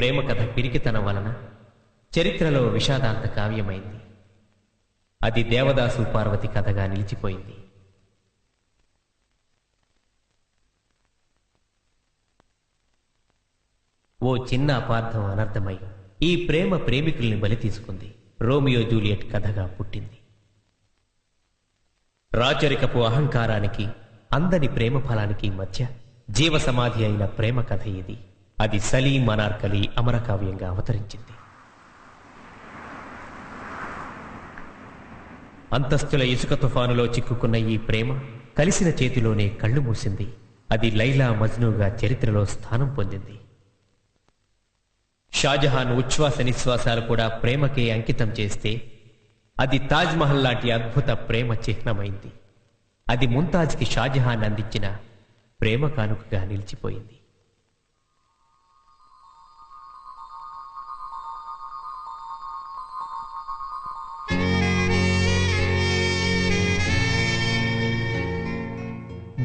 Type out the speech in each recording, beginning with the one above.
ప్రేమ కథ పిరికితనం వలన చరిత్రలో విషాదాంత కావ్యమైంది. అది దేవదాసు పార్వతి కథగా నిలిచిపోయింది. ఓ చిన్న అపార్థం అనర్థమై ఈ ప్రేమ ప్రేమికుల్ని బలి తీసుకుంది. రోమియో జూలియట్ కథగా పుట్టింది. రాచరికపు అహంకారానికి అందని ప్రేమ ఫలానికి మధ్య జీవ సమాధి అయిన ప్రేమ కథ ఇది. అది సలీం అనార్కలి అమరకావ్యంగా అవతరించింది. అంతస్తుల ఇసుక తుఫానులో చిక్కుకున్న ఈ ప్రేమ కలిసిన చేతిలోనే కళ్ళు మూసింది. అది లైలా మజ్నూగా చరిత్రలో స్థానం పొందింది. షాజహాన్ ఉచ్ఛ్వాస నిశ్వాసాలు కూడా ప్రేమకే అంకితం చేస్తే అది తాజ్ మహల్ లాంటి అద్భుత ప్రేమ చిహ్నమైంది. అది ముంతాజ్కి షాజహాన్ అందించిన ప్రేమ కానుకగా నిలిచిపోయింది.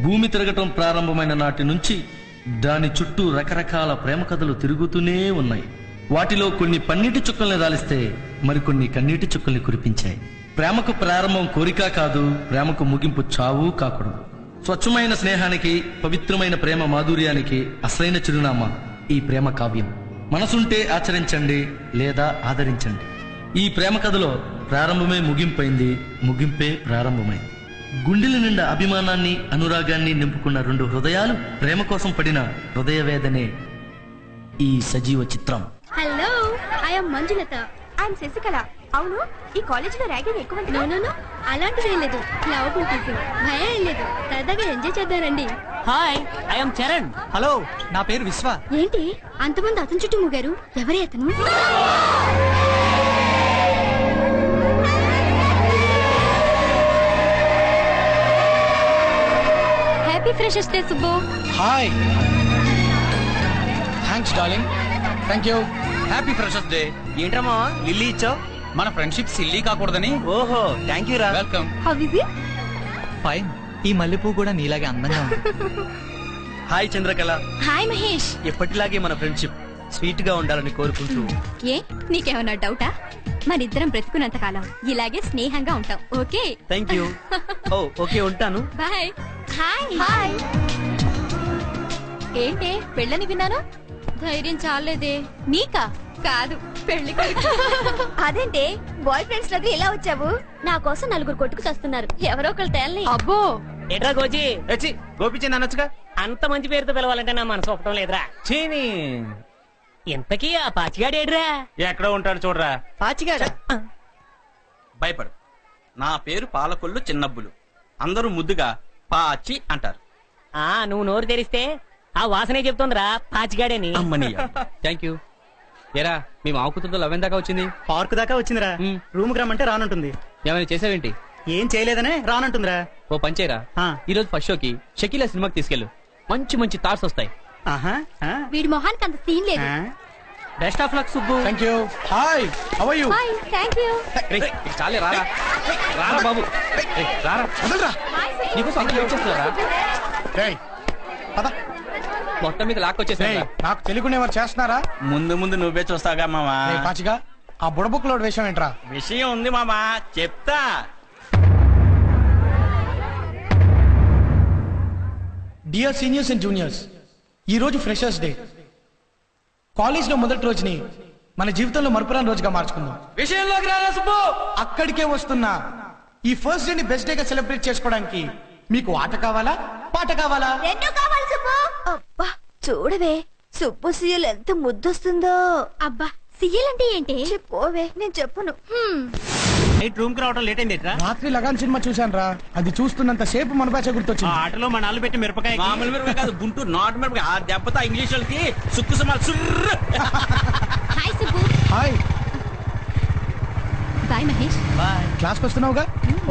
భూమి తిరగటం ప్రారంభమైన నాటి నుంచి దాని చుట్టూ రకరకాల ప్రేమ కథలు తిరుగుతూనే ఉన్నాయి. వాటిలో కొన్ని పన్నీటి చుక్కల్ని రాలిస్తే మరికొన్ని కన్నీటి చుక్కల్ని కురిపించాయి. ప్రేమకు ప్రారంభం కోరిక కాదు, ప్రేమకు ముగింపు చావు కాకూడదు. స్వచ్ఛమైన స్నేహానికి, పవిత్రమైన ప్రేమ మాధుర్యానికి అసలైన చిరునామా ఈ ప్రేమ కావ్యం. మనసుంటే ఆచరించండి, లేదా ఆదరించండి. ఈ ప్రేమ కథలో ప్రారంభమే ముగింపైంది, ముగింపే ప్రారంభమైంది. గుండెల నిండా అభిమానాన్ని, అనురాగాన్ని నింపుకున్న రెండు హృదయాలు ప్రేమ కోసం పడిన హృదయ వేదనే ఈ సజీవ చిత్రం. Hello, I'm Manjulatha. I'm Sasikala. అవును, ఈ కాలేజీలో ర్యాగింగ్ ఎక్కువ? నో, అలాంటిది ఏం లేదు. లవ్ టీచింగ్ భయం ఏం లేదు. సరదాగా ఎంజాయ్ చేద్దారండి. Hi, I'm Charan. హలో, నా పేరు విశ్వ. ఏంటి అంతమంది అతని చుట్టూ మూగారు? ఎవరే అతను? Happy freshers day Subbu. Hi, thanks darling. Thank you. Happy freshers day. ఏంట్రా మావా లిల్లీ ఇచ్చావు? మన ఫ్రెండ్షిప్ సిల్లీ కాకూడదని. ఓహో, థ్యాంక్ యూ రా. Welcome. How is it? Fine. ఈ మల్లెపూ కూడా నీలాగే అందంగా ఉంది. హాయ్ చంద్రకళ. హాయ్ మహేష్. ఎప్పటిలాగే మన ఫ్రెండ్షిప్ స్వీట్ గా ఉండాలని కోరుకుంటూ. ఏ, నీకేమన్నా డౌటా? మనిద్దరం బ్రతుకున్నంత కాలం ఇలాగే స్నేహంగా ఉంటాం. ఓకే? Thank you. ఓ ఓకే, ఉంటాను. బాయ్. హాయ్. ఏంటే పెళ్ళని విన్నాను? ధైర్యం చాలేదే. నీకా? కాదు, పెళ్లి కొడుకు. అదేంటే బాయ్ ఫ్రెండ్స్ లది ఎలా వచ్చావు? నా కోసం నలుగురు కొట్టుకు చస్తున్నారు. ఎవరో ఒకరు తేలని. అబ్బో, ఎట్రా గోచి? గోపిచంద్ అనొచ్చుగా. అంత మంచి పేరుతో పిలవాలంటే నా మనసు ఒప్పటం లేదురా. చీని ఇంతకీ ఆ పాచిగాడేడ్రా? ఎక్కడో ఉంటాడు చూడరా. పాచిగాడ? భయపడు, నా పేరు పాలకొల్లు చిన్నబ్బులు. అందరూ ముద్దుగా పాచి అంటారు. నువ్వు నోరు తెరిస్తే ఆ వాసనే చెప్తోందిరా పాచిగాడని. Thank you. ఏరా, మీ మావ కూతురుతో లవ్ దాకా వచ్చింది? పార్క్ దాకా వచ్చిందిరా. రూమ్ కి రమ్మంటే రానంటుంది. ఏమైనా చేసావేంటి? ఏం చేయలేదనే రానంటుందిరా. ఓ పంచేరా, ఈ రోజు ఫస్ట్ షోకి షకీలా సినిమాకి తీసుకెళ్ళు. మంచి మంచి థాట్స్ వస్తాయి. వీడి మొహానికి అంత సీన్ లేదు. Best of luck Subbu. Thank you. Hi, how are you? Hi, thank you. చాలే, రారా రారా బాబు, రారా. నీకోసం అందరూ వెయిట్ చేస్తున్నారా? మొత్తం మీద లాక్కొచ్చేసా. నాకు తెలియకుండా ఎవరు చేస్తున్నారా? ముందు ముందు నువ్వే చూస్తావుగా మామా. పాచిగా ఆ బుడబుక్ లోడ్ విషయం ఏంట్రా? విషయం ఉంది మామా, చెప్తా. డియర్ సీనియర్స్ అండ్ జూనియర్స్, ఈ రోజు ఫ్రెషర్స్ డే. కాలేజ్ లో మొదటి రోజుని మన జీవితంలో మరుపురాని రోజుగా మార్చుకుందాం. విషయంలోకి రారా సుబ్బు. అక్కడికే వస్తున్నా. ఈ ఫస్ట్ డే ని బెస్ట్ డే గా సెలబ్రేట్ చేసుకోవడానికి మీకు ఆట కావాలా, పాట కావాలా? రెండు కావాలి సుబ్బు. అబ్బా చూడవే, సుబ్బు సీయల్ ఎంత ముద్దొస్తుందో. అబ్బా, సీఎల్ అంటే ఏంటి? పోవే, నేను చెప్పను. రూమ్ కి రావడం లేట్ అయింది. రాత్రి లగాన్ సినిమా చూశాను రా. అది చూస్తున్నంత సేపు మన బ్యాచ్ గుర్తొచ్చింది. ఆటలో మా నాలుగు పెట్టి మిరపకాయ. మామూలు మిరపకాయ కాదు, గుంటూరు నాటు మిరపకాయ. ఆ దెబ్బతో ఇంగ్లీష్ వాళ్ళకి సుక్కు సుమారు సుర్రు. Hi Subbu. Hi. Bye Mahesh. Bye. Class కి వస్తున్నావుగా?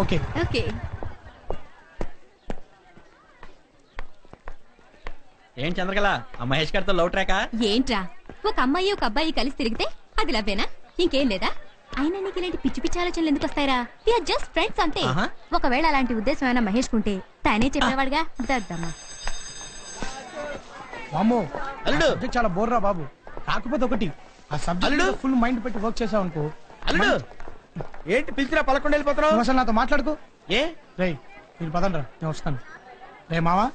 ఓకే. ఓకే. ఏం చంద్రకళ, ఆ మహేష్ గారితో లవ్ ట్రాకా? ఏంట్రా, ఒక అమ్మాయి ఒక అబ్బాయి కలిసి తిరిగితే అది లవ్వేనా? ఇంకేం లేదా? అయినా నీకు ఇలాంటి పిచ్చి పిచ్చి ఆలోచనలు ఎందుకు వస్తాయిరా? వీఆర్ జస్ట్ ఫ్రెండ్స్ అంతే. ఒకవేళ అలాంటి ఉద్దేశం అయినా మహేష్ కుంటే తానే చెప్పేవాడుగా. దద్దమ్మా. వామ్మో, అల్లుడు చాలా బోర్రా బాబు. కాకపోతే ఒకటి ఆ సబ్జెక్ట్ ఫుల్ మైండ్ పెట్టి వర్క్ చేసావు అనుకో. అల్లుడు ఏంటి పిలిచినా పలకుండా వెళ్ళిపోతున్నావు? నువ్వు అసలు నాతో మాట్లాడుకో. ఏ రే మీరు పదండ్రా, నేను వస్తాను. రే మావా,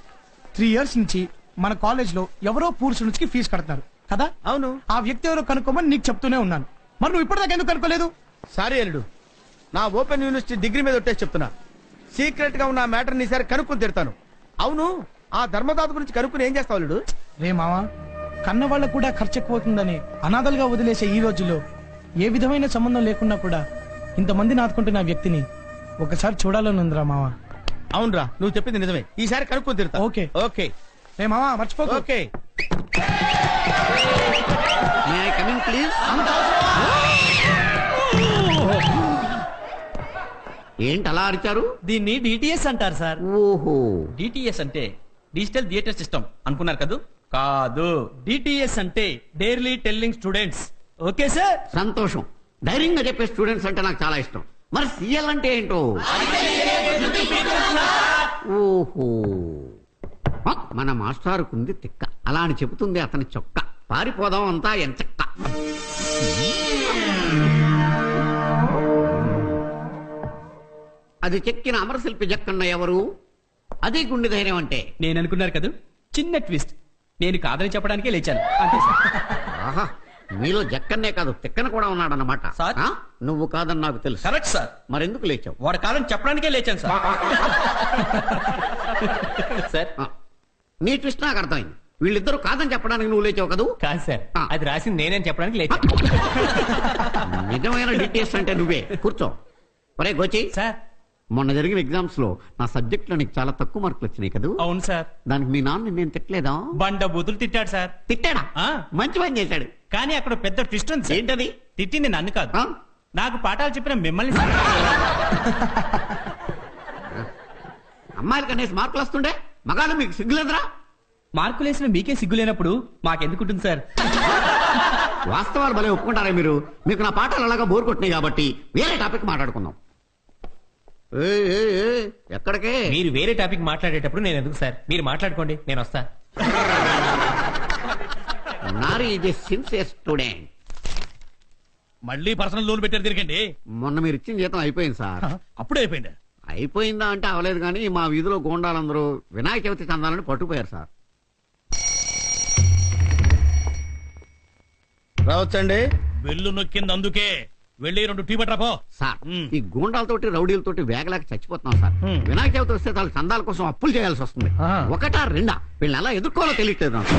3 years నుంచి మన కాలేజ్ లో ఎవరో పూర్ స్టూడెంట్స్ కి ఫీజు కడుతున్నారు కదా. అవును. ఆ వ్యక్తి ఎవరో కనుక్కోమని నీకు చెప్తూనే ఉన్నాను. మరి నువ్వు ఇప్పటిదాకా ఎందుకు కనుక్కోలేదు? సారీ అల్లుడు, నా ఓపెన్ యూనివర్సిటీ డిగ్రీ మీద ఒట్టేసి చెప్తున్నా. సీక్రెట్ గా ఉన్న మ్యాటర్ ని ఈసారి కనుక్కొని తిడతాను. అవును, ఆ ధర్మదాత గురించి కనుక్కుని ఏం చేస్తావు అల్లుడు? రే మావా, కన్న వాళ్ళకు కూడా ఖర్చు ఎక్కువవుతుందని అనాథలుగా వదిలేసే ఈ రోజుల్లో ఏ విధమైన సంబంధం లేకున్నా కూడా ఇంతమందిని ఆదుకుంటున్న వ్యక్తిని ఒకసారి చూడాలని ఉందిరా మావా. అవునరా, నువ్వు చెప్పింది నిజమే. ఈసారి కనుక్కొని తిడతా. Okay okay. రే మావా మర్చిపోకు. ఓకే. ఏంటి అలా అరిచారు? దీన్ని డిటిఎస్ అంటారు సార్. ఓహో, డిటిఎస్ అంటే డిజిటల్ థియేటర్ సిస్టమ్ అనుకున్నారు కదూ? కాదు, డిటిఎస్ అంటే డైర్లీ టెల్లింగ్ స్టూడెంట్స్. Okay sir. సంతోషం. ధైర్యంగా చెప్పే స్టూడెంట్స్ అంటే నాకు చాలా ఇష్టం. మరి సిఎల్ అంటే ఏంటో? ఓహో, మన మాస్టారుకుంది తిక్క, అలా అని చెబుతుంది అతని చొక్క. పారిపోదాం అంతా ఎంచక్క. అది చెక్కిన అమరశిల్పి జక్కన్న ఎవరు? అదే గుండె ధైర్యం అంటే. నేను అనుకున్నారు కదా, చిన్న ట్విస్ట్. నేను కాదని చెప్పడానికే లేచాను అంతే సార్. ఆహా, మీలో జక్కన్నే కాదు తిక్కన కూడా ఉన్నాడన్నమాట. సార్? నువ్వు కాదని నాకు తెలుసు. Correct sir. మరెందుకు లేచావు? వాడు కాదని చెప్పడానికే లేచాను సార్. సార్, నీ ట్విస్ట్ నాకు అర్థమైంది. వీళ్ళిద్దరూ కాదని చెప్పడానికి నువ్వు లేచావు కదూ? కాదు సార్, అది రాసింది నేనేం చెప్పడానికి లేచా. నిజమైన డిటేల్స్ అంటే నువ్వే. కూర్చో. ఒరే గోచి సార్, మొన్న జరిగిన ఎగ్జామ్స్ లో నా సబ్జెక్ట్ లో నీకు చాలా తక్కువ మార్కులు వచ్చినాయి కదూ? అవును సార్. దానికి మీ నాన్న నేను తిట్టలేదా? బండ బూతులు తిట్టాడు సార్. తిట్టాడా? మంచి పని చేశాడు. కానీ అక్కడ పెద్ద ట్విస్ట్ ఉంది. ఏంటది? తిట్టింది నన్ను కాదు, నాకు పాఠాలు చెప్పిన మిమ్మల్ని. అమ్మాయిలు కనేసి మార్కులు వస్తుండే మగాళ్ళు మీకు సిగ్గులేదురా? మార్కులు వేసిన మీకే సిగ్గు లేనప్పుడు మాకెందుకుంటుంది సార్? వాస్తవాలు భలే ఒప్పుకుంటారా మీరు? మీకు నా పాఠాలు అలాగా బోర్ కొట్టినాయి కాబట్టి వేరే టాపిక్ మాట్లాడుకుందాం. ఎక్కడికే? మీరు వేరే టాపిక్ మాట్లాడేటప్పుడు నేను ఎందుకు సార్? మీరు మాట్లాడుకోండి, నేను వస్తా. నారీ ఈజ్ ఏ సిన్సియర్ స్టూడెంట్. మళ్ళీ పర్సనల్ లోన్ పెట్టారు తిరగండి. మొన్న మీరు ఇచ్చిన జీతం అయిపోయింది సార్. అప్పుడే అయిపోయింది. అయిపోయిందా అంటే అవలేదు, కానీ మా వీధిలో గోండాలందరూ వినాయక చవితి చందాలని పట్టుకుపోయారు సార్. రావచ్చండి. వెళ్ళు నొక్కింది అందుకే. వెళ్ళి 2 టీ పట్రా పో. సార్, ఈ గూండాలతోటి రౌడీలతోటి వేగలేక చచ్చిపోతున్నాం సార్. వినాయక చవితి వస్తే చాలా చందాల కోసం అప్పులు చేయాల్సి వస్తుంది. ఒకటా రెండా? వీళ్ళని ఎలా ఎదుర్కోవాలో తెలియట్లేదు నాకు.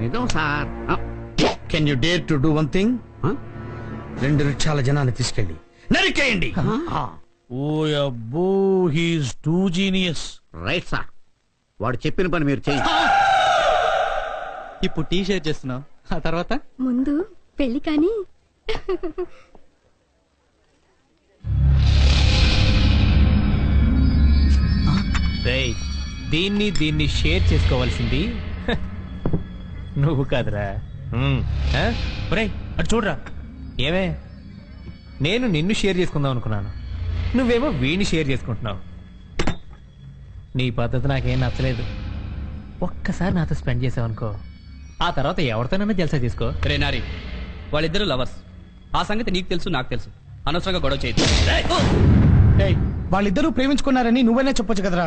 నిజం sir. Can you dare to do one thing? 2 రిక్షాల జనాన్ని తీసుకెళ్ళి నరికేయండి. ఓ అబ్బో, he's two genius. Right sir, వాడు చెప్పిన పని మీరు చేయండి. ఇప్పుడు టీ షేర్ చేస్తున్నావు, ఆ తర్వాత ముందు పెళ్లి కానీ. దీన్ని షేర్ చేసుకోవాల్సింది నువ్వు కాదురా. అటు చూడరా. ఏమే, నేను నిన్ను షేర్ చేసుకుందాం అనుకున్నాను, నువ్వేమో వీడిని షేర్ చేసుకుంటున్నావు. నీ పద్ధతి నాకేం నచ్చలేదు. ఒక్కసారి నాతో స్పెండ్ చేసావనుకో, ఆ తర్వాత ఎవరితోనైనా జల్సా తీసుకో. రే నారి, వాళ్ళిద్దరు లవర్స్. ఆ సంగతి నీకు తెలుసు, నాకు తెలుసు. అనవసరంగా గొడవ చేయదు. వాళ్ళిద్దరూ ప్రేమించుకున్నారని నువ్వైనా చెప్పొచ్చు కదరా.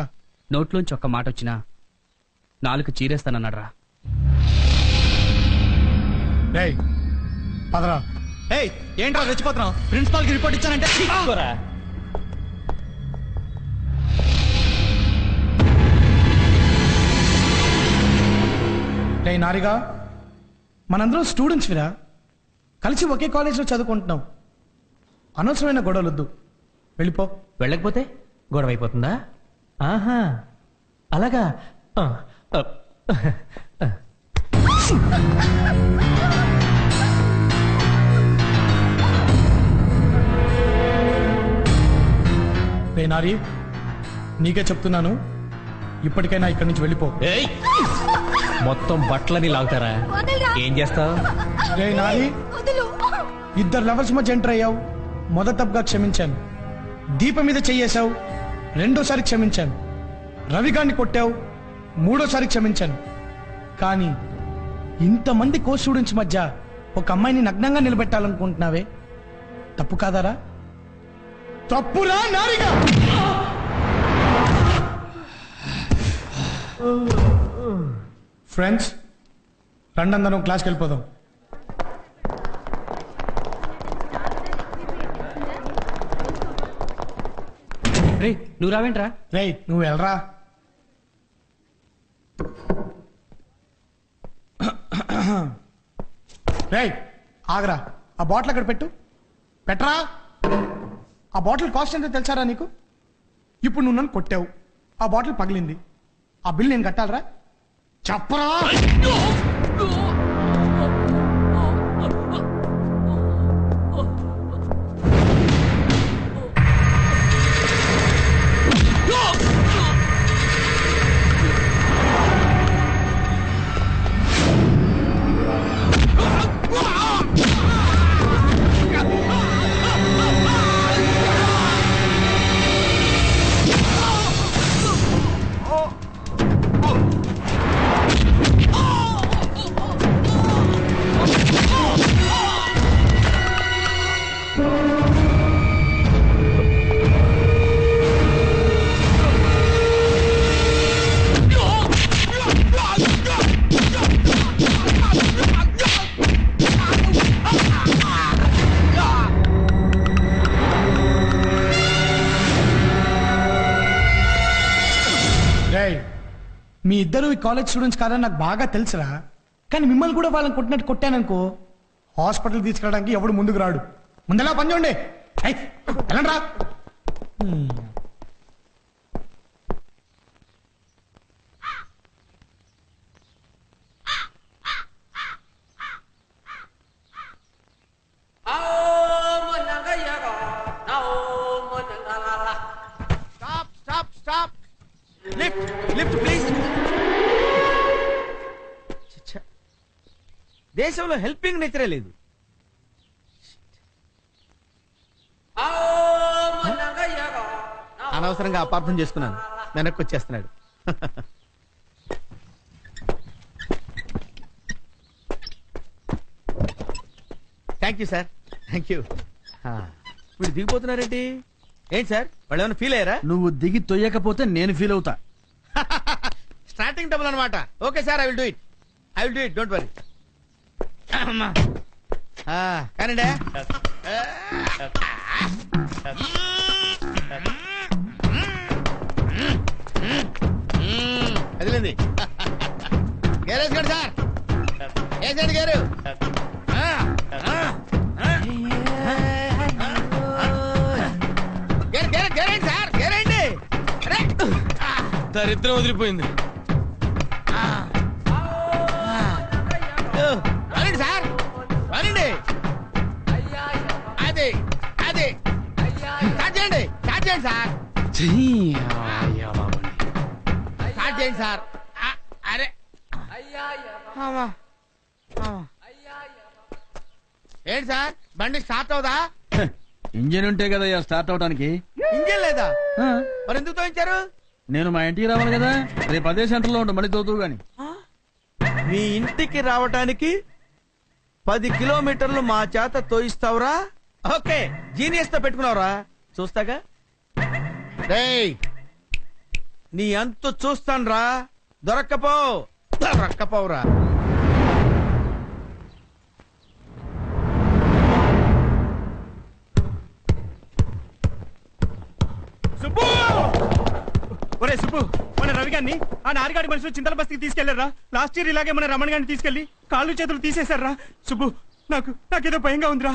నోట్లోంచి ఒక్క మాట వచ్చినా నాలుగు చీరేస్తానన్నాడ్రా. పదరా. ఏంట్రా రెచ్చిపోతున్నావు? ప్రిన్సిపాల్ కి రిపోర్ట్ ఇచ్చానంటే నారిగా, మనందరం స్టూడెంట్స్ విరా, కలిసి ఒకే కాలేజీలో చదువుకుంటున్నాం. అనవసరమైన గొడవలొద్దు, వెళ్ళిపో. వెళ్ళకపోతే గొడవ అయిపోతుందా? ఆహా, అలాగా. నారి, నీకే చెప్తున్నాను, ఇప్పటికైనా ఇక్కడి నుంచి వెళ్ళిపో. మొత్తం బట్టలని లాగుతారా? ఏం చేస్తావు? నారి, ఇద్దరు లవర్స్ మధ్య ఎంటర్ అయ్యావు, మొదటి తప్పుగా క్షమించాను. దీపం మీద చెయ్యేశావు, రెండోసారి క్షమించాను. రవిగాన్ని కొట్టావు, మూడోసారి క్షమించాను. కానీ ఇంతమంది కో స్టూడెంట్స్ మధ్య ఒక అమ్మాయిని నగ్నంగా నిలబెట్టాలనుకుంటున్నావే, తప్పు కాదారా? తప్పురా నారిగా! ఫ్రెండ్స్, రండందరం క్లాస్కి వెళ్ళిపోదాం. రే నువ్వు రావేంట్రా? రేయ్ నువ్వు వెళ్ళరా. రేయ్ ఆగరా, ఆ బాటిల్ అక్కడ పెట్టు. పెట్టరా. ఆ బాటిల్ కాస్ట్ ఎంతో తెలుసారా నీకు? ఇప్పుడు నువ్వు నన్ను కొట్టావు, ఆ బాటిల్ పగిలింది, ఆ బిల్ నేను కట్టాలరా? చెప్పరా. మీ ఇద్దరు ఈ కాలేజ్ స్టూడెంట్స్ కాదని నాకు బాగా తెలుసురా, కానీ మిమ్మల్ని కూడా వాళ్ళని కొట్టినట్టు కొట్టాననుకో హాస్పిటల్ తీసుకెళ్ళడానికి ఎవడు ముందుకు రాడు. ముందెలా పని చూడండి. వెళ్ళండి రా. దేశంలో హెల్పింగ్ నేచరే లేదు. అనవసరంగా అపార్థం చేసుకున్నాను, వెనక్కి వచ్చేస్తున్నాడు. Thank you sir, thank you. వీడు దిగిపోతున్నారేంటి? ఏంటి సార్, వాళ్ళు ఏమైనా ఫీల్ అయ్యారా? నువ్వు దిగి తొయ్యకపోతే నేను ఫీల్ అవుతా. స్టార్టింగ్ డబుల్ అనమాట. Okay sir, I will do it, I will do it, don't worry. కానండి. అదిలేంది. గేరేసుకోండి సార్, వేసండి గారు. గేరేండి సార్, గేరేండి. దరిద్రం వదిలిపోయింది. వరండి సార్, వరండి. అది అది స్టార్ట్ చేయండి, స్టార్ట్ చేయండి సార్, స్టార్ట్ చేయండి సార్. అరే ఏంటి సార్, బండి స్టార్ట్ అవుదా? ఇంజన్ ఉంటే కదా స్టార్ట్ అవడానికి. ఇంజన్ లేదా? మరి ఎందుకు తోయించారు? నేను మా ఇంటికి రావాలి కదా, రేపు అదే సెంటర్ లో ఉంటా, మళ్ళీ తోతూ గాని. మీ ఇంటికి రావటానికి 10 కిలోమీటర్లు మా చేత తోయిస్తావురా? ఓకే, జీనియస్ తో పెట్టుకున్నావురా, చూస్తాగా. నీ అంతు చూస్తాన్రా, దొరక్కపోవురా. సుబ్బు, ఒరే సుబ్బు, మన రవి గారిని ఆ నారిగాడి మనుషులు చింతల బస్తికి తీసుకెళ్లారా? లాస్ట్ ఇయర్ ఇలాగే మన రమణ గారిని తీసుకెళ్లి కాళ్ళు చేతులు తీసేశారా? సుబ్బు, నాకేదో భయంగా ఉందిరా.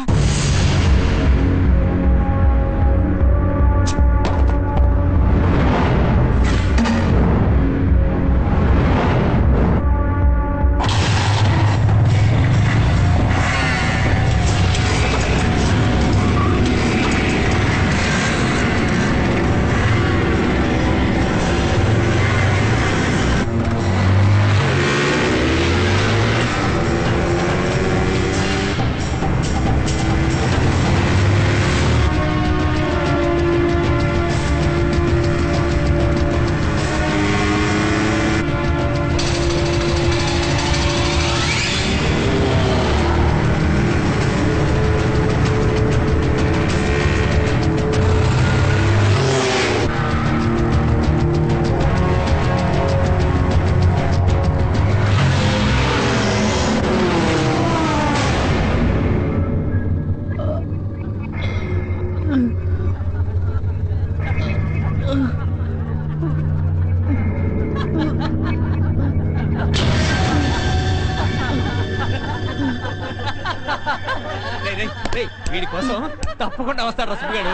వీడి కోసం తప్పకుండా వస్తాడు రసుగాడు.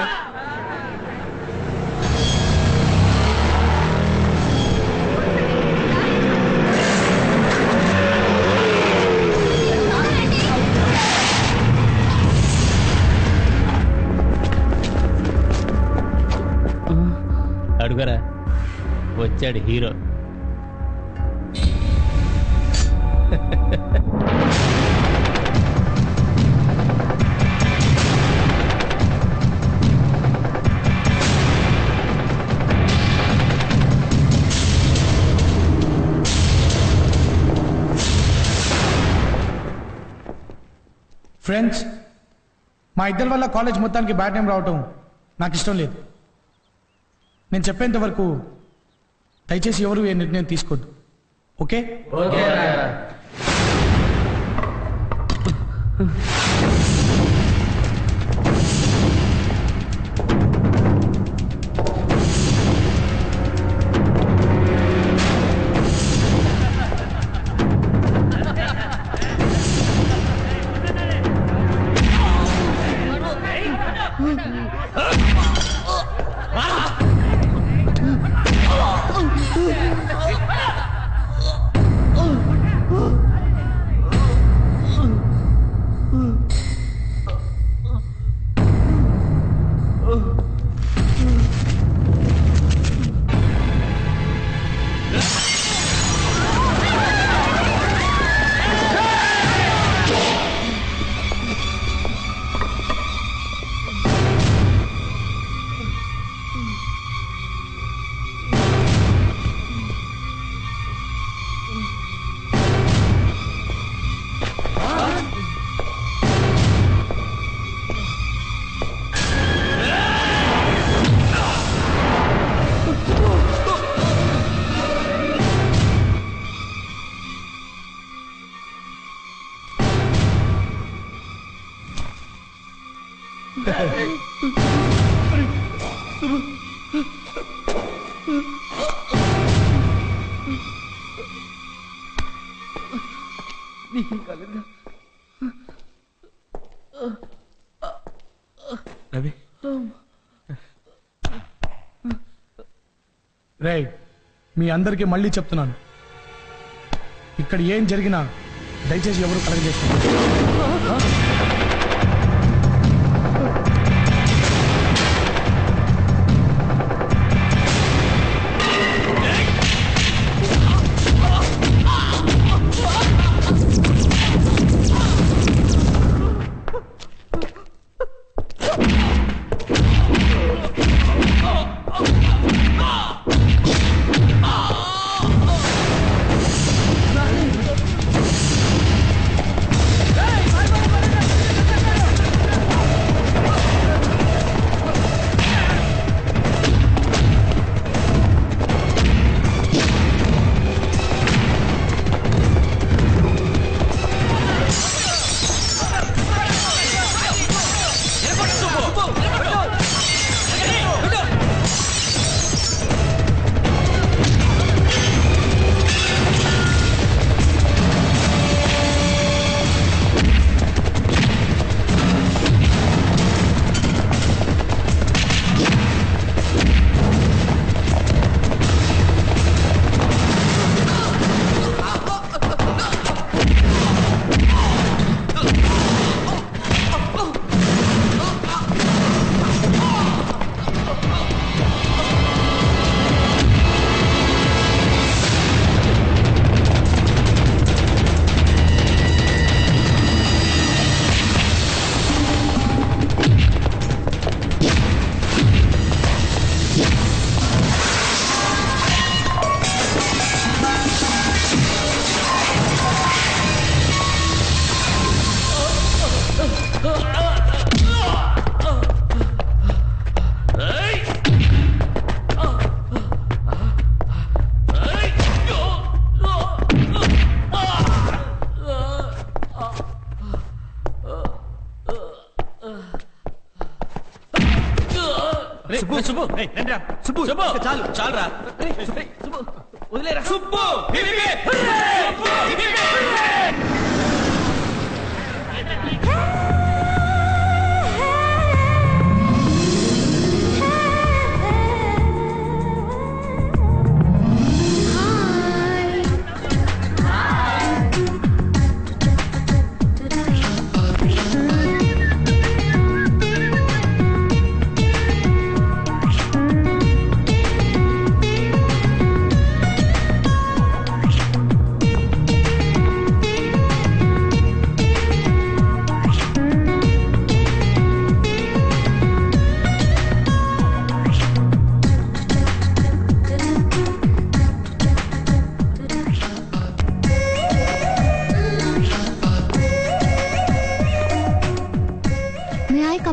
అడుగరా, వచ్చాడు హీరో. ఫ్రెండ్స్, మా ఇద్దరి వల్ల కాలేజ్ మొత్తానికి బ్యాడ్ నేమ్ రావటం నాకు ఇష్టం లేదు. నేను చెప్పేంత వరకు దయచేసి ఎవరు ఏ నిర్ణయం తీసుకోవద్దు. ఓకే? రే, మీ అందరికీ మళ్ళీ చెప్తున్నాను, ఇక్కడ ఏం జరిగినా దయచేసి ఎవరు కలగజేసుకోండి. చాలు చాలురా, వదిలేరా Subbu.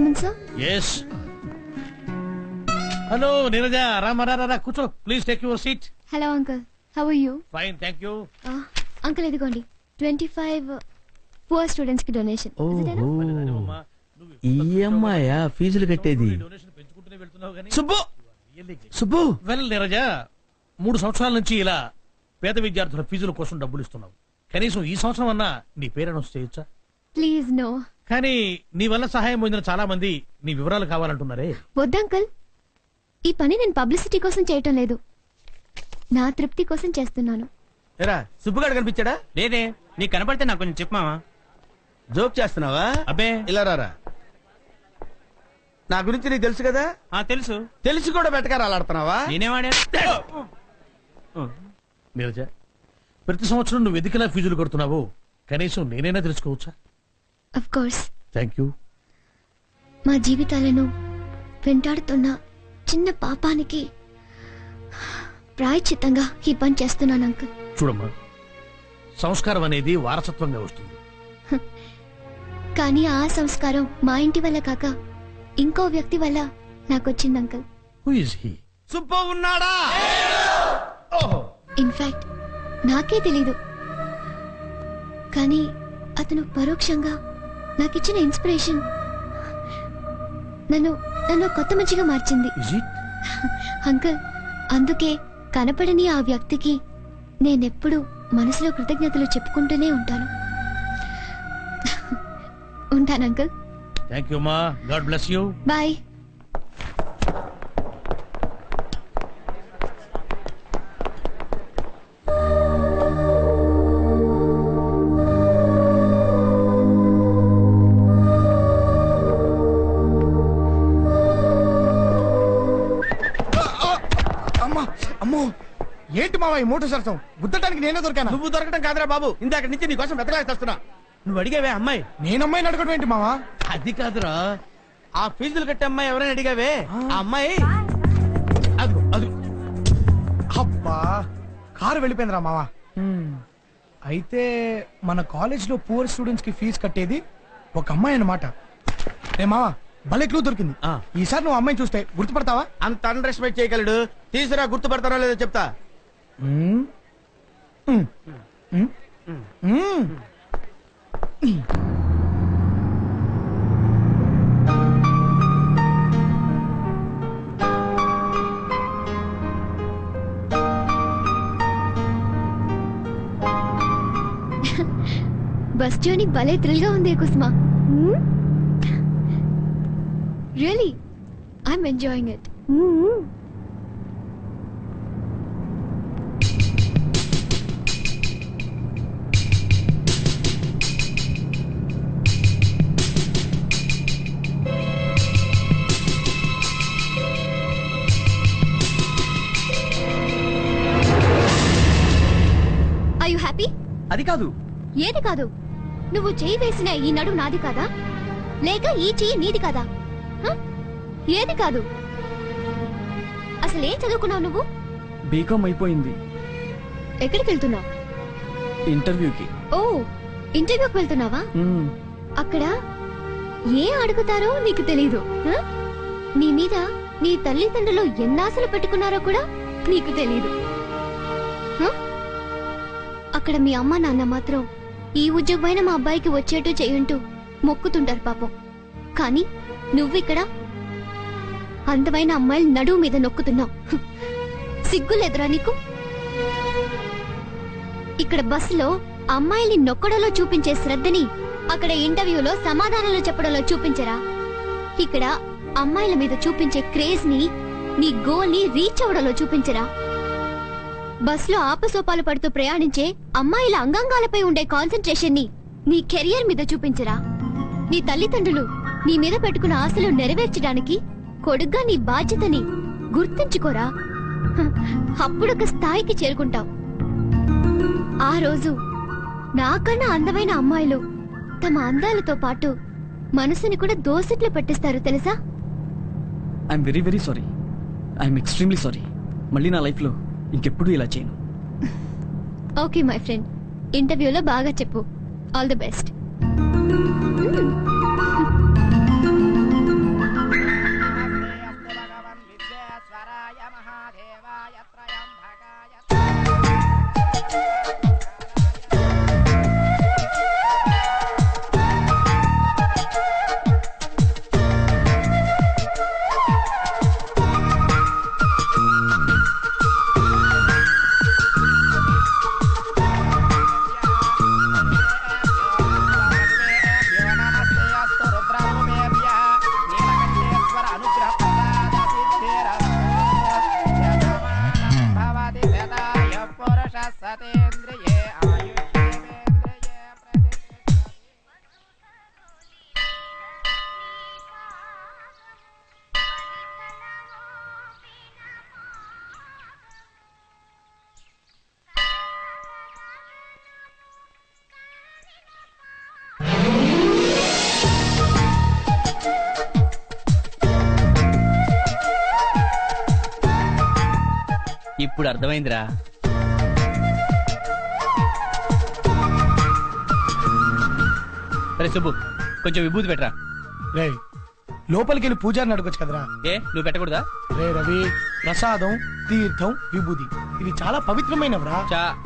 Come in sir? Yes. Hello Neeraja, రా కూర్చో. Please take your seat. Hello uncle, how are you? Fine, thank you. Uncle ఇదిగోండి 25 పూర్ స్టూడెంట్స్ కి డొనేషన్. ఈ అమ్మాయా ఫీజులు కట్టేది? సుబ్బు సుబ్బు. వెల్ నీరజ, 3 సంవత్సరాల నుంచి ఇలా పేద విద్యార్థుల ఫీజుల కోసం డబ్బులు ఇస్తున్నావు. కనీసం ఈ సంవత్సరం అన్నా నీ పేరు అనౌన్స్ చేయొచ్చా? Please no. కానీ నీ వల్ల సహాయం పొందిన చాలా మంది నీ వివరాలు కావాలంటున్నారే. వద్దు అంకుల్, ఈ పని నేను పబ్లిసిటీ కోసం చేయటం లేదు, నా తృప్తి కోసం చేస్తున్నాను. ఎరా సుబ్బుగాడు కనిపించాడా? లేదే, నీకు కనపడితే నాకు కొంచెం చెప్పమావా. జోక్ చేస్తున్నావా? అబ్బే ఇలా రారా. నా గురించి నీకు తెలుసు కదా? తెలుసు. తెలిసి కూడా బెటకారాలు ఆడుతున్నావా? నేనేవాడా? నీరజ, ప్రతి సంవత్సరం నువ్వు ఎందుకలా ఫీజులు కడుతున్నావు కనీసం నేనైనా తెలుసుకోవచ్చా? Of course. Thank you. మా జీవితాలను వెంటాడుతున్న చిన్న పాపానికి ప్రాయశ్చిత్తంగా ఈ పని చేస్తున్నాను అంకుల్. చూడమ్మా, సంస్కారం అనేది వారసత్వంగా వస్తుంది. కానీ ఆ సంస్కారం మా ఇంటి వల్ల కాక ఇంకో వ్యక్తి వల్ల నాకొచ్చింది uncle. Who is he? Subbu ఉన్నాడా? ఇన్ఫాక్ట్ నాకే తెలీదు, కానీ అతను పరోక్షంగా నాకిచ్చిన ఇన్స్పిరేషన్ నన్ను కొత్త మంచిగా మార్చింది అంకుల్. అందుకే కనపడని ఆ వ్యక్తికి నేనెప్పుడు మనసులో కృతజ్ఞతలు చెప్పుకుంటూనే ఉంటాను. ఉంటాను అంకుల్. థ్యాంక్ యూ మా. God bless you. బాయ్. అమ్మో, ఏంటి మావా ఈ మోటార్ సరసం? గుద్దటానికి నేనే దొరికాను. నువ్వు దొరకడం కాదురా బాబు, ఇందాక నుంచి నీ కోసం వెతలాడుతున్నా. నువ్వు అడిగావే అమ్మాయి? నేను అమ్మాయిని అడగడం ఏంటి మావా? అది కాదురా, ఆ ఫీజులు కట్టే అమ్మాయి ఎవరైనా అడిగావే? ఆ అమ్మాయి అదిగో అదిగో. అబ్బా, కారు వెళ్ళిపోయిందిరా మావా. అయితే మన కాలేజ్ లో పూర్ స్టూడెంట్స్ కి ఫీజు కట్టేది ఒక అమ్మాయి అన్నమాట. రే మావా, భలే క్లూ దొరికింది. ఈసారి నువ్వు అమ్మాయిని చూస్తే గుర్తుపడతావా? అంత అండర్ ఎస్టిమేట్ చేయగలడు. తీసురా, గుర్తుపడతారో లేదో చెప్తా. బస్ జర్నీ భలే థ్రిల్ గా ఉంది కుస్మా. Really I'm enjoying it. Are you happy? అది కాదు. ఏది కాదు? నువ్వు చేయి వేసిన ఈ నడు నాది కాదా, లేక ఈ చెయ్యి నీది కాదా? ఏది కాదు? అసలేం చదువుకున్నావు నువ్వు? బీకామ్ అయిపోయింది. ఎక్కడికి వెళ్తున్నావు? ఇంటర్వ్యూకి. ఓ, ఇంటర్వ్యూకి వెళ్తున్నావా? అక్కడ ఏం అడుగుతారో నీకు తెలీదు. నీ మీద నీ తల్లిదండ్రులు ఎన్నాశలు పెట్టుకున్నారో కూడా నీకు తెలీదు. అక్కడ మీ అమ్మ నాన్న మాత్రం ఈ ఉద్యోగమైన మా అబ్బాయికి వచ్చేట్టు చేయంటూ మొక్కుతుంటారు పాపం. కానీ నువ్విక్కడ అందమైన అమ్మాయిల నడువు మీద నొక్కుతున్నావు. సిగ్గులేదురా నీకు? ఇక్కడ బస్సులో అమ్మాయిల్ని నొక్కడంలో చూపించే శ్రద్ధని అక్కడ ఇంటర్వ్యూలో సమాధానాలు చెప్పడంలో చూపించరా? ఇక్కడ అమ్మాయిల మీద చూపించే క్రేజ్ ని నీ గోల్ ని రీచ్ అవడంలో చూపించరా? బస్సులో ఆపసోపాలు పడుతూ ప్రయాణించే అమ్మాయిల అంగాంగాలపై ఉండే కాన్సన్ట్రేషన్ ని నీ కెరియర్ మీద చూపించరా? నీ తల్లిదండ్రులు నీ మీద పెట్టుకున్న ఆశలు నెరవేర్చడానికి కొడుగ్గా నీ బాధ్యతని గుర్తుంచుకోరా? అప్పుడొక స్థాయికి చేరుకుంటావు. ఆ రోజు నాకన్నా అందమైన అమ్మాయిలు తమ అందాలతో పాటు మనసుని కూడా దోసిట్లో పెట్టిస్తారు తెలుసా? I'm very very sorry. I'm extremely sorry. మళ్ళీ నా లైఫ్ లో ఇంకెప్పుడు ఇలా చేయను. ఓకే మై ఫ్రెండ్, ఇంటర్వ్యూలో బాగా చెప్పు. All the best. ఇప్పుడు అర్థమైందిరా. సరే సుబ్బు, కొంచెం విభూతి పెట్టరా. రే లోపలికి వెళ్ళి పూజారిని అడగొచ్చు కదరా. ఏ నువ్వు పెట్టకూడదా? రే రవి, ప్రసాదం, తీర్థం, విభూది ఇది చాలా పవిత్రమైనవరా.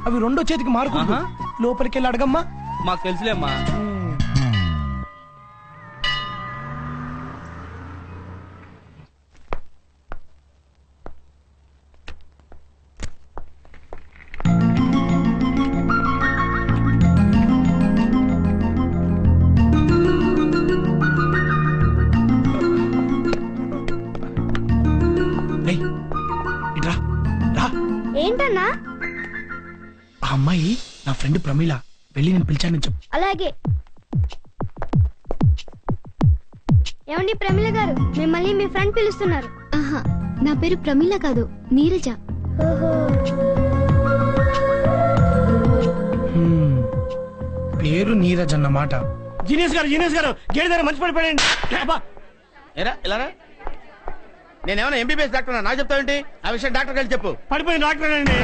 అవి రెండో చేతికి మారుకుంటా లోపలికి వెళ్ళి అడగమ్మా. మాకు తెలుసులేమ్మా. ఏంటన్నా? ఆ అమ్మాయి నా ఫ్రెండ్ ప్రమీల, వెళ్ళి నేను పిలిచానని చెప్పు. అలాగే. ఏమండి ప్రమీల గారు, మిమ్మల్ని మీ ఫ్రెండ్ పిలుస్తున్నారు. ఆహా, నా పేరు ప్రమీల కాదు, నీరజ. పేరు నీరజ్ అన్నమాట. జీనియస్ గారు గేట్ దగ్గర మంచి పడిపోయాడండి. ఇలా నేనేమన్నా ఎంబీబీఎస్ డాక్టర్ నాకు చెప్తావేంటి? ఆ విషయం డాక్టర్ కలిసి చెప్పు. పడిపోయిన డాక్టర్ అండి.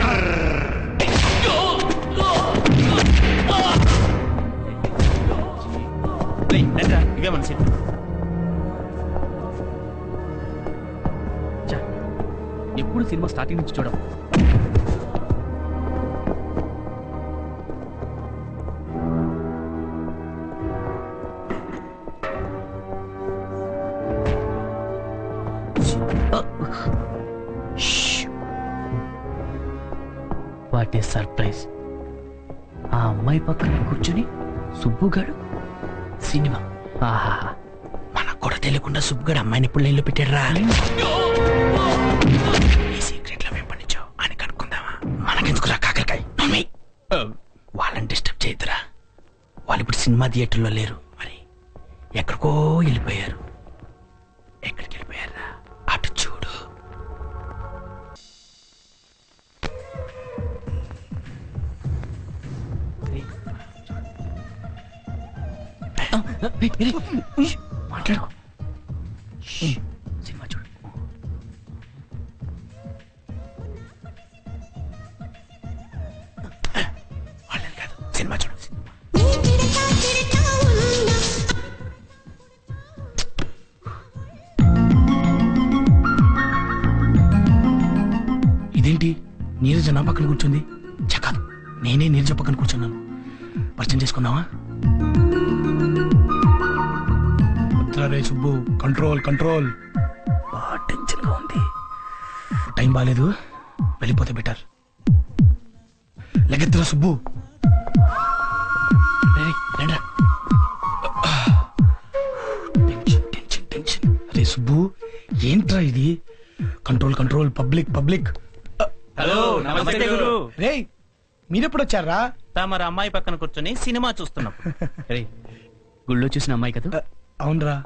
ఇవే మన సీట్. ఎప్పుడు సినిమా స్టార్టింగ్ నుంచి చూడము. What is surprise! ఆ అమ్మాయి పక్కన కూర్చుని సుబ్బుగాడు సినిమా. ఆహా, మనకు కూడా తెలియకుండా సుబ్బుగాడు అమ్మాయిని ఇప్పుడు లైన్లో పెట్టాడు రా. ఈ సీక్రెట్ లో వెంపడించావు అని కనుక్కుందామా? మనకెందుకురా కాకరకాయ. వాళ్ళని డిస్టర్బ్ చేయదురా. వాళ్ళు ఇప్పుడు సినిమా థియేటర్లో లేరు, మరి ఎక్కడికో వెళ్ళిపోయారు. ఎక్కడికి వెళ్ళిపోయారా? అటు చూడు. మాట్లాడు. సినిమా చూడు. వాళ్ళని కాదు, సినిమా చూడు. ఇదేంటి నీరజ నా పక్కన కూర్చుంది? కాదు, నేనే నీరజ పక్కన కూర్చున్నాను. పరిచయం చేసుకుందామా? రే సుబ్బు, కంట్రోల్ కంట్రోల్. బాగా టెన్షన్ గా ఉంది. టైం బాగాలేదు, వెళ్ళిపోతే బెటర్. లెగెత్తురా సుబ్బు. రే సుబ్బు, ఏంట్రా ఇది? Control control. Public public. Hello, నమస్తే గురు. రే మీరెప్పుడు వచ్చారా? తమరు అమ్మాయి పక్కన కూర్చొని సినిమా చూస్తున్నాం. గుళ్ళో చూసిన అమ్మాయి కదా? అవునరా.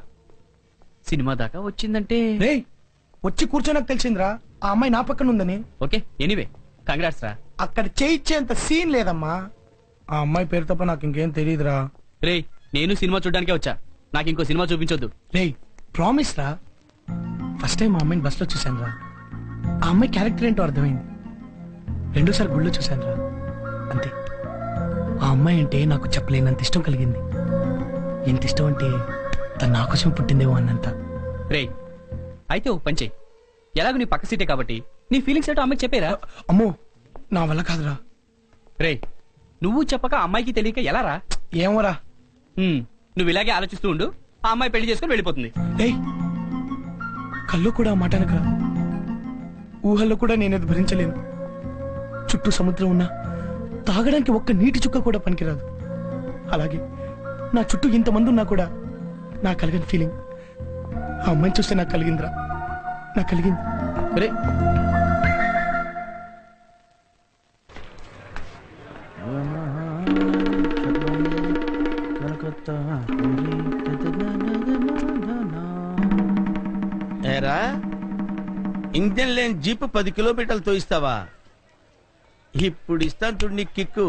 సినిమా దాకా వచ్చిందంటే రే వచ్చి కూర్చోనకు తెలిసిందిరా ఆ అమ్మాయి నా పక్కన ఉందని. ఓకే, ఎనీవే కంగ్రాట్స్ రా. అక్కడ చేయించేంత సీన్ లేదమ్మా. ఆ అమ్మాయి పేరు తప్ప నాకు ఇంకేం తెలియదురా. రే నేను సినిమా చూడడానికే వచ్చా, నాకు ఇంకో సినిమా చూపించొద్దు. రే ప్రామిస్ రా. ఫస్ట్ టైం ఆ అమ్మాయిని బస్ లో చూశాను రా. ఆ అమ్మాయి క్యారెక్టర్ ఏంటో అర్థమైంది. రెండోసారి గుళ్ళో చూశాను రా, అంతే. ఆ అమ్మాయి అంటే నాకు చెప్పలేనంత ఇష్టం కలిగింది. ఎంత ఇష్టం అంటే తను నా కోసం పుట్టిందేమో అన్నంత. రే అయితే ఓ పంచే, ఎలాగో నీ పక్క సీటే కాబట్టి నీ ఫీలింగ్స్ ఏంటో అమ్మాయికి చెప్పేరా. అమ్మో నా వల్ల కాదురా. రే నువ్వు చెప్పక అమ్మాయికి తెలియక ఎలా రా? ఏమోరా. నువ్వు ఇలాగే ఆలోచిస్తూ ఉండు, ఆ అమ్మాయి పెళ్లి చేసుకుని వెళ్ళిపోతుంది. రే కళ్ళు కూడా ఆ మాట అనకరా. ఊహల్లో కూడా నేనేది భరించలేను. చుట్టూ సముద్రం ఉన్నా తాగడానికి ఒక్క నీటి చుక్క కూడా పనికిరాదు. అలాగే నా చుట్టూ ఇంతమంది ఉన్నా కూడా నాకు కలిగిన ఫీలింగ్ ఆ అమ్మాయిని చూస్తే నాకు కలిగిందిరా. నాకు కలిగింది. రే ఏరా ఇంజన్ లేని జీప్ 10 కిలోమీటర్లు తోయిస్తావా? ఇప్పుడు ఇస్తాను చూడు నీకు కిక్కు,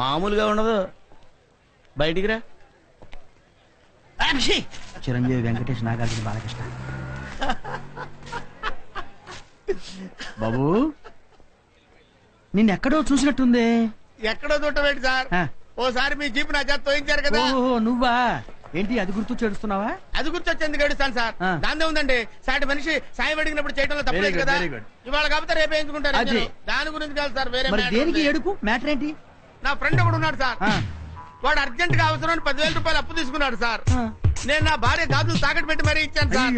మామూలుగా ఉండదు. బయటికి రా. చిరంజీవి, వెంకటేష్, నాగార్జున, బాలకృష్ణ. 哎 బాబు, 哎 బాబు నిన్నెక్కడో చూసినట్టుంది. ఎక్కడో చూడటం సార్, ఓసారి మీ జీప్ నా చేత తోయించారు కదా. ఓహో నువ్వా? ఏంటి అది గుర్తు చేడుస్తున్నావా? అది గుర్తొచ్చేందుకు ఏడుస్తాను సార్. దాందే ఉందండి, సాటి మనిషి సాయం అడిగినప్పుడు చేయడంలో తప్పలేదు కదా. ఇవాళ కాకపోతే రేపు వేయించుకుంటారు. అది. దాని గురించి కాదు సార్, వేరే మరి matter దేనికి ఉంది. ఏడుపు? మ్యాటర్ ఏంటి? నా ఫ్రెండ్ ఒకడు ఉన్నాడు సార్, వాడు అర్జెంట్ గా అవసరం 10,000 రూపాయలు అప్పు తీసుకున్నాడు సార్. నేను నా భార్య గాజులు తాకట్టు పెట్టి మరీ ఇచ్చాను సార్.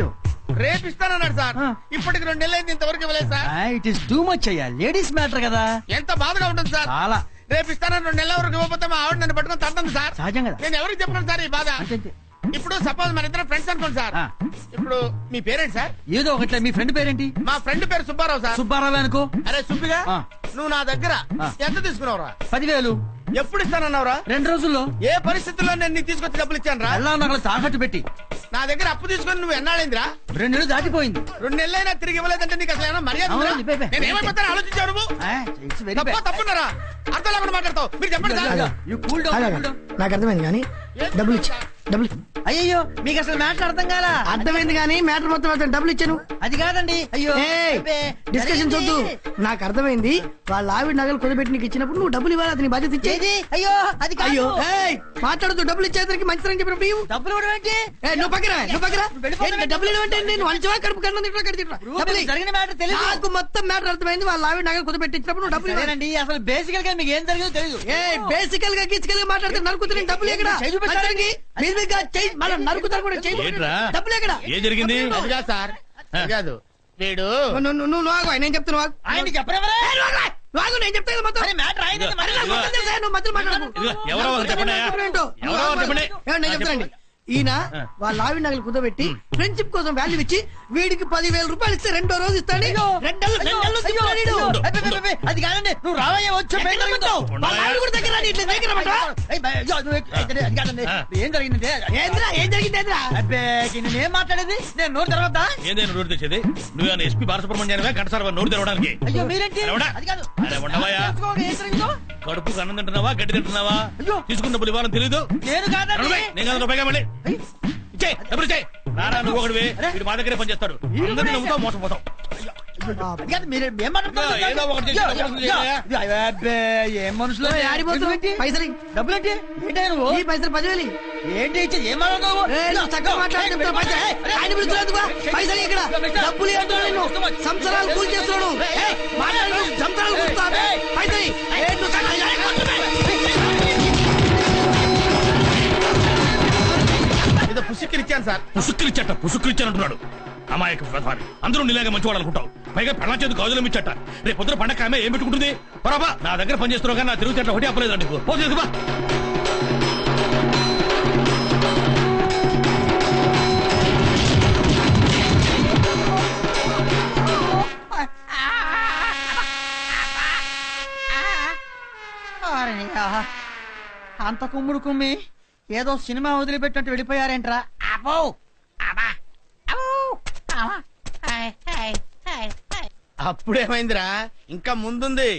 రేపు ఇస్తానన్నాడు సార్. ఇప్పటికి 2 నెలలు అయింది, ఇంతవరకు ఇవ్వలేదు sir. It is too much అయ్యా, లేడీస్ మ్యాటర్ కదా. ఎంత బాధగా ఉంటుంది సార్. చాలా. రేపు ఇస్తానని 2 నెలల వరకు ఇవ్వకపోతే మా ఆవిడ నన్ను పట్టుకొని తడుతుంది సార్. సహజం కదా. నేను ఎవరికి చెప్పను సార్ ఈ బాధ. ఇప్పుడు సపోజ్ మన ఇద్దరం ఫ్రెండ్స్ అనుకోండి సార్. ఇప్పుడు మీ పేరేంటి సార్? ఏదో ఒకట్లే. మీ ఫ్రెండ్ పేరేంటి? మా ఫ్రెండ్ పేరు సుబ్బారావు సార్. సుబ్బారావు అనుకో. అరే సుబ్బిగా, నువ్వు నా దగ్గర ఎంత తీసుకున్నావురా? 10,000. ఎప్పుడు ఇస్తానన్నావురా? 2 రోజుల్లో. ఏ పరిస్థితుల్లో నేను నీకు తీసుకొచ్చి డబ్బులు ఇచ్చాను రా? ఎలా నగలు తాకట్టు పెట్టి. నా దగ్గర అప్పు తీసుకొని నువ్వు ఎన్నాళ్ళైందిరా? 2 నెలలు దాటిపోయింది. 2 నెలలైనా తిరిగి ఇవ్వలేదంటే నీకు అసలు ఏమైనా మర్యాద ఉందా? అవునండి, బే, బే. నేను ఏమైపోతాను ఆలోచించావు నువ్వు? తప్పున్నారా? అర్థం లేకుండా మాట్లాడతావు. మీరు చెప్పండి సార్. నాకు అర్థమైంది కానీ డబ్బులు ఇచ్చి డబ్బులు. అయ్యో మీకు అసలు మ్యాటర్ అర్థం కాలా? అర్థమైంది కానీ మ్యాటర్ మొత్తం డబ్బులు ఇచ్చాను. అది కాదండి. అయ్యో డిస్కషన్ వద్దు. నాకు అర్థమైంది. వాళ్ళ ఆవిడ నగలు కుదబెట్టి నీకు ఇచ్చినప్పుడు నువ్వు డబ్బులు ఇవ్వాలి, అతని బాధ్యత ఇచ్చేది. అయ్యో అది అయ్యో మాట్లాడుతూ డబ్బులు ఇచ్చేసరికి మంచిదని చెప్పినప్పుడు ఇవ్వు. డబ్బులు ఇవ్వడం ఏంటి? నువ్వు పక్కన డబ్బులు ఇవ్వమంటే నేను వంచవా కడుపు కన్నా జరిగిన మ్యాటర్ తెలియదు. నాకు మొత్తం మ్యాటర్ అర్థమైంది. వాళ్ళ ఆవిడ నగలు కుదబెట్టించినప్పుడు నువ్వు డబ్బులు ఇవ్వాలండి. అసలు బేసికల్ గా మీకు ఏం జరిగిందో తెలియదు. బేసికల్ గా గిసికల్ గా మాట్లాడితే నరుకుతున్న డబ్బులు ఎక్కడ? మనం నరుకుతారు కూడా డబ్బులు ఎక్కడ? ఏం జరిగింది? అది కాదు సార్, అది కాదు. వీడు నువ్వు ఆగు, నేను చెప్తున్నా. ఆయన చెప్పరా? నేను చెప్తాను మొత్తం. నువ్వు మధ్యలో మాట్లాడు. ఎవరో నేను చెప్తానండి. ఈయన వాళ్ళ ఆవిడ నగలు కుదబెట్టి ఫ్రెండ్షిప్ కోసం వాల్యూ ఇచ్చి వీడికి 10,000 రూపాయలు ఇస్తే 2వ రోజు ఇస్తాడు. అది కాదండి. నువ్వు రావయ్యా వచ్చి ఏం జరిగింది? ఏం మాట్లాడేది? నేను నోరు తెరవద్దా? ఏదైనా నోరు తెచ్చేది? నువ్వు ఎస్పీ బాలసుబ్రహ్మణ్యానివా గంటసారి నోరు తెరవడానికి? అయ్యో మీరేంటి? కడుపు అన్నం తింటున్నావా గడ్డి తింటున్నావా? తీసుకున్న డబ్బులు ఇవ్వాలని తెలీదు? నేను కాదండి. నేను రూపాయిగా మళ్ళీ నువ్వు ఒకటి వీడు మా దగ్గరే పనిచేస్తాడు. అందరినీ నమ్ముతావు, మోసపోతావు. ఏం మనుషులు? పైసలు డబ్బులేంటి? ఏంటి నువ్వు? ఈ పైసలు 10,000 ఏంటి ఇచ్చేది? ఏం మాట్లాడుతావు? చక్కగా మాట్లాడుతున్నా. పైసలు ఇక్కడ డబ్బులు ఇవ్వడం సంవత్సరాలు కూలి చేస్తున్నాడు. సంవత్సరాలు పైసలు పుసుక్కిరిచ్చాను సార్. పుసుక్కిరిచ్చాను అంటున్నాడు. అమాయక ప్రధాని. అందరూ నీలాగా మంచివాడు అనుకుంటావు. పైగా పెళ్ళ చేతి గాజులు ఇచ్చట. రేపు పొద్దున పండగ ఆమె ఏం పెట్టుకుంటుంది? పరాబా నా దగ్గర పనిచేస్తున్నావు కానీ నా తిరుగు చెట్ల ఒకటి అప్పలేదు నీకు. పోతుందిబా. అంత కుమ్ముడు కుమ్మి ఏదో సినిమా వదిలిపెట్టినట్టు వెళ్ళిపోయారేంట్రా? అప్పుడేమైందిరా? ఇంకా ముందుంది.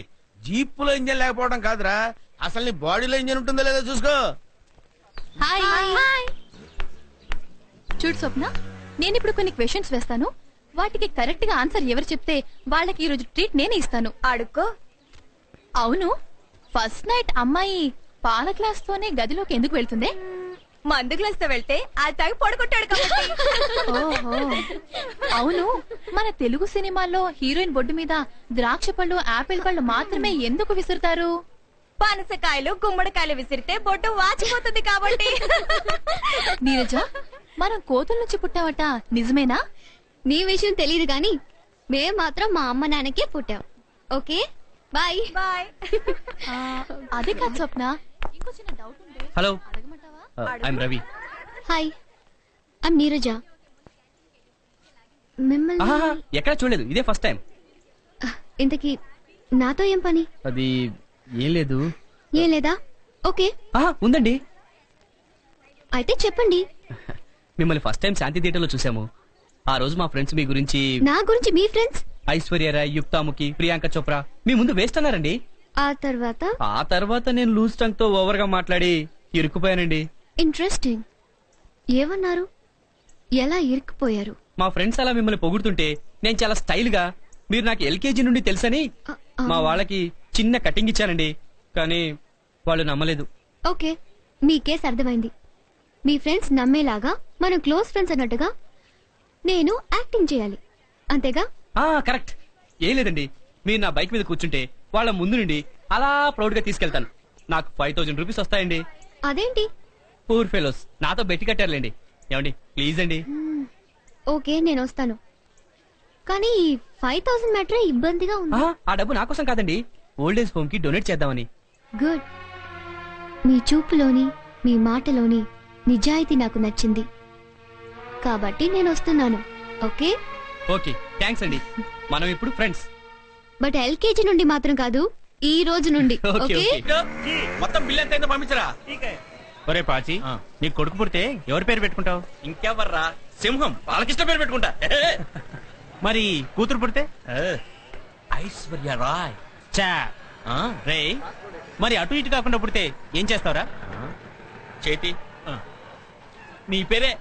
జీప్పులో ఇంజన్ లేకపోవడం కాదురా, అసలు నీ బాడీలో ఇంజన్ ఉంటుందో లేదో చూసుకో. చూడు స్వప్న, నేను ఇప్పుడు కొన్ని క్వశ్చన్స్ వేస్తాను. వాటికి కరెక్ట్ గా ఆన్సర్ ఎవరు చెప్తే వాళ్ళకి ఈ రోజు ట్రీట్ నేనే ఇస్తాను. అడుక్కో. అవును, ఫస్ట్ నైట్ అమ్మాయి పాల గ్లాస్ తోనే గదిలోకి ఎందుకు వెళ్తుంది? మందు గ్లాస్ తో వెళ్తే అది తాగి పడుకుంటాడు కాబట్టి. అవును, మన తెలుగు సినిమాల్లో హీరోయిన్ బొడ్డు మీద ద్రాక్ష పళ్ళు ఆపిల్ పళ్ళు మాత్రమే ఎందుకు విసురుతారు? పనసకాయలు గుమ్మడికాయలు విసిరితే బొడ్డు వాచిపోతుంది కాబట్టి. నీరజ, మనం కోతుల నుంచి పుట్టావట, నిజమేనా? నీ విషయం తెలియదు గాని మేం మాత్రం మా అమ్మ నాన్నకే పుట్టాం. Okay bye bye. అదే కాదు స్వప్న, ఇంకో చిన్న డౌట్ ఉంది. Hello, I'm Ravi. Hi, I'm Neeraja. మిమ్మల్ని ఎక్కడ చూడలేదు, ఇదే ఫస్ట్ టైం. ఇంతకీ నాతో ఏం పని? అది ఏం లేదు. ఏం లేదా? ఓకే ఉందండి. అయితే చెప్పండి. మిమ్మల్ని ఫస్ట్ టైం శాంతి థియేటర్ లో చూసాము. ఆ రోజు మా ఫ్రెండ్స్ మీ గురించి. నా గురించి మీ ఫ్రెండ్స్? ఐశ్వర్య రాయ్, యుక్తాముఖి, ప్రియాంక చోప్రా మీ ముందు వేస్ట్ అన్నారండి. ఆ తర్వాత నేను లూజ్ టంగ్ తో ఓవర్ గా మాట్లాడి ఇరుక్కుపోయానండి. ఇంట్రెస్టింగ్. ఏమన్నారు? ఎలా ఇరుక్కుపోయారు? మా ఫ్రెండ్స్ అలా మిమ్మల్ని పొగుడుతుంటే నేను చాలా స్టైల్ గా మీరు నాకు ఎల్కేజీ నుండి తెలుసని మా వాళ్ళకి చిన్న కటింగ్ ఇచ్చానండి, కానీ వాళ్ళు నమ్మలేదు. ఓకే, మీ కేసు అర్థమైంది. మీ ఫ్రెండ్స్ నమ్మేలాగా మనం క్లోజ్ ఫ్రెండ్స్ అన్నట్టుగా నేను యాక్టింగ్ చేయాలి, అంతేగా? కరెక్ట్. ఏం లేదండి, మీరు నా బైక్ మీద కూర్చుంటే వాళ్ళ ముందు నుండి అలా ప్రౌడ్ గా తీసుకెళ్తాను. నాకు 5000 రూపీస్ వస్తాయండి. అదేంటి? పూర్ ఫెలోస్ నాతో బెట్టి కట్టారులేండి. ఏమండి ప్లీజ్ అండి. ఓకే, నేను వస్తాను. కానీ 5000 మ్యాటరే ఇబ్బందిగా ఉంది. ఆ డబ్బు నా కోసం కాదండి, ఓల్డ్ ఏజ్ హోమ్ కి డొనేట్ చేద్దామని. గుడ్. మీ చూపులోని మీ మాటలోని నిజాయితీ నాకు నచ్చింది కాబట్టి నేను వస్తున్నాను. ఓకే ఓకే, థ్యాంక్స్ అండి. మనం ఇప్పుడు ఫ్రెండ్స్. బట్ ఎల్కేజీ నుండి మాత్రం కాదు, ఈ రోజు నుండి. ఓకే? మొత్తం బిల్ ఎంత అయిందో పంపించరా. ఒరే పాచి, నీకు కొడుకు పుడితే ఎవరి పేరు పెట్టుకుంటావు? ఇంకెవర్రా, సింహం. వాళ్ళకిష్టం పేరు పెట్టుకుంటా. మరి కూతురు పుడితే? ఐశ్వర్య రాయ్. చా రే, మరి అటు ఇటు కాకుండా పుడితే ఏం చేస్తావురా? చేతి నీ పేరే.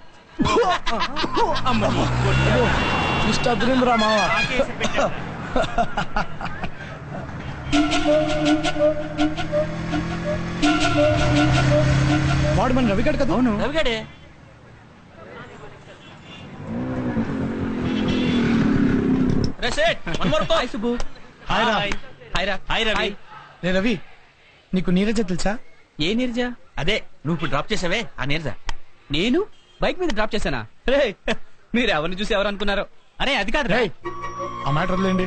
వాడు మన రవిగాడు కదా? అవును, రవిగాడే. హాయ్ సుబ్బు. హాయ్ రా. హాయ్ రవి. రే రవి, నీకు నీరజ తెలుసా? ఏ నీరజ? అదే నువ్వు ఇప్పుడు డ్రాప్ చేసావే ఆ నీరజ. నేను బైక్ మీద డ్రాప్ చేశానా? మీరు ఎవరిని చూసి ఎవరు అనుకున్నారో? అరే అది కాదు. ఆ మ్యాటర్ వదిలేండి.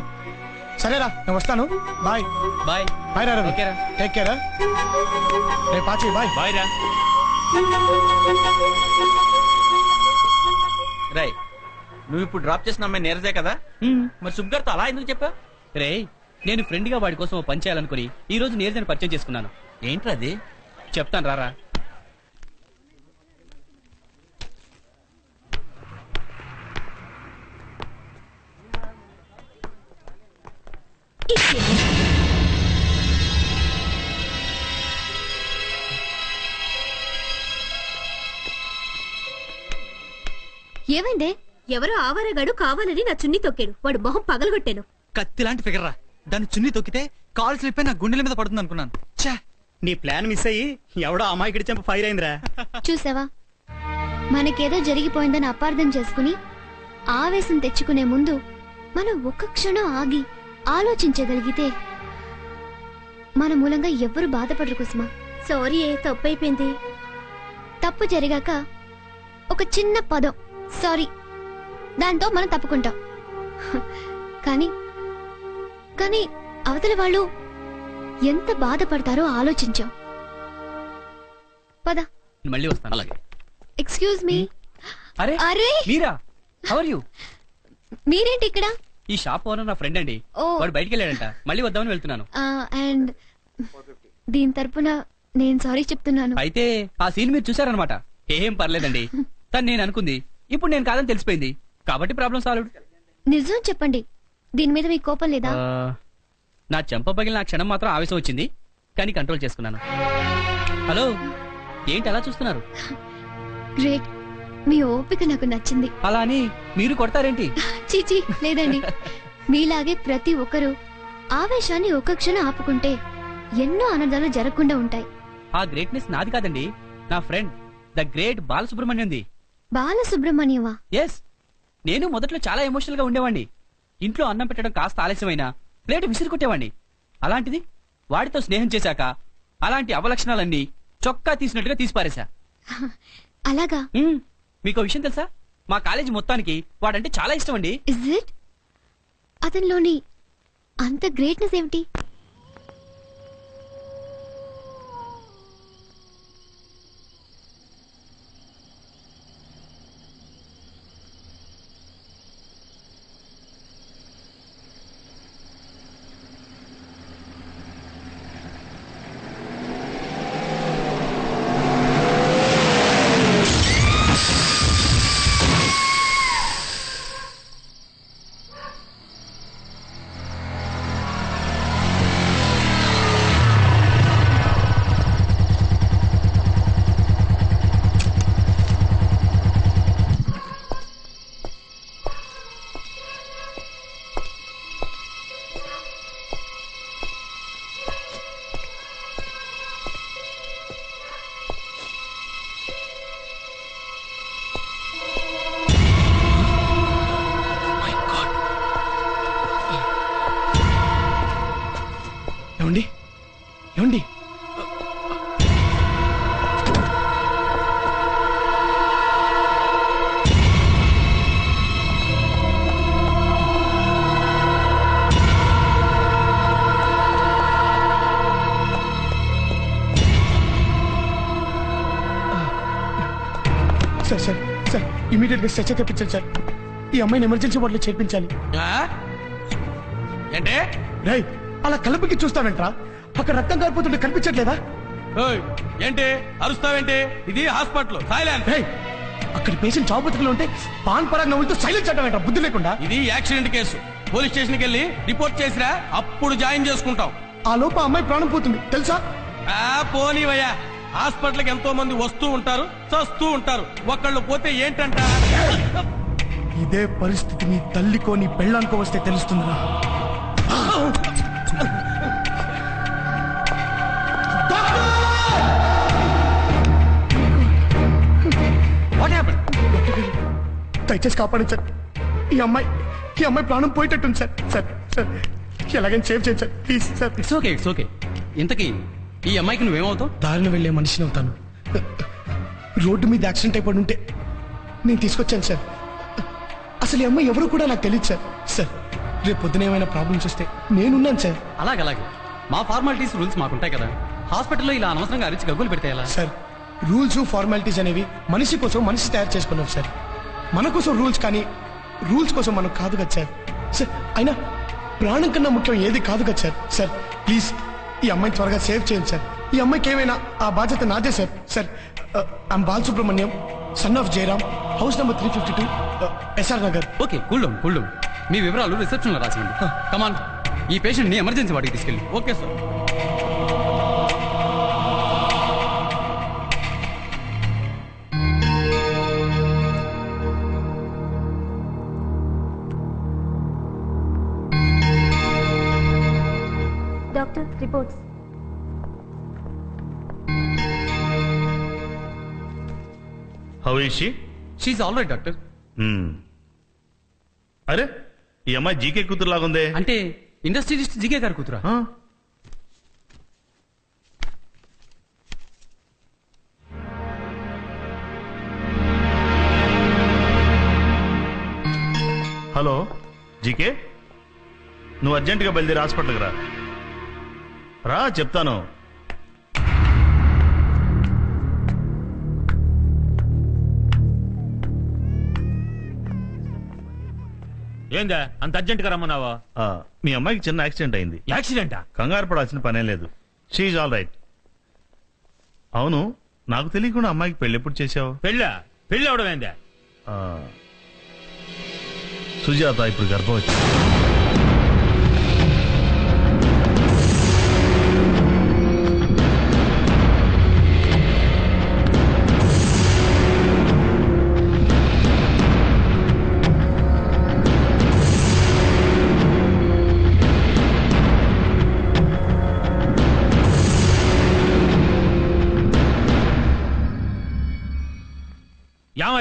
సరేరా, నేను వస్తాను. Bye bye. బాయ్ రా రవి. ఓకేరా. Take care. రే పాచి, బాయ్. బాయ్ రా. రై, నువ్వు ఇప్పుడు డ్రాప్ చేసిన అమ్మాయి నీరజే కదా? మరి సుబ్గారితో అలా ఎందుకు చెప్పా? రే, నేను ఫ్రెండ్ గా వాడి కోసం పని చేయాలనుకుని ఈ రోజు నీరజని పరిచయం చేసుకున్నాను. ఏంట్రా అది? చెప్తాను రారా. ఏమైందే? ఎవరో ఆవారగాడు కావాలని నా చున్ని తొక్కాడు. వాడు మొహం పగలగొట్టాను. కత్తి లాంటి ఫిగర్ రా. దాన్ని చున్ని తొక్కితే కాల్ స్లిప్ అయి నా గుండెల మీద పడుతుంది అనుకున్నాను. ఛా, నీ ప్లాన్ మిస్ అయ్యి ఎవడో అమాయకుడి చెంప ఫైర్ అయిందిరా. చూసావా, మనకేదో జరిగిపోయిందని అపార్థం చేసుకుని ఆవేశం తెచ్చుకునే ముందు మనం ఒక్క క్షణం ఆగి ఆలోచించగలిగితే మన మూలంగా ఎవ్వరు బాధపడరు కుసుమా. సారీ, తప్పైపోయింది. తప్పు జరిగాక ఒక చిన్న పదం సారీ, దాంతో మనం తప్పుకుంటాం. కానీ కానీ అవతల వాళ్ళు ఎంత బాధపడతారో ఆలోచించాం. పద. మళ్ళీ వస్తాను. అలాగే. Excuse me. అరే అరే మీరా? How are you? మీరేంటి ఇక్కడ? ఈ షాప్ ఓనర్ నా ఫ్రెండ్ అండి. ఓ. వాడు బయటికి వెళ్ళాడంట, మళ్ళీ వద్దామని వెళ్తున్నాను. అండ్ దీని తరపున నేను సారీ చెప్తున్నాను. అయితే ఆ సీన్ మీరు చూసారనమాట. ఏం పర్లేదండి, తను నేను అనుకుంది ఇప్పుడు నేను కాదని తెలిసిపోయింది కాబట్టి ప్రాబ్లం సాల్వ్. నిజం చెప్పండి, దీని మీద మీకు కోపం లేదా? నా చెంప పగిలిన ఆ క్షణం మాత్రం ఆవేశం వచ్చింది, కానీ కంట్రోల్ చేసుకున్నాను. హలో, ఏంటి అలా చూస్తున్నారు? గ్రేట్, మీ ఓపిక నాకు నచ్చింది. అలా అని మీరు కొడతారేంటి? చీచి లేదండి. మీలాగే ప్రతి ఒక్కరూ ఆవేశాన్ని ఒక్క క్షణం ఆపుకుంటే ఎన్నో ఆనందాలు జరగకుండా ఉంటాయి. ఆ గ్రేట్నెస్ నాది కాదండి, నా ఫ్రెండ్ ద గ్రేట్ బాలసుబ్రహ్మణ్యంది. బాలసుబ్రహ్మణ్యమా? ఎస్. నేను మొదట్లో చాలా ఎమోషనల్ గా ఉండేవాడిని. ఇంట్లో అన్నం పెట్టడం కాస్త ఆలస్యమైనా ప్లేట్ విసిరి కొట్టేవాడిని. అలాంటిది వాడితో స్నేహం చేశాక అలాంటి అవలక్షణాలన్నీ చొక్కా తీసినట్టుగా తీసిపారేశా. అలాగా? మీకు విషయం తెలుసా, మా కాలేజీ మొత్తానికి వాడంటే చాలా ఇష్టం అండి. Is it? అతనిలోని అంత గ్రేట్నెస్ ఏమిటి? సార్ సార్ సార్ ఇమీడియట్ గా స్ట్రెచర్ తెప్పించండి సార్. ఈ అమ్మాయిని ఎమర్జెన్సీ వార్డులో చేర్పించాలి. ఏంటే రై అలా కలుపుకి చూస్తావేంట్రా? అక్కడ రక్తం కారిపోతుంటే కనిపించట్లేదా? ఏంటి అరుస్తావేంటి? ఇది హాస్పిటల్ సైలెంట్. అక్కడ పేషెంట్ చావు బతుకులు ఉంటే పాన్ పరాగ్ నవ్వులతో సైలెన్స్ అంటావేంట్రా బుద్ధి లేకుండా? ఇది యాక్సిడెంట్ కేసు. పోలీస్ స్టేషన్ కి వెళ్ళి రిపోర్ట్ చేసిరా, అప్పుడు జాయిన్ చేసుకుంటాం. ఆ లోపు అమ్మాయి ప్రాణం పోతుంది తెలుసా? పోనీవయ్యా, హాస్పిటల్ కి ఎంతో మంది వస్తూ ఉంటారు, చస్తూ ఉంటారు. ఒకళ్ళు పోతే ఏంటంట? ఇదే పరిస్థితి నీ తల్లికో నీ పెళ్ళానికో వస్తే తెలుస్తుందిరా. దయచేసి కాపాడండి సార్. ఈ అమ్మాయి ప్రాణం పోయేటట్టుంది సార్. సార్ సార్ ఎలాగైనా సేవ్ చేయండి sir please sir. It's okay it's okay. ఇంతకీ ఈ అమ్మాయికి నువ్వేమవుతావు? దారిని వెళ్లే మనిషిని అవుతాను. రోడ్డు మీద యాక్సిడెంట్ అయిపోయి ఉంటే నేను తీసుకొచ్చాను సార్. అసలు ఈ అమ్మాయి ఎవరు కూడా నాకు తెలియదు సార్. సార్ రేపు పొద్దున ఏమైనా ప్రాబ్లమ్స్ వస్తే నేనున్నాను సార్. అలాగే మా ఫార్మాలిటీస్ రూల్స్ మాకుంటాయి కదా. హాస్పిటల్లో ఇలా అనవసరంగా అరిచి గగ్గులు పెడితే ఎలా? సార్ రూల్స్ ఫార్మాలిటీస్ అనేవి మనిషి కోసం మనిషి తయారు చేసుకున్నాం సార్. మన కోసం రూల్స్ కానీ రూల్స్ కోసం మనం కాదు కదా సార్. సార్ అయినా ప్రాణం కన్నా ముఖ్యం ఏది కాదు కదా సార్. సార్ ప్లీజ్ ఈ అమ్మాయిని త్వరగా సేవ్ చేయండి సార్. ఈ అమ్మాయికి ఏమైనా ఆ బాధ్యత నాదే sir. Sir I'm Balasubramanyam, son of Jayaram, house number 352, SR Nagar. Okay cool down. మీ వివరాలు రిసెప్షన్ లో రాసివ్వండి. కమాన్, ఈ పేషెంట్ ని ఎమర్జెన్సీ వాడికి తీసుకెళ్ళి. Okay sir. Doctor reports. How is she? She's all right doctor. అరే ఈ అమ్మాయి జీకే కూతురు లాగుందే. అంటే ఇండస్ట్రియలిస్ట్ జీకే గారు కూతురా? హలో జీకే, నువ్వు అర్జెంటుగా బయలుదేరి హాస్పిటల్కి రా చెప్తాను. ఏందా అంత అర్జెంట్ గా రమ్మన్నావా? మీ అమ్మాయికి చిన్న యాక్సిడెంట్ అయింది. యాక్సిడెంటా? కంగారు పడాల్సిన పనే లేదు. She's all right. అవును, నాకు తెలియకుండా అమ్మాయికి పెళ్లి ఎప్పుడు చేసావు? పెళ్ళి అవడం ఏందా? సుజాత ఇప్పుడు గర్భవతి.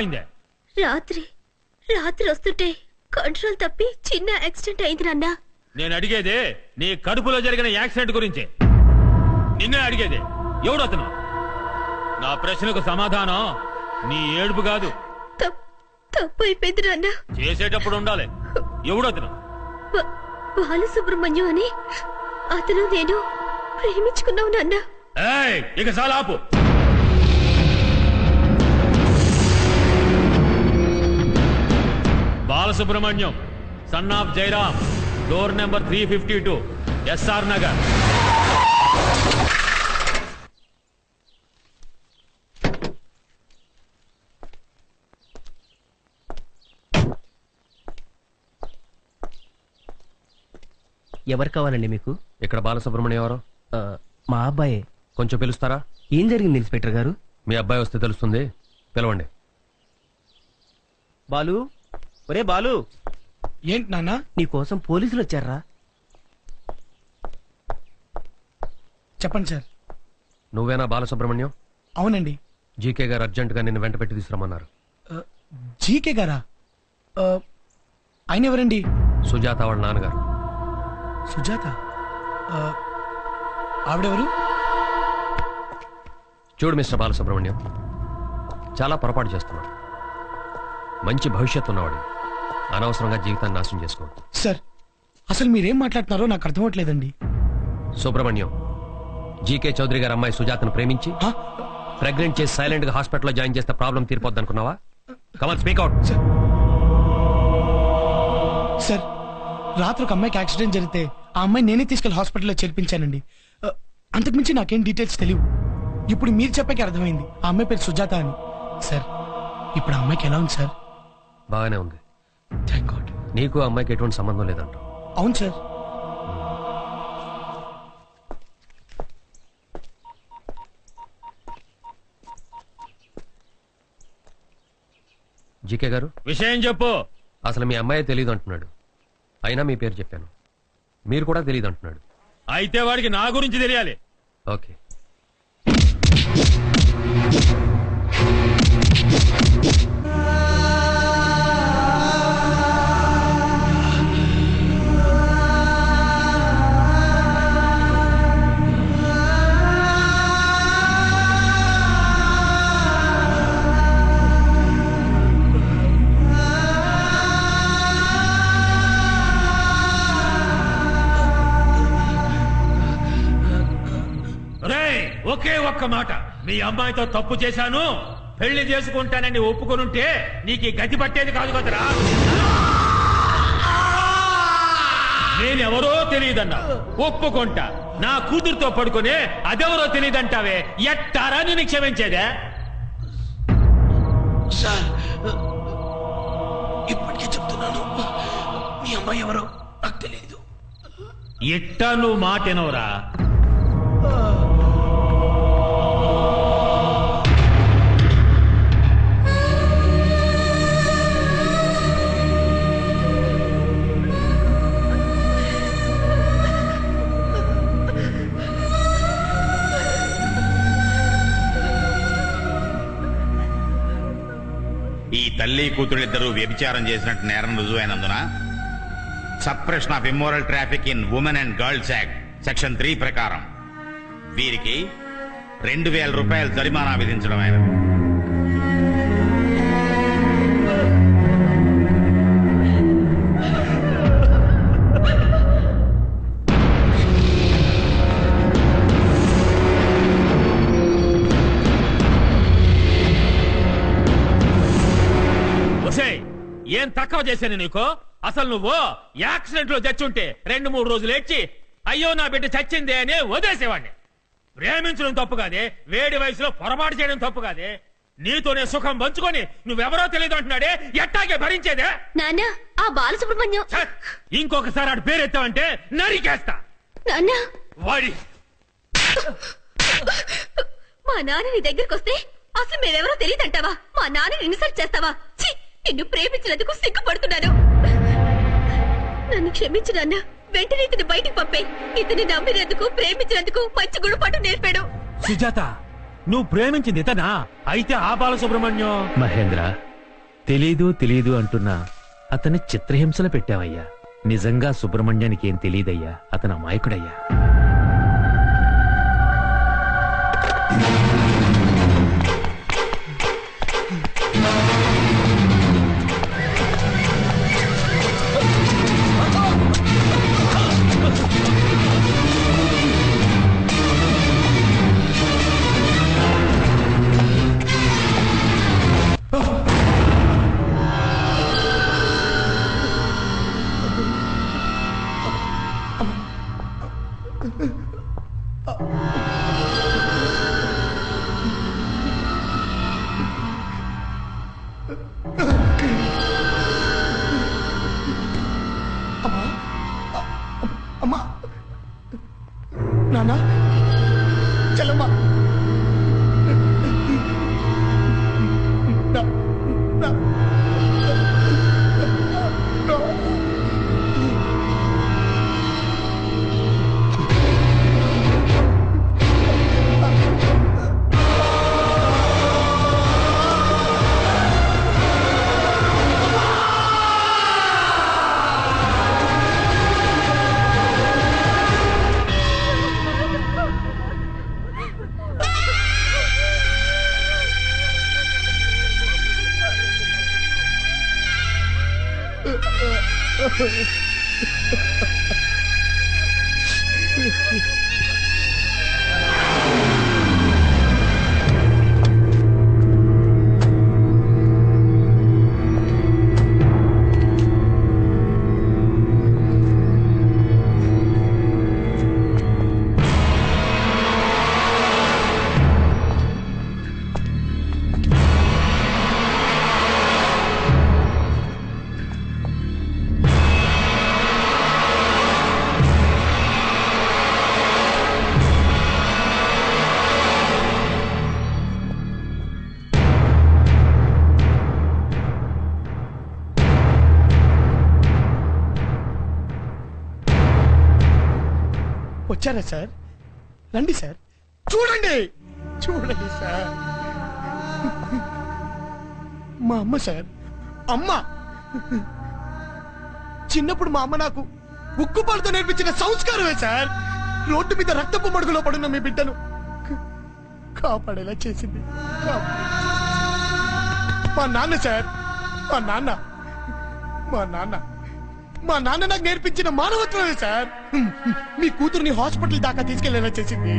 ఏమైందే? రాత్రి వస్తుంటే కంట్రోల్ తప్పి చిన్న యాక్సిడెంట్ అయింది నాన్న. నేను అడిగేదే నీ కడుపులో జరిగిన యాక్సిడెంట్ గురించి. నిన్నే అడిగేదే. ఎవడతను? నా ప్రశ్నకు సమాధానం నీ ఏడుపు కాదు. తప్పు అయిపోయింది నాన్న. చేసేటప్పుడు ఉండాలి. ఎవడతను? బాలసుబ్రహ్మణ్యం అని అతను నేను ప్రేమించుకున్నావు నాన్న. ఇక చాలా ఆపు. Balasubrahmanyam, son of Jayaram, door number 352, SR Nagar. ఎవరు కావాలండి మీకు? ఇక్కడ బాలసుబ్రహ్మణ్యం ఎవరు? మా అబ్బాయే. కొంచెం పిలుస్తారా? ఏం జరిగింది ఇన్స్పెక్టర్ గారు? మీ అబ్బాయి వస్తే తెలుస్తుంది, పిలవండి. బాలు, ఒరే బాలు. ఏంటి నాన్న? నీ కోసం పోలీసులు వచ్చారా? చెప్పండి సార్. నువ్వేనా బాలసుబ్రహ్మణ్యం? అవునండి. జీకే గారు అర్జెంట్ గా నిన్ను వెంట పెట్టి తీసుకురమ్మన్నారు. జీకే గారా? ఆయన ఎవరండి? సుజాత వాళ్ళ నాన్నగారు. సుజాత? ఆవిడెవరు? చూడు మిస్టర్ బాలసుబ్రహ్మణ్యం, చాలా పొరపాటు చేస్తున్నావు. మంచి భవిష్యత్తు ఉన్నవాడు, అనవసరంగా జీవితాన్ని నాశనం చేసుకోవద్దు. సార్ అసలు మీరేం మాట్లాడుతున్నారో నాకు అర్థమవట్లేదండి. సుబ్రహ్మణ్యం, జీకే చౌదరి గారి అమ్మాయి సుజాతను ప్రేమించి ప్రెగ్నెంట్ చేసి సైలెంట్ గా హాస్పిటల్లో జాయిన్ చేస్తే ప్రాబ్లం తీరిపోద్ది అనుకున్నావా? Come on speak out. సార్ రాత్రి ఒక అమ్మాయికి యాక్సిడెంట్ జరిగితే ఆ అమ్మాయి నేనే తీసుకెళ్లి హాస్పిటల్లో చేర్పించానండి. అంతకుమించి నాకేం డీటెయిల్స్ తెలియవు. ఇప్పుడు మీరు చెప్పాక అర్థమైంది ఆ అమ్మాయి పేరు సుజాత అని. సార్ ఇప్పుడు ఆ అమ్మాయికి ఎలా ఉంది సార్? బాగానే ఉంది. Thank God. నీకు ఆ అమ్మాయికి ఎటువంటి సంబంధం లేదంట? అవును సార్. జీకే గారు విషయం చెప్పు. అసలు మీ అమ్మాయి తెలియదు అంటున్నాడు, అయినా మీ పేరు చెప్పాను. మీరు కూడా తెలియదు అంటున్నాడు. అయితే వాడికి నా గురించి తెలియాలి. ఓకే. ఒకే ఒక్క మాట, మీ అమ్మాయితో తప్పు చేశాను, పెళ్లి చేసుకుంటానని ఒప్పుకొనుంటే నీకు ఈ గతి పట్టేది కాదు కదరా. నేనెవరో తెలియదన్నా ఒప్పుకుంటా, నా కూతురుతో పడుకునే అదెవరో తెలియదంటావే, ఎట్టారా నేను క్షమించేదే? సార్ ఇప్పటికే చెప్తున్నాను, మీ అమ్మాయి ఎవరో నాకు తెలియదు. ఎట్టా నువ్వు మాటెనవరా? ఈ తల్లి కూతురిద్దరూ వ్యభిచారం చేసినట్టు నేరం రుజువైనందున suppression of immoral traffic in women and girls act section 3 ప్రకారం వీరికి 2000 రూపాయలు జరిమానా విధించడం అయినది. ఏం తక్కువ చేశాను నీకు? అసలు నువ్వు యాక్సిడెంట్ లో చచ్చుంటే 2-3 రోజులు ఏడ్చి అయ్యో నా బిడ్డ చచ్చిందే అని వదిలేసేవాడిని. ప్రేమించడం తప్పు కాదే, వేడి వయసులో పొరపాటు చేయడం తప్పు కాదే. నీతోనే సుఖం పంచుకొని నువ్వెవరో తెలియదు అంటున్నాడే, ఎట్టాగే భరించేదే? నాన్న ఆ బాలసుబ్రహ్మణ్యం ఇంకొకసారి ఆడు పేరెత్తావంటే నరికేస్తా. నాన్న వాడి మా నాన్న నీ దగ్గరికి వస్తే అసలు మీరెవరో తెలియదంటావా? మా నాన్నని ఇన్సల్ట్ చేస్తావా? నిన్ను ప్రేమించినందుకు సిగ్గుపడుతున్నాను. నన్ను క్షమించు నాన్న. వెంటనే ఇతను బయటికి పంపే. ఇతని నమ్మినందుకు, ప్రేమించినందుకు మంచి గుణపాఠం నేర్పాడు. సుజాత, నువ్వు ప్రేమించింది ఇతనా? అయితే ఆ బాలసుబ్రహ్మణ్యం. మహేంద్ర, తెలీదు అంటున్నా అతన్ని చిత్రహింసలు పెట్టావయ్యా. నిజంగా సుబ్రహ్మణ్యానికి ఏం తెలియదయ్యా, అతను అమాయకుడయ్యా. అమ్మా, నాన్న, చెల్లమ్మా, వచ్చారా సార్? రండి సార్, చూడండి చూడండి సార్. మా అమ్మ సార్, అమ్మ. చిన్నప్పుడు మా అమ్మ నాకు ఉక్కుపాలతో నేర్పించిన సంస్కారమే సార్ రోడ్డు మీద రక్తపు మడుగులో పడున్న మీ బిడ్డను కాపాడేలా చేసింది. మా నాన్న సార్, మా నాన్న మా నాన్న మా నాన్న నాకు నేర్పించిన మానవత్వమే సార్ మీ కూతురుని హాస్పిటల్ దాకా తీసుకెళ్లేలా చేసింది.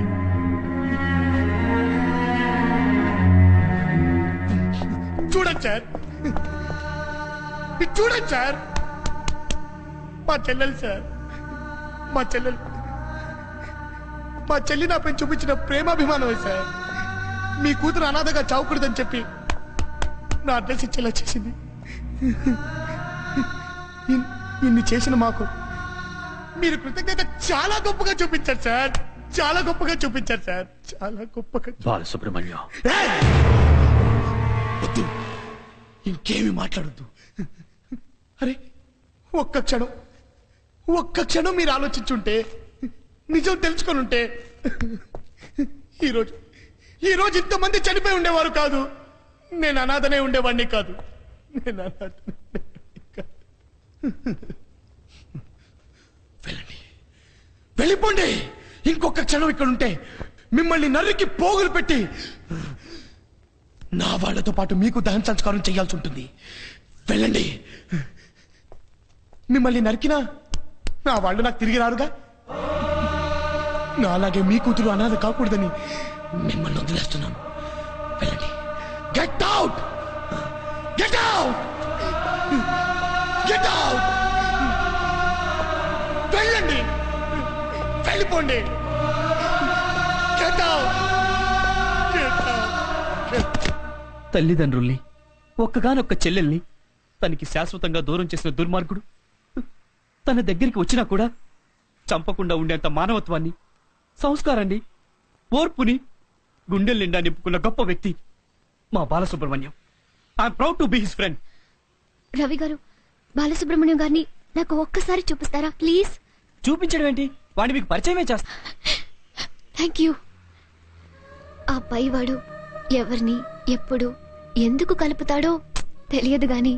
చూడండి సార్, చూడండి సార్, మా చెల్లెలు సార్, మా చెల్లెలు మా చెల్లి నాపై చూపించిన ప్రేమాభిమానమే సార్ మీ కూతురు అనాథగా చావకూడదని చెప్పి నా అడ్రస్ ఇచ్చేలా చేసింది. ఇన్ని చేసిన మాకు మీరు కృతజ్ఞత చాలా గొప్పగా చూపించారు సార్, చాలా గొప్పగా చూపించారు సార్, చాలా గొప్పగా. బాలసుబ్రహ్మణ్యం, వద్దు, ఇంకేమి మాట్లాడద్దు. అరే ఒక్క క్షణం మీరు ఆలోచించుంటే, నిజం తెలుసుకొని ఉంటే ఈరోజు ఇంతమంది చనిపోయి ఉండేవారు కాదు. నేను అనాథనే ఉండేవాడిని కాదు. నేను అనాథనే వెళ్ళండి, వెళ్ళిపోండి. ఇంకొక క్షణం ఇక్కడ ఉంటే మిమ్మల్ని నరికి పోగులు పెట్టి నా వాళ్లతో పాటు మీకు దహన సంస్కారం చేయాల్సి ఉంటుంది. వెళ్ళండి. మిమ్మల్ని నరికినా నా వాళ్ళు నాకు తిరిగి రారుగా. నా అలాగే మీ కూతురు అనాథ కాకూడదని మిమ్మల్ని వదిలేస్తున్నాను. వెళ్ళండి. Get out, get out, get out. వెళ్ళండి, వెళ్ళిపోండి. Get out, get out. తల్లిదండ్రుల్ని, ఒక్కగానొక్క చెల్లెల్ని తనకి శాశ్వతంగా దూరం చేసిన దుర్మార్గుడు తన దగ్గరికి వచ్చినా కూడా చంపకుండా ఉండేంత మానవత్వాన్ని, సంస్కారాన్ని, ఓర్పుని గుండెల నిండా నింపుకున్న గొప్ప వ్యక్తి మా Balasubrahmanyam. I'm proud to be his friend. Ravi గారు, బాలసుబ్రహ్మణ్యం గారిని నాకు ఒక్కసారి చూపిస్తారా ప్లీజ్? చూపించడం ఏంటి, వాడిని మీకు పరిచయమే చేస్తా. Thank you. ఆ పైవాడు ఎవరిని ఎప్పుడు ఎందుకు కలుపుతాడో తెలియదు గాని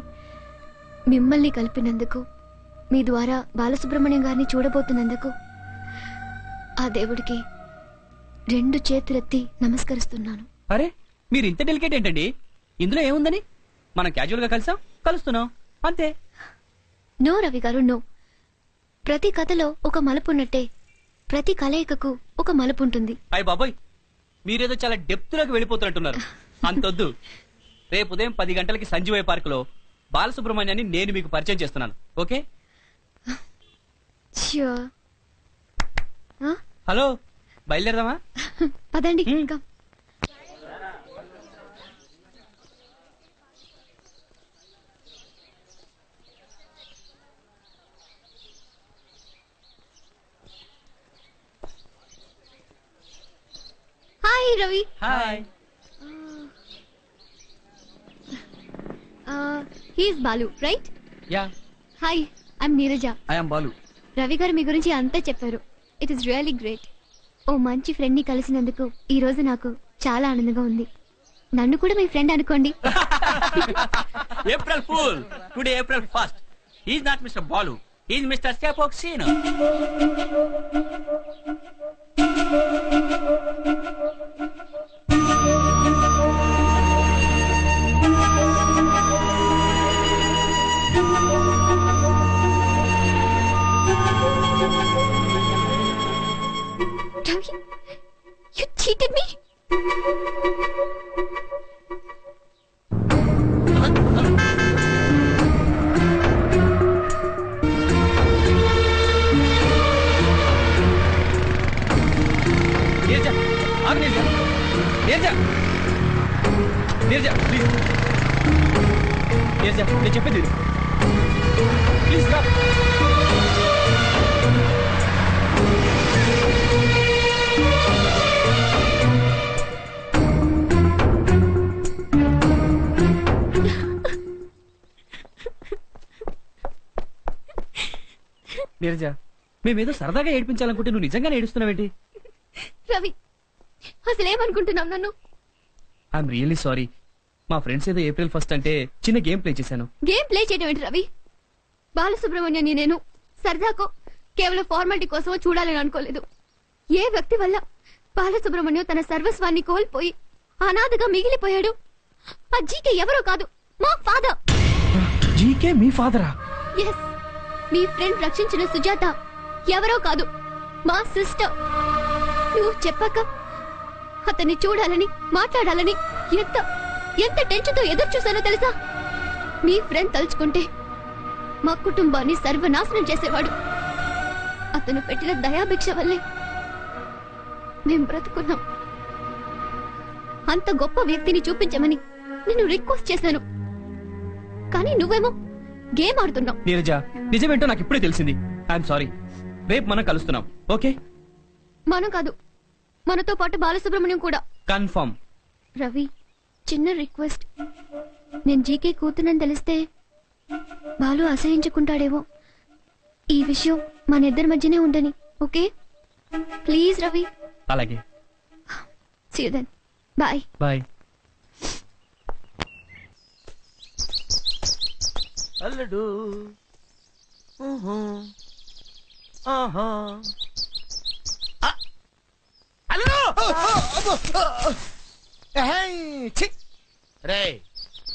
మిమ్మల్ని కలిపినందుకు, మీ ద్వారా బాలసుబ్రహ్మణ్యం గారిని చూడబోతున్నందుకు ఆ దేవుడికి 2 చేతులెత్తి నమస్కరిస్తున్నాను. అరే, మీరు ఇంత డెలికేట్ ఏంటండి? ఇందులో ఏముందని? మనం క్యాజువల్ గా కలుస్తున్నాం అంతే. నో రవి గారు, నో. ప్రతి కథలో ఒక మలుపు ఉన్నట్టే ప్రతి కలయికకు ఒక మలుపు ఉంటుంది. అయ్య బాబోయ్, మీరేదో చాలా డెప్త్ లోకి వెళ్ళిపోతున్నట్టున్నారు. అంతొద్దు. రేపు ఉదయం 10 గంటలకి సంజీవయ్య పార్క్ లో బాలసుబ్రహ్మణ్యాన్ని నేను మీకు పరిచయం చేస్తున్నాను. ఓకే? హలో, బయలుదేరదామా? పదండి. Hi Ravi. Hi. He's Balu, right? Yeah. Hi, I'm Neeraja. I am Balu. Ravi garu మీ గురించి అంతా చెప్పారు. It is really great. ఓ మంచి ఫ్రెండ్ ని కలిసినందుకు ఈ రోజు నాకు చాలా ఆనందంగా ఉంది. నన్ను కూడా మీ ఫ్రెండ్ అనుకోండి. April fool. Today April 1st. He is not Mr. Balu. He is Mr. Sapoxino. Ravi, you cheated me. నేను చెప్పేది ప్లీజ్ రా. నీరజ, మేమేదో సరదాగా ఏడిపించాలనుకుంటే నువ్వు నిజంగానే ఏడుస్తున్నావేంటి? రవి అసలు ఏమనుకుంటున్నావు నన్ను? I'm really sorry. మా ఫ్రెండ్స్ ఏదో April 1 అంటే చిన్న గేమ్ ప్లే చేశాను. గేమ్ ప్లే చేయడం ఏంటి రవి? బాలసుబ్రహ్మణ్యాన్ని నేను సరదాకో కేవలం ఫార్మాలిటీ కోసమో చూడాలని అనుకోలేదు. ఏ వ్యక్తి వల్ల బాలసుబ్రహ్మణ్యం తన సర్వస్వాన్ని కోల్పోయి అనాథగా మిగిలిపోయాడు? ఆ జీకే ఎవరో కాదు, మా ఫాదర్. జీకే మీ ఫాదరా? ఎస్, మీ ఫ్రెండ్ రక్షించిన సుజాత ఎవరో కాదు, మా సిస్టర్. నువ్వు చెప్పాక అతన్ని చూడాలని మాట్లాడాలని ఎంత ఎంత టెన్షన్ తో ఎదురు చూశానో తెలుసా? మీ ఫ్రెండ్ తలుచుకుంటే మా కుటుంబాన్ని సర్వనాశనం చేసేవాడు. అతను పెట్టిన దయాభిక్ష వల్లే మేం బ్రతుకున్నాం. అంత గొప్ప వ్యక్తిని చూపించమని నేను రిక్వెస్ట్ చేశాను, కానీ నువ్వేమో గేమ్ ఆడుతున్నావు. నీరజ, నిజమేంటో నాకు ఇప్పుడే తెలిసింది. I'm sorry. రేపు మనం కలుస్తున్నాం, ఓకే? మనం కాదు, మనతో పాటు బాలసుబ్రహ్మణ్యం కూడా. కన్ఫర్మ్. రవి, చిన్న రిక్వెస్ట్. నేను జీకే కూతునని తెలిస్తే బాలు అసహించుకుంటాడేమో. ఈ విషయం మన ఇద్దరి మధ్యనే ఉండని, ఓకే? ప్లీజ్ రవి. అలాగే. See you then. Bye. Bye. అల్లుడు ఆహా రే,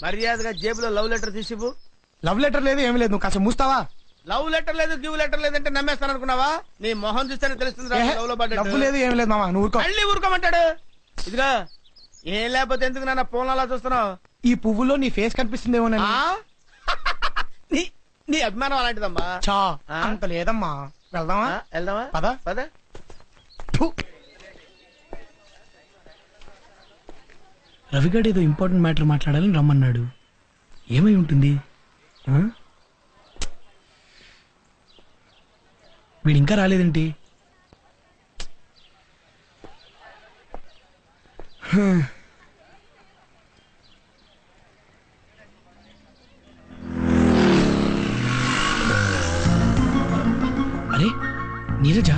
మర్యాదగా జేబులో లవ్ లెటర్ తీసివు. లవ్ లెటర్ లేదు, ఏమి లేదు. నువ్వు కాస్త మూస్తావా? లవ్ లెటర్ లేదు, గివ్ లెటర్ లేదంటే నమ్మేస్తాను అనుకున్నావా? నీ మొహం చూస్తేనే తెలుస్తుంది లవ్ లో పడ్డా. డబ్బు లేదు, ఏమి లేదు మామ, నువ్వు ఊరుకో. మళ్ళీ ఊరుకోమంటాడు. ఇదిగా ఏం లేకపోతే ఎందుకు నాన్న ఫోన్ అలా చూస్తున్నావు? ఈ పువ్వులో నీ ఫేస్ కనిపిస్తుందేమో. నీ అభిమానం అలాంటిదమ్మా. చా అంత లేదమ్మా. వెళ్దామా? వెళ్దామా, పద పద. రవిగాడు ఏదో ఇంపార్టెంట్ మ్యాటర్ మాట్లాడాలని రమ్మన్నాడు. ఏమై ఉంటుంది? వీడు ఇంకా రాలేదేంటి? అరే నీరజ,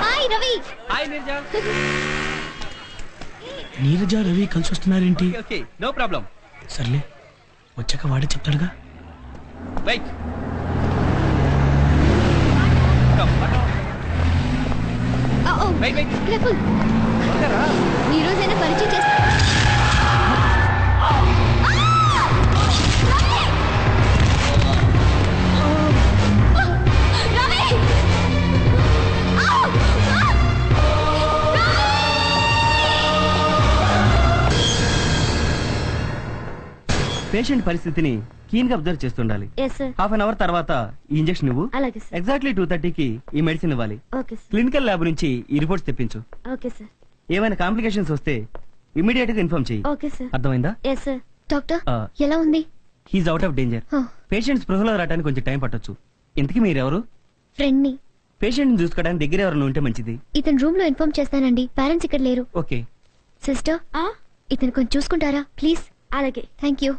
హాయ్ రవి. హాయ్ నీరజ. నీరజ రవి కలిసి వస్తున్నారేంటి? Okay, no problem. సర్లే, వచ్చాక వాడే చెప్తాడుగా. రైట్. ఈ రోజైనా పరిచయం చేస్తా. పేషెంట్ పరిస్థితిని కీన్ గా అబ్జర్వ్ చేస్తుండాలి. హాఫ్ అన్ అవర్ తర్వాత ఈ ఇంజెక్షన్ ఇవ్వు. ఎగ్జాక్ట్లీ 2:30కి ఈ మెడిసిన్ ఇవ్వాలి. క్లినికల్ ల్యాబ్ నుంచి ఈ రిపోర్ట్స్ తెప్పించు. ఏమైనా కాంప్లికేషన్స్ వస్తే ఇమీడియట్ గా ఇన్ఫార్మ్ చెయ్యి. అర్థమైందా? డాక్టర్ ఎలా ఉంది? He's out of danger. Patient స్పృహలో రావడానికి కొంచెం టైం పట్టొచ్చు. ఇంతకీ మీరెవరు? ఫ్రెండ్ ని. పేషెంట్ చూసుకోవడానికి దగ్గర ఎవరైనా ఉంటే మంచిది. ఇతను రూమ్ లో ఇన్ఫార్మ్ చేస్తానండి. పేరెంట్స్ ఇక్కడ లేరు. ఓకే సిస్టర్, ఇతను కొంచెం చూసుకుంటారా ప్లీజ్? అలాగే, థ్యాంక్ యూ.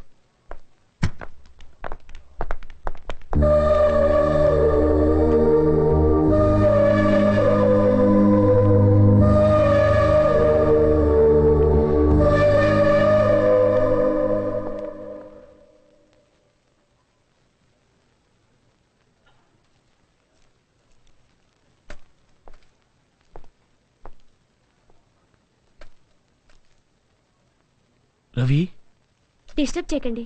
రవి, డిస్టర్బ్ చేయకండి.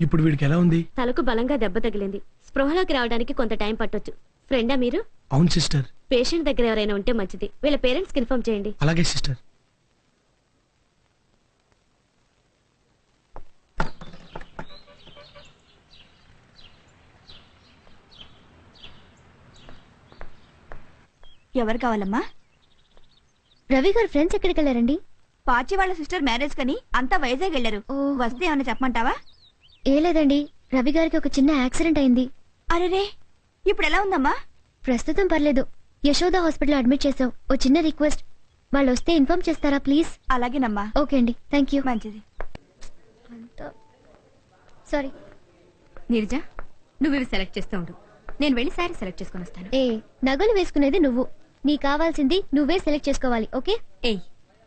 ఇప్పుడు వీడికి ఎలా ఉంది? తలకు బలంగా దెబ్బ తగిలింది. స్పృహలోకి రావడానికి కొంత టైం పట్టొచ్చు. ఫ్రెండా మీరు? అవును సిస్టర్. పేషెంట్ దగ్గర ఎవరైనా ఉంటే మంచిది. వీళ్ళ పేరెంట్స్ కి ఇన్ఫార్మ్ చేయండి. అలాగే సిస్టర్. ఎవరు కావాలమ్మా? రవి గారు ఫ్రెండ్స్ ఎక్కడికి వెళ్ళారండి? పాచి వాళ్ళ సిస్టర్ మ్యారేజ్ కని అంతా వైజాగ్ వెళ్ళారు. వస్తే ఏమైనా చెప్పమంటావా? ఏ లేదండి, రవి గారికి ఒక చిన్న యాక్సిడెంట్ అయింది. అరేరే, ఇప్పుడు ఎలా ఉందమ్మా? ప్రస్తుతం పర్లేదు. యశోద హాస్పిటల్ అడ్మిట్ చేసాం. ఓ చిన్న రిక్వెస్ట్, వాళ్ళు వస్తే ఇన్ఫార్మ్ చేస్తారా ప్లీజ్? అలాగేనమ్మా. ఓకే అండి, థ్యాంక్ యూ. మంచిది. అంత సారీ. నీరజ, నువ్వు ఇవి సెలెక్ట్ చేస్తూ ఉండు, నేను వెళ్ళి శారీ సెలెక్ట్ చేసుకుని వస్తాను. ఏ నగలు వేసుకునేది నువ్వు, నీ కావాల్సింది నువ్వే సెలెక్ట్ చేసుకోవాలి. ఓకే? ఏయ్,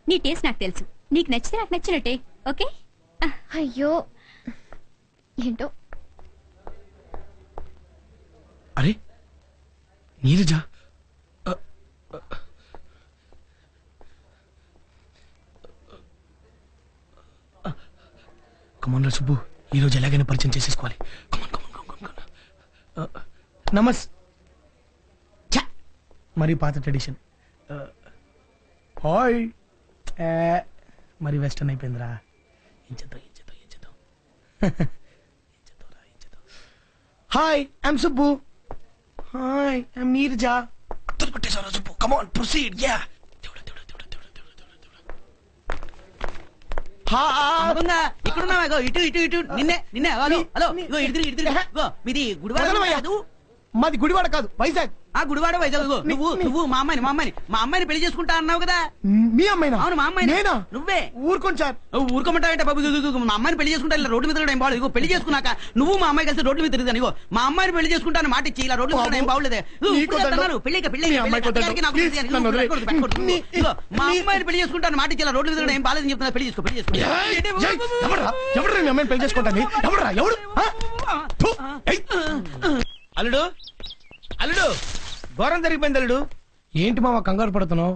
నీ టేస్ట్ నాకు తెలుసు, నీకు నచ్చితే నాకు నచ్చినట్టే. ఓకే? అయ్యో ఏంటో. అరే నీరజ, కమోన్రా సుబ్బు, ఈరోజు ఎలాగైనా పరిచయం చేసేసుకోవాలి. నమస్ మరి పాత ట్రెడిషన్. హాయ్ మరి వెస్టర్న్ అయిపోయిందిరా. Hi I'm Subbu. Hi I'm Neeraja. పట్టేశారా Subbu? Come on proceed. Yeah ఇక్కడున్నావా? ఇటు ఇటు ఇటు నిన్నే నిన్నే. హలో హలో, ఇగో ఇటు ఇటు మీది గుడివాడ కాదు? మాది గుడివాడ కాదు, వైజాగ్. ఆ గుడివాడ వైజాగ్. నువ్వు మా అమ్మాయిని పెళ్లి చేసుకుంటా అన్నావు కదా? మీ అమ్మాయినా? అవును, మా అమ్మాయి. నేనా? నువ్వే. ఊరుకోండి సార్. ఊరుకోమంటావేంటే బాబు? మా అమ్మాయిని పెళ్లి చేసుకుంటా ఇలా రోడ్డు మీద ఏం బాగలేదు. ఇగో పెళ్లి చేసుకున్నాక నువ్వు మా అమ్మాయి కలిసి రోడ్డు మీద తిరుగుతాను. ఇగో మా అమ్మాయిని పెళ్లి చేసుకుంటాను మాట ఇచ్చి ఇలా రోడ్డు మీద ఏం బాగలేదే. మా అమ్మాయిని పెళ్లి చేసుకుంటాను మాట ఇచ్చి ఇలా రోడ్డు మీద ఏం బాగాలేదని చెప్తున్నా. పెళ్లి చేసుకో, పెళ్లి చేసుకో. ఎవరు మీ అమ్మాయిని పెళ్లి చేసుకుంటాను? ఎవరు? అల్లుడు, అల్లుడు, ఘోరం జరిగిపోయింది అల్లుడు. ఏంటి మామ కంగారు పడుతున్నావు?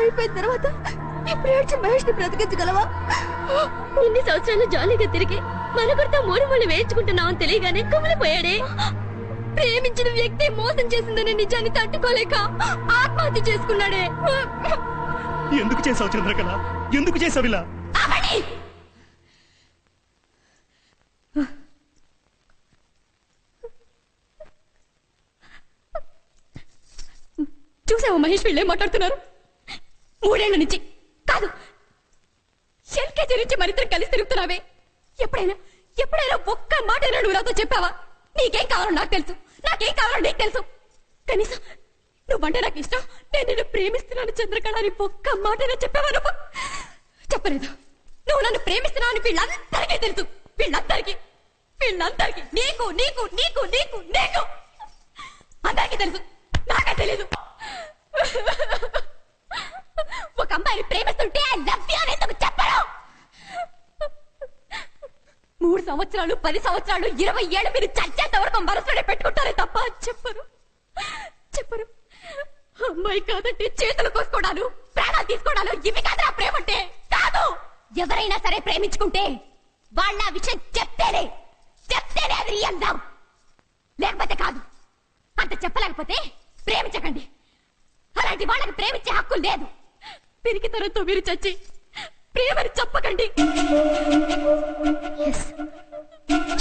అయిపోయిన తర్వాత ఇప్పుడు ఏడ్చి మహేష్ ని బ్రతికించగలవా? ఇన్ని సంవత్సరాలు జాలీగా తిరిగి మనకుడితో మూడు మూడు వేయించుకుంటున్నామని తెలియగానే కుమిలిపోయాడే. ప్రేమించిన వ్యక్తి మోసం చేసిందనే నిజాన్ని తట్టుకోలేక ఆత్మహత్య చేసుకున్నాడే. ఎందుకు చేసావు చంద్రకళ? ఎందుకు చేసావు ఇలా? చూసావా మహేష్, వీళ్ళేం మాట్లాడుతున్నారు? 3 ఏళ్ల నుంచి కాదు, ఎల్కేజీ నుంచి మరిద్దరు కలిసి తిరుగుతున్నావే. ఎప్పుడైనా ఒక్క మాట నువ్వు నాతో చెప్పావా? నీకేం కావాలో నాకు తెలుసు, నాకేం కావాలో నీకు తెలుసు. కనీసం నువ్వంటే నాకు ఇష్టం, నేను నిన్ను ప్రేమిస్తున్నాను చంద్రకళ అని ఒక్క మాటైనా చెప్పావా? నువ్వు చెప్పలేదు. నువ్వు నన్ను ప్రేమిస్తున్నావు అని వీళ్ళందరికీ తెలుసు. వీళ్ళందరికీ నీకు నీకు నీకు నీకు నీకు అందరికీ తెలుసు, నాకే తెలీదు. ఒక అమ్మాయిని ప్రేమిస్తుంటే ఐ లవ్ యు అని ఎందుకు చెప్పరు? 3 సంవత్సరాలు 10 సంవత్సరాలు 20 ఏళ్ళు మీరు చచ్చేంత వరకు మనసులోనే పెట్టుకుంటారే తప్ప చెప్పరు. అమ్మాయి కాదంటే చేతులు కోసుకోవడాలు, ప్రాణాలు తీసుకోవడాలు ఇవి కాదు నా ప్రేమ అంటే. కాదు, ఎవరైనా సరే ప్రేమించుకుంటే వాళ్ళ విషయం చెప్తేనే అది రియల్ లవ్, లేకపోతే కాదు. అంత చెప్పలేకపోతే ప్రేమించకండి. అలాంటి వాళ్ళకి ప్రేమించే హక్కు లేదు. పెరిగితనంతో మీరు చచ్చి ప్రేమని చెప్పకండి.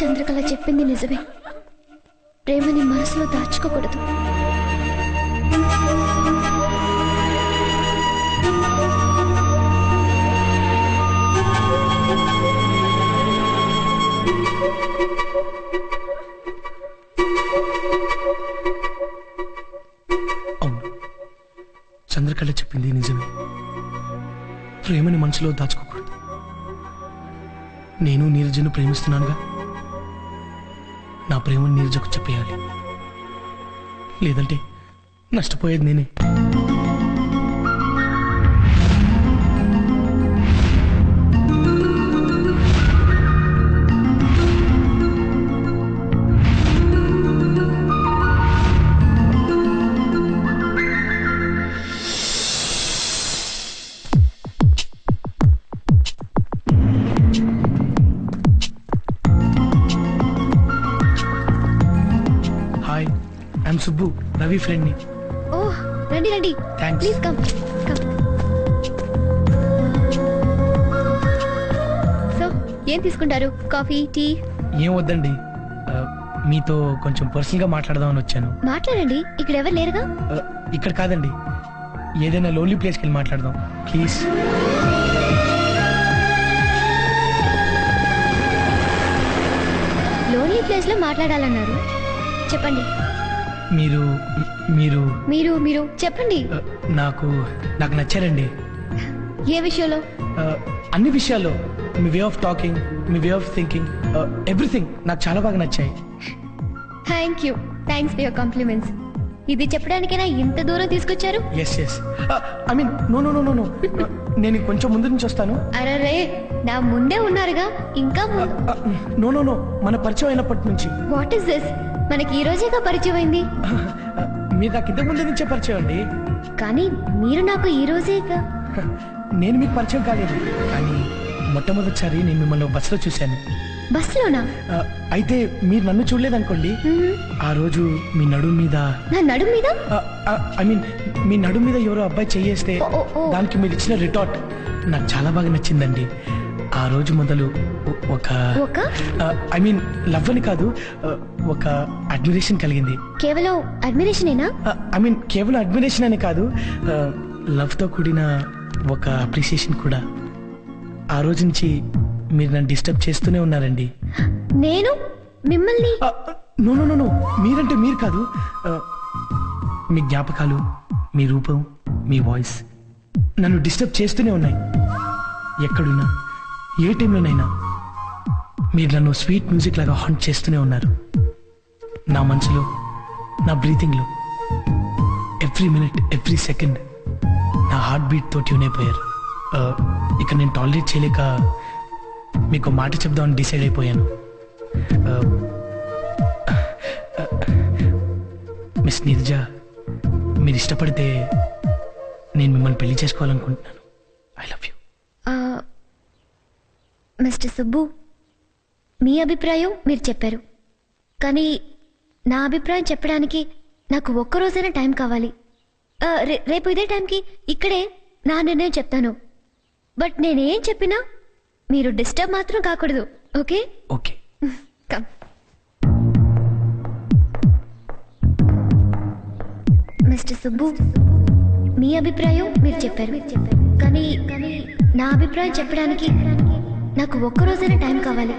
చంద్రకళ చెప్పింది నిజమే. ప్రేమని మనసులో దాచుకోకూడదు. చంద్రకళ చెప్పింది నిజమే. ప్రేమని మనసులో దాచుకోకూడదు. నేను నీరజను ప్రేమిస్తున్నానుగా, నా ప్రేమను నీరజకు చెప్పేయాలి. లేదంటే నష్టపోయేది నేనే. ఐఎమ్ సుబ్బు, రవి ఫ్రెండ్ ని. ఓ రండి రండి, thanks. Please come come. So ఏం తీసుకుంటారు? Coffee, tea? ఏం వద్దండి, మీతో కొంచెం పర్సనల్ గా మాట్లాడదామని వచ్చాను. మాట్లాడండి, ఇక్కడ ఎవరు లేరుగా. ఇక్కడ కాదండి, ఏదైనా లోన్లీ ప్లేస్కి వెళ్ళి మాట్లాడదాం ప్లీజ్. లోన్లీ ప్లేస్ లో మాట్లాడాలన్నారు, చెప్పండి. మీరు మీరు మీరు మీరు చెప్పండి. నాకు నాకు నచ్చారండి. ఏ విషయంలో? అన్ని విషయాల్లో. మీ వే ఆఫ్ టాకింగ్, మీ వే ఆఫ్ థింకింగ్, ఎవ్రీథింగ్ నాకు చాలా బాగా నచ్చాయి. Thank you, thanks for your compliments. ఇది చెప్పడానికైనా ఇంత దూరం తీసుకొచ్చారు? Yes yes, I mean no no no no no, నేను కొంచెం ముందు నుంచి వస్తాను. అరే నా ముందే ఉన్నారుగా, ఇంకా నో నో నో, మన పరిచయం అయినప్పటి నుంచి. What is this? మనకి ఈ రోజేగా పరిచయం అయింది. మీరు నాకు ఇంతకు ముందు నుంచే పరిచయం అండి. కానీ మీరు నాకు ఈ రోజేగా. నేను మీకు పరిచయం కాలేదు, కానీ మొట్టమొదటిసారి నేను మిమ్మల్ని బస్సులో చూశాను. బస్సులోనా? అయితే మీరు నన్ను చూడలేదనుకోండి, ఆ రోజు మీ నడుము మీద, నా నడుము మీద, ఐ మీన్ మీ నడుము మీద ఎవరో అబ్బాయి చెయ్యేస్తే దానికి మీరు ఇచ్చిన రిటార్ట్ నాకు చాలా బాగా నచ్చిందండి. ఆ రోజు మొదలు ఒక ఐ మీన్ లవ్ అని కాదు, ఒక అడ్మిరేషన్ కలిగింది. కేవలం అడ్మిరేషనేనా? ఐ మీన్ కేవలం అడ్మిరేషన్ అని కాదు, లవ్ తో కూడిన ఒక అప్రిసియేషన్ కూడా. ఆ రోజు నుంచి మీరు నన్ను డిస్టర్బ్ చేస్తూనే ఉన్నారండి. నేను మిమ్మల్ని? నో నో నో నో, మీరంటే మీరు కాదు, మీ జ్ఞాపకాలు, మీ రూపం, మీ వాయిస్ నన్ను డిస్టర్బ్ చేస్తూనే ఉన్నాయి. ఎక్కడున్నా, ఏ టైంలోనైనా మీరు నన్ను స్వీట్ మ్యూజిక్ లాగా హాంట్ చేస్తూనే ఉన్నారు. నా మనసులో, నా బ్రీతింగ్లో, ఎవ్రీ మినిట్, ఎవ్రీ సెకండ్ నా హార్ట్ బీట్తో ట్యూన్ అయిపోయారు. ఇక నేను టాలరేట్ చేయలేక మీకు మాట చెప్దామని డిసైడ్ అయిపోయాను. మిస్ నీరజ, మీరు ఇష్టపడితే నేను మిమ్మల్ని పెళ్లి చేసుకోవాలనుకుంటున్నాను. I love you. Mister Subbu, మీ అభిప్రాయం మీరు చెప్పారు, కానీ నా అభిప్రాయం చెప్పడానికి నాకు ఒక్కరోజైనా టైం కావాలి. రేపు ఇదే టైంకి ఇక్కడే నా నిర్ణయం చెప్తాను. బట్ నేనేం చెప్పినా మీరు డిస్టర్బ్ మాత్రం కాకూడదు. Okay? Okay. Come. Mister Subbu, మీ అభిప్రాయం మీరు చెప్పారు, కానీ నా అభిప్రాయం చెప్పడానికి నాకు ఒక్కరోజైనా టైం కావాలి.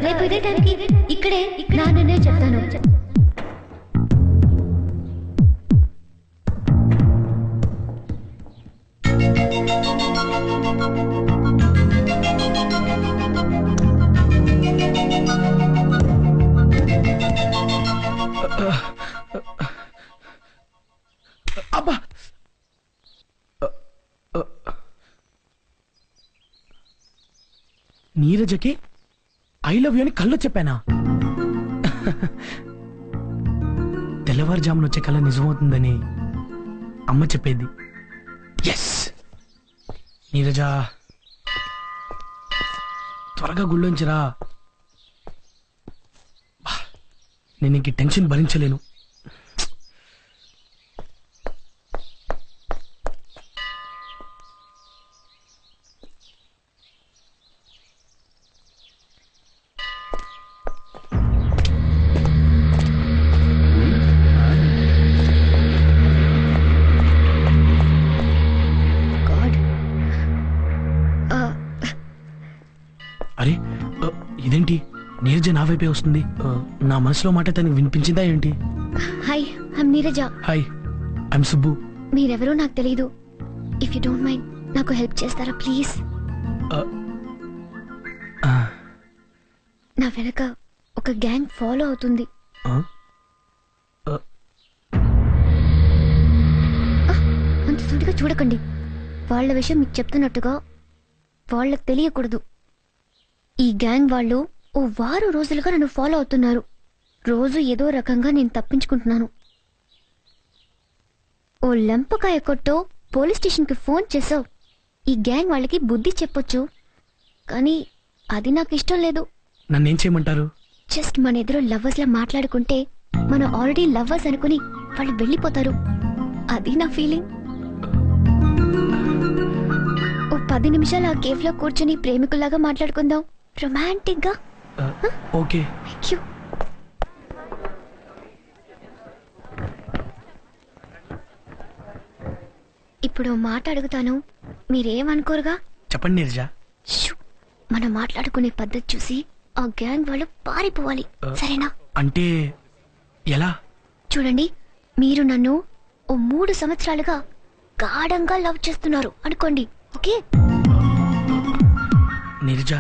రేపు ఇదే టైంకి ఇక్కడే నా నిర్ణయం చెప్తాను. అబ్బా, నీరజకి ఐ లవ్ యూ అని కళ్ళు చెప్పానా? తెల్లవారుజామున వచ్చే కళ నిజమవుతుందని అమ్మ చెప్పేది. ఎస్ నీరజ, త్వరగా గుళ్ళోంచిరా. నేను ఇంక టెన్షన్ భరించలేను. అరే ఇదేంటి, నీరజ నా వైపే వస్తుంది. నా మనసులో మాట తనకి వినిపించిందా ఏంటి? Hi, I'm Neeraja. Hi, I'm Subbu. మీరెవరో నాకు తెలీదు. ఇఫ్ యూ డోంట్ మైండ్ నాకు హెల్ప్ చేస్తారా ప్లీజ్? నా వెనక ఒక గ్యాంగ్ ఫాలో అవుతుంది. అంత సూటిగా చూడకండి. వాళ్ళ విషయం మీకు చెప్తున్నట్టుగా వాళ్ళకి తెలియకూడదు. ఈ గ్యాంగ్ వాళ్ళు ఓ వారం రోజులుగా నన్ను ఫాలో అవుతున్నారు. రోజు ఏదో రకంగా నేను తప్పించుకుంటున్నాను. ఓ లెంపకాయ కొట్టో పోలీస్ స్టేషన్కి ఫోన్ చేసావు. ఈ గ్యాంగ్ వాళ్ళకి బుద్ధి చెప్పొచ్చు, కానీ అది నాకు ఇష్టం లేదు. నన్నేం చేయమంటారు? జస్ట్ మన ఎదురు లవర్స్ లా మాట్లాడుకుంటే మనం ఆల్రెడీ లవ్వర్స్ అనుకుని వాళ్ళు వెళ్ళిపోతారు. అది నా ఫీలింగ్. ఓ 10 నిమిషాలు ఆ కేఫ్ లో కూర్చొని ప్రేమికుల్లాగా మాట్లాడుకుందాం, రొమాంటిక్ గా. ఓకే. ఇప్పుడు మాట అడుగుతాను, మీరేమనుకోరుగా? చెప్పండి నీరజ. మనం మాట్లాడుకునే పద్ధతి చూసి ఆ గ్యాంగ్ వాళ్ళు పారిపోవాలి, సరేనా? అంటే ఎలా? చూడండి, మీరు నన్ను ఓ 3 సంవత్సరాలుగా గాఢంగా లవ్ చేస్తున్నారు అనుకోండి, ఓకే? నీరజ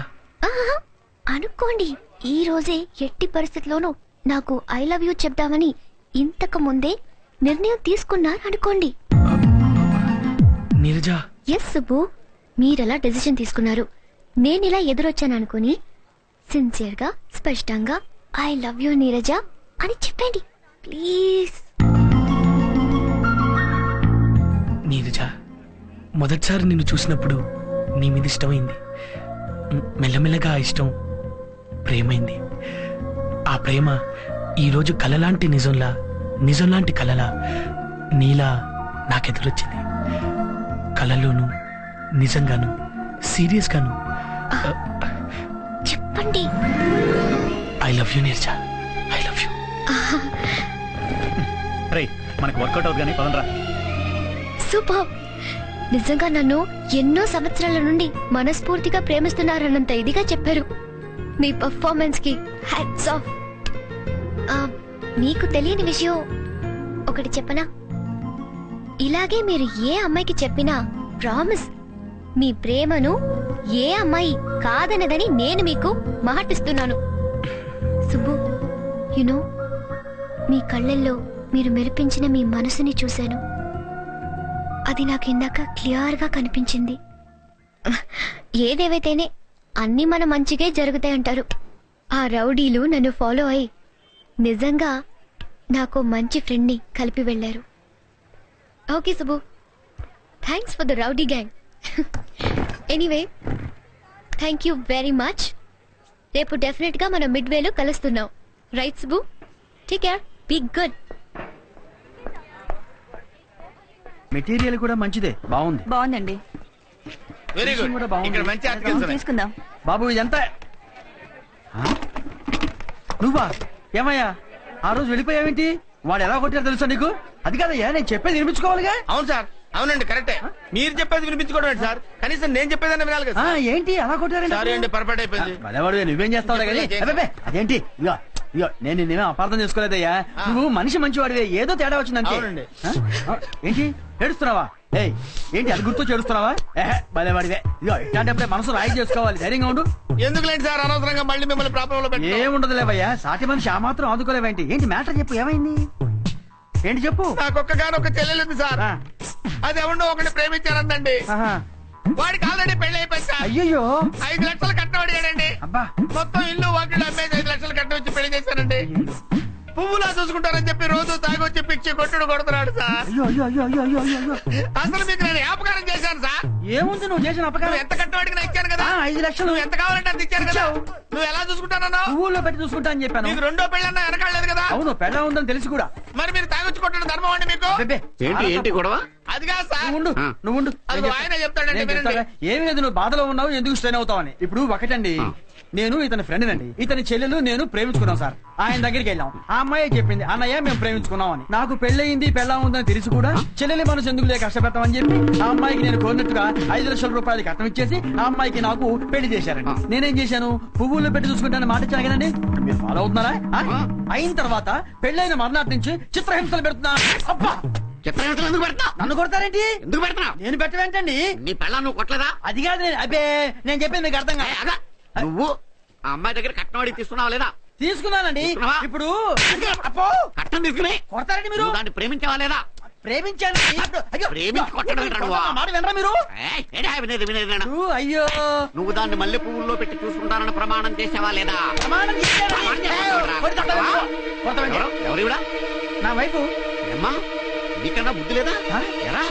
అనుకోండి. ఈ రోజే ఎట్టి పరిస్థితిలోనూ నాకు ఐ లవ్ యూ చెప్దామని ఇంతకు ముందే నిర్ణయం తీసుకున్నారు అనుకోండి. నీరజ. ఎస్ సుబ్బు, మీరెలా డెసిషన్ తీసుకున్నారు, నేనిలా ఎదురొచ్చాను అనుకుని సిన్సియర్ గా స్పష్టంగా ఐ లవ్ యూ నీరజ అని చెప్పండి ప్లీజ్. నీరజ, మొదటిసారి నిన్ను చూసినప్పుడు నీ మీద ఇష్టమైంది. మెల్లమెల్లగా ఆ ఇష్టం ప్రేమైంది. ఆ ప్రేమ ఈరోజు కలలాంటి నిజంలాంటి కలలా నీలా నాకెదురొచ్చింది. కలలోను నిజంగాను సీరియస్ గాను. చెప్పండి. I love you Neeraja, I love you. మనకి వర్కౌట్ అవుతుంది కానీ పదండ్రా. సూపర్. నిజంగా నన్ను ఎన్నో సంవత్సరాల నుండి మనస్ఫూర్తిగా ప్రేమిస్తున్నారన్నంత ఇదిగా చెప్పారు. మీ పర్ఫార్మెన్స్ కి హ్యాట్స్ ఆఫ్. మీకు తెలియని విషయం ఒకటి చెప్పనా? ఇలాగే మీరు ఏ అమ్మాయికి చెప్పినా ప్రామిస్, మీ ప్రేమను ఏ అమ్మాయి కాదనదని నేను మీకు మాటిస్తున్నాను. సుబ్బు, యునో, మీ కళ్ళల్లో మీరు మెరిపించిన మీ మనసుని చూశాను. అది నాకు ఇందాక క్లియర్ గా కనిపించింది. ఏదేవైతేనే అన్ని మన మంచిగే జరుగుతాయంటారు. ఆ రౌడీలు నన్ను ఫాలో అయి నిజంగా నాకు మంచి ఫ్రెండ్ ని కలిపి వెళ్లారు. Okay Subbu, thanks for the rowdy gang. Anyway, thank you very much. రేపు డెఫినెట్ గా మనం మిడ్ వేలో కలుస్తున్నాం, right Subbu? Take care, be good. Material కూడా మంచిదే, బాగుంది. బాగుందండి. Very good. ఇక్కడ మంచి ఆర్టికల్స్ ఉన్నాయి. తీసుకుందాం. బాబు ఇదంతా నువ్వా? ఏమయ్యా ఆ రోజు వెళ్ళిపోయావేంటి? వాడు ఎలా కొట్టారో తెలుసా నీకు? అది కాదయ్యా, నేను చెప్పేది వినిపించుకోవాలిగా. అవును సార్, అవునండి, కరెక్టే. మీరు చెప్పేది వినిపించుకోవడం సార్, కనీసం నేను చెప్పేదాన్ని వినాలి కదా. ఏంటి అలా కొట్టారండి? సారీ అండి, పొరపాటు అయిపోయింది. మళ్ళీ నువ్వేం చేస్తావు కానీ అదేంటి? ఇగో ఇగో నేను నిన్నేమో అపార్థం చేసుకోలేదయ్యా. నువ్వు మనిషి మంచివాడివే, ఏదో తేడా వచ్చిందంటే. ఏంటి ఏడుస్తున్నావా? ఏంటి అది గుర్తు చేడుస్తున్నావా? భలే వాడివే. ఇగో ఇట్లాంటప్పుడే మనసు రాయి చేసుకోవాలి, ధైర్యంగా ఉండు. ఎందుకులేండి సార్ అనవసరంగా మళ్ళీ మిమ్మల్ని ప్రాబ్లం లో పెట్టి. ఏముండదులేవయ్యా, సాటి మనిషి ఆ మాత్రం ఆదుకోలేవేంటి? ఏంటి మ్యాటర్ చెప్పు, ఏమైంది? ఏంటి చెప్పు. నాకొక్కగానొక్క చెల్లెలుంది సార్, అది ఎవరినో ఒకటి ప్రేమించారందండి. వాడికి ఆల్రెడీ పెళ్లి అయిపోయింది సార్. అయ్యో, 5 లక్షలు కట్నం అడిగాడండి. మొత్తం ఇల్లు వాకిళ్ళు అమ్మేసి 5 లక్షలు కట్నం వచ్చి పెళ్లి చేశానండి. పువ్వులా చూసుకుంటారని చెప్పి రోజు తాగొచ్చి పిచ్చి కొట్టుడు కొడుతున్నాడు సార్. అసలు మీకు నేను అపకారం చేశాను సార్. ఏముంది నువ్వు చేసిన అపకారం? ఎంత కట్నం అడిగినా ఇచ్చాను కదా. 5 లక్షలు. నువ్వు ఎంత కావాలంటే అంత ఇచ్చాను కదా. నువ్వు ఎలా చూసుకుంటానన్నా? పువ్వుల్లో పెట్టి చూసుకుంటా అని చెప్పాను. మీకు రెండో పెళ్ళన్నా వెనకాడలేదు కదా. అవును, పెళ్ళ ఉందని తెలిసి కూడా. మరి మీరు తాగొచ్చి కొట్టడం ధర్మం అండి మీకు? ఏంటి గొడవ? అది కాదు సార్. నువ్వు ఆయన చెప్తాడండి. ఏమి లేదు, నువ్వు బాధలో ఉన్నావు, ఎందుకు స్ట్రెయిన్ అవుతావని. ఇప్పుడు ఒకటండి, నేను ఇతని ఫ్రెండ్ నండి, ఇతని చెల్లెలు నేను ప్రేమించుకున్నాం సార్. ఆయన దగ్గరికి వెళ్ళాం, ఆ అమ్మాయి చెప్పింది అన్నయ్య మేము ప్రేమించుకున్నాం అని. నాకు పెళ్ళయింది పెళ్ళా ఉందని తెలిసి కూడా చెల్లెలి మనసు ఎందుకు లేక కష్టపెడతామని చెప్పి ఆ అమ్మాయికి నేను కోరినట్టుగా 5 లక్షల రూపాయలు కట్నం ఇచ్చేసి ఆ అమ్మాయికి నాకు పెళ్లి చేశారండి. నేనేం చేశాను? పువ్వుల్లో పెట్టి చూసుకుంటానని మాట ఇచ్చాను కదండి. మీరు ఫాలో అవుతున్నారా? అయిన తర్వాత పెళ్ళైన మర్నాటి నుంచి చిత్రహింసలు పెడుతున్నా. అబ్బా, చిత్రహింసలు ఎందుకు పెడతా? నన్ను కొడతారేంటి? ఎందుకు పెడతా? నేను పెట్టవేంటండి? నీ పెళ్ళ నువ్వు కొట్టలేదా? అది కాదు, అబ్బే నేను చెప్పింది మీకు అర్థం కాదు. నువ్వు ఆ అమ్మాయి దగ్గర కట్నం అడిగి తీసుకున్నావా లేదా? తీసుకున్నానండి. ఇప్పుడు కట్నం తీసుకుని కొడతారండి మీరు? దాన్ని ప్రేమించావా లేదా? ప్రేమించాను. ప్రేమించి కొట్టడం మాట వినరా మీరు? వినేది. అయ్యో, నువ్వు దాన్ని మల్లె పువ్వుల్లో పెట్టి చూసుకుంటానని ప్రమాణం చేసావా లేదా? ఎవరు? నా వైపు. ఏమ్మా నీకన్నా బుద్ధి లేదా ఎరా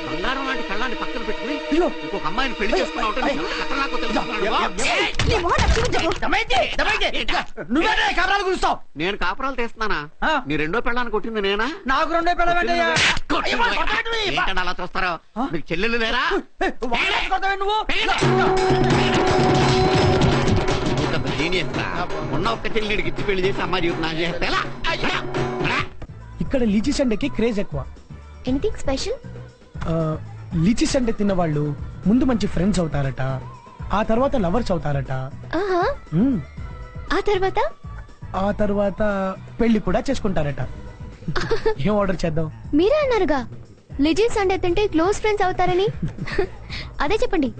బంగారం లాంటి కళ్ళాన్ని పక్కన పెట్టుకుని ఇంకొక అమ్మాయిని పెళ్లి చేసుకున్నావు నువ్వే కాపురాలు కూర్చుతావు. నేను కాపురాలు తీస్తున్నానా? నీ రెండో పెళ్ళాన్ని కొట్టింది నేనా? నాకు రెండో పెళ్ళ ఏంటండి అలా చూస్తారా? మీకు చెల్లెలు లేరా? నువ్వు ఉన్న ఒక్క చెల్లిడికి ఇచ్చి పెళ్లి చేసి అమ్మాయి జీవితం నాకు చేస్తే ఎలా? ఇక్కడ లీచీ సండేకి క్రేజ్ ఎక్కువ. Anything special? లీచీ సండే తిన్న వాళ్ళు ముందు మంచి ఫ్రెండ్స్ అవుతారట, ఆ తర్వాత లవర్స్ అవుతారట, ఆ తర్వాత పెళ్లి కూడా చేసుకుంటారట. ఏం ఆర్డర్ చేద్దాం? మీరే అన్నారుగా లిజీ సండే తింటే క్లోజ్ ఫ్రెండ్స్ అవుతారని. అదే చెప్పండి.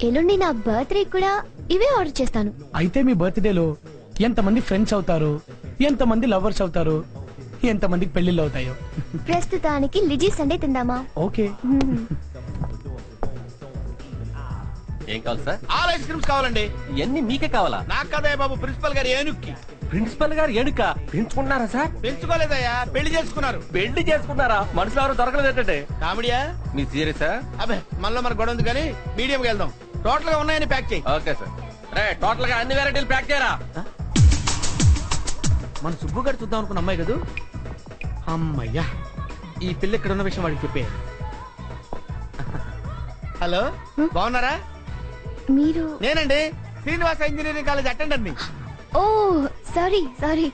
ఎల్లుండి నా బర్త్డే కూడా ఇవే ఆర్డర్ చేస్తాను. అయితే మీ బర్త్డేలో ఎంతమంది ఫ్రెండ్స్ అవుతారు, ఎంతమంది లవర్స్ అవుతారు, ఎంతమందికి పెళ్లిళ్ళు అవుతాయో. ప్రస్తుతానికి లిజీ సండే తిందామా? ఓకే. ఏం కావాలి సార్? ఆల్ ఐస్ క్రీమ్స్ కావాలండి. ఇవన్నీ మీకే కావాలా? నాకు కదే బాబు, ప్రిన్సిపల్ గారు ఏనుక్కి. ప్రిన్సిపల్ గారు ఏడుక పెంచుకున్నారా సార్? పెంచుకోలేదయ్యా, పెళ్లి చేసుకున్నారు. పెళ్లి చేసుకున్నారా? మనుషులు ఎవరు దొరకలేదు ఏంటంటే. కామెడియా? మీ సీరియసా? అబ్బే మనలో మన గొడవ ఉంది కానీ మీడియంకి వెళ్దాం. టోటల్ గా ఉన్నాయని ప్యాక్ చేయి. Okay sir. రే టోటల్ గా అన్ని వెరైటీలు ప్యాక్ చేయరా. మన సుబ్బు గారు చూద్దాం అనుకున్న అమ్మాయి కదా. అమ్మయ్యా, ఈ పిల్ల ఇక్కడ ఉన్న విషయం వాడికి చెప్పే. హలో, బాగున్నారా? మీరు? నేనండి, శ్రీనివాస ఇంజనీరింగ్ కాలేజ్ అటెండర్ ని. ఓ సారీ సారీ,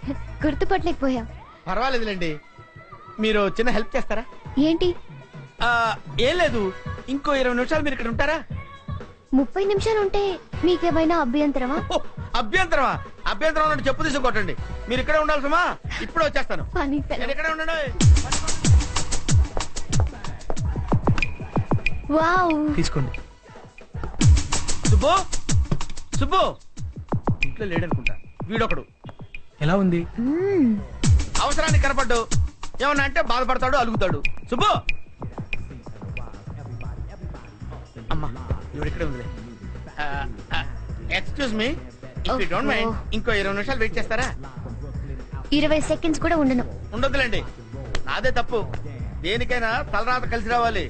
గుర్తుపట్టలేకపోయా. పర్వాలేదులేండి. మీరు చిన్న హెల్ప్ చేస్తారా? ఏంటి? ఏం లేదు, ఇంకో 20 నిమిషాలు మీరు ఇక్కడ ఉంటారా? 30 నిమిషాలు ఉంటే మీకేమైనా అభ్యంతరమా? అభ్యంతరమా? అభ్యంతరం ఉన్నట్టు చెప్పు తీసి కొట్టండి. మీరు ఇక్కడే ఉండాల్సమా? ఇప్పుడే వచ్చేస్తాను. నేను ఇక్కడే ఉండండి. వావ్, తీసుకోండి. సుబ్బు, సుబ్బు ఇంట్లో లేడనుకుంటా. వీడొకడు. ఎలా ఉంది? అవసరానికి కనపడ్డు, ఏమన్నా అంటే బాధపడతాడు, అలుగుతాడు. సుబ్బు అమ్మా, ఇవిడ ఇక్కడే ఉంది. Excuse me, if you don't mind ఇంకో 20 నిమిషాలు వెయిట్ చేస్తారా? 20 సెకండ్స్ కూడా ఉండను. ఉండొద్దులేండి, నాదే తప్పు. దేనికైనా తలరాత కలిసి రావాలి.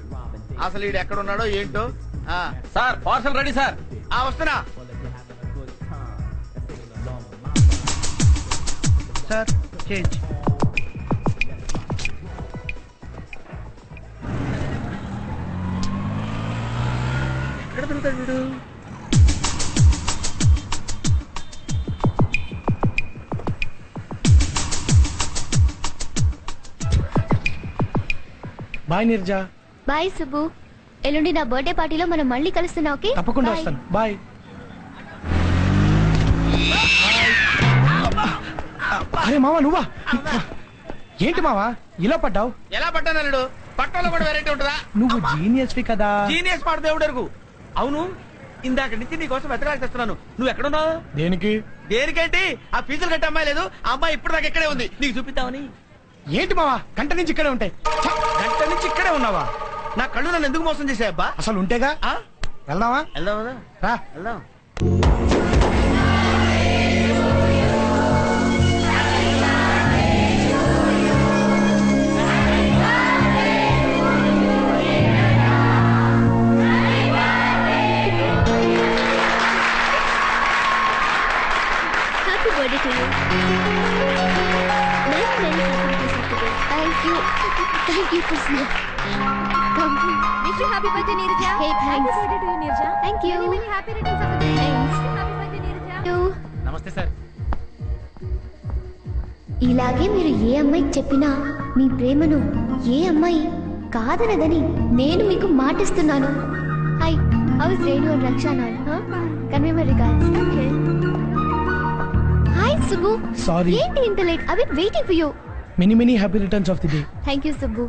అసలు ఈడు ఎక్కడ ఉన్నాడో ఏంటో. Sir parcel ready sir. వస్తున్నా సార్. చేంజ్. ఎక్కడ దొరుకుతాడు వీడు? బాయ్ నిర్జా. బాయ్ సుబ్బు, ఎల్లుండి నా బర్త్డే పార్టీలో మనం మళ్ళీ కలుస్తున్నాం. ఓకే, తప్పకుండా వస్తాను. బాయ్. అరే మావా, నువ్వా? ఏంటి మావా ఇలా పడ్డావు? ఎలా పడ్డాను అల్లుడు? పట్టణంలో కూడా వెరైటీ ఉంటుందా? నువ్వు జీనియస్వి కదా. జీనియస్ మాట దేవుడు ఎరుగు. అవును, ఇందాక నుంచి నీకోసం వెతకాల్సి వస్తున్నాను. నువ్వు ఎక్కడున్నావు? దేనికి? దేనికేంటి? ఆ ఫీజులు కట్టే అమ్మాయి లేదు, ఆ అమ్మాయి ఇప్పుడు దాకా ఇక్కడే ఉంది. నీకు చూపిద్దామని. ఏంటి మావా, గంట నుంచి ఇక్కడే ఉంటాయి. గంట నుంచి ఇక్కడే ఉన్నావా? నా కళ్ళు నన్ను ఎందుకు మోసం చేసాయబ్బా? అసలు ఉంటేగా. వెళ్దామా? వెళ్దామా? రా వెళ్దాం. Happy birthday to you. Thank you for singing. Come. Wish you happy birthday, Neerja. Hey, thanks. Happy birthday to you, Neerja. Thank you. Many happy returns of the day. Thanks. Happy birthday, Neerja. You. నమస్తే sir. ఇలాగే మీరు ఏ అమ్మాయికి చెప్పినా మీ ప్రేమను ఏ అమ్మాయి కాదనదని నేను మీకు మాటిస్తున్నాను. Hi, how is Renu and Rakshana? Convey my regards. Okay. Hi Subbu. Sorry. ఏంటి ఇంత late? I been waiting for you. Many happy returns of the day. Thank you Subbu,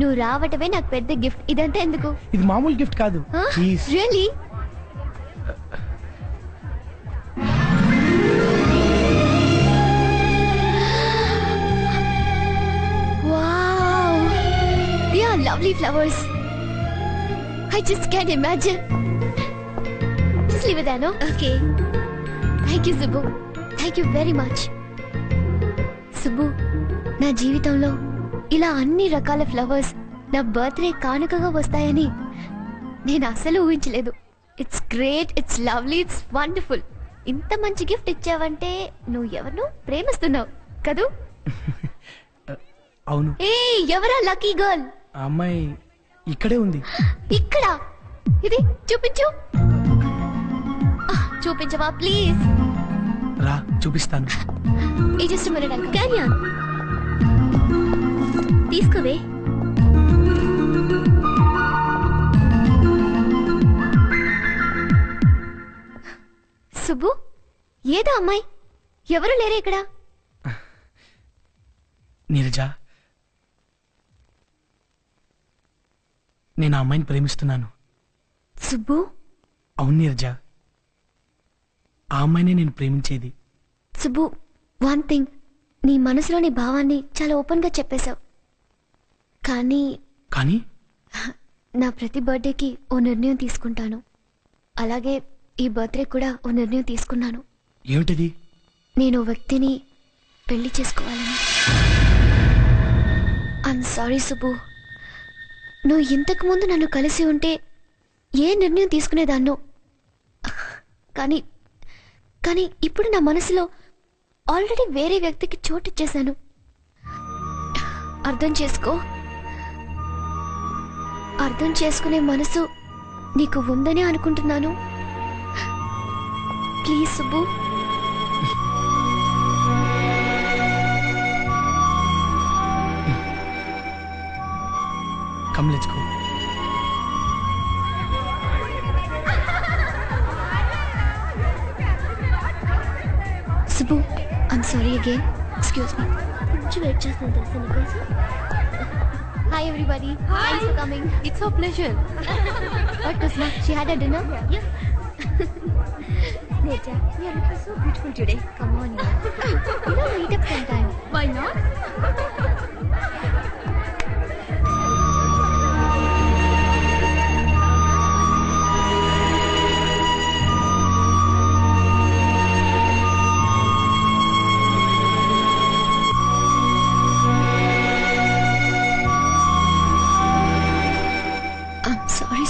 నువ్వు రావటమే నాకు పెద్ద గిఫ్ట్. ఇదంతా ఎందుకు? ఇది మామూలు గిఫ్ట్ కాదు. Please. Really? Wow, they are lovely flowers. I just can't imagine. Just leave it there, no? Okay. Thank you, Subbu. Thank you very much. Subbu, నా జీవితంలో ఇలా అన్ని రకాల ఫ్లవర్స్ నా బర్త్డే కానుకగా వస్తాయని నేను అసలు ఊహించలేదు. It's great, it's lovely, it's wonderful. ఇంత మంచి గిఫ్ట్ ఇచ్చావంటే నువ్వు ఎవరినో ప్రేమిస్తున్నావు కదూ? అవును. ఏ ఎవరా లక్కీ గర్ల్? ఆ అమ్మాయి ఇక్కడే ఉంది. ఇక్కడ ఇది చూపించు. చూపించవా ప్లీజ్? రా చూపిస్తాను. ఈ just minute uncle. Carry on. తీసుకోవే. సుబ్బు, ఏదో అమ్మాయి, ఎవరు లేరే ఇక్కడ? నీరజ, నేను ఆ అమ్మాయిని ప్రేమిస్తున్నాను. సుబ్బు? అవును నీరజ, ఆ అమ్మాయినే నేను ప్రేమించేది. సుబ్బు, వన్ థింగ్, నీ మనసులోని భావాన్ని చాలా ఓపెన్ గా చెప్పేశావు. కానీ కానీ నా ప్రతి బర్త్డేకి ఓ నిర్ణయం తీసుకుంటాను. అలాగే ఈ బర్త్డే కూడా ఓ నిర్ణయం తీసుకున్నాను. ఏమిటది? నేను ఓ వ్యక్తిని పెళ్లి చేసుకోవాలని. ఐమ్ సారీ సుబ్బు, నువ్వు ఇంతకు ముందు నన్ను కలిసి ఉంటే ఏ నిర్ణయం తీసుకునేదాన్నో. కానీ కానీ ఇప్పుడు నా మనసులో ఆల్రెడీ వేరే వ్యక్తికి చోటిచ్చేశాను. అర్థం చేసుకో. అర్థం చేసుకునే మనసు నీకు ఉందని అనుకుంటున్నాను. Please Subbu. Come let's go. Subbu, I'm sorry again. Excuse me. కొంచెం వెయిట్ చేస్తాను తెలుసా నీకోసం. Hi everybody. Hi. Thanks for coming. It's our pleasure. What Kusma? She had a dinner? Yeah. Neja, you are looking so beautiful today. Come on, yeah. You know, meet up sometime. Why not?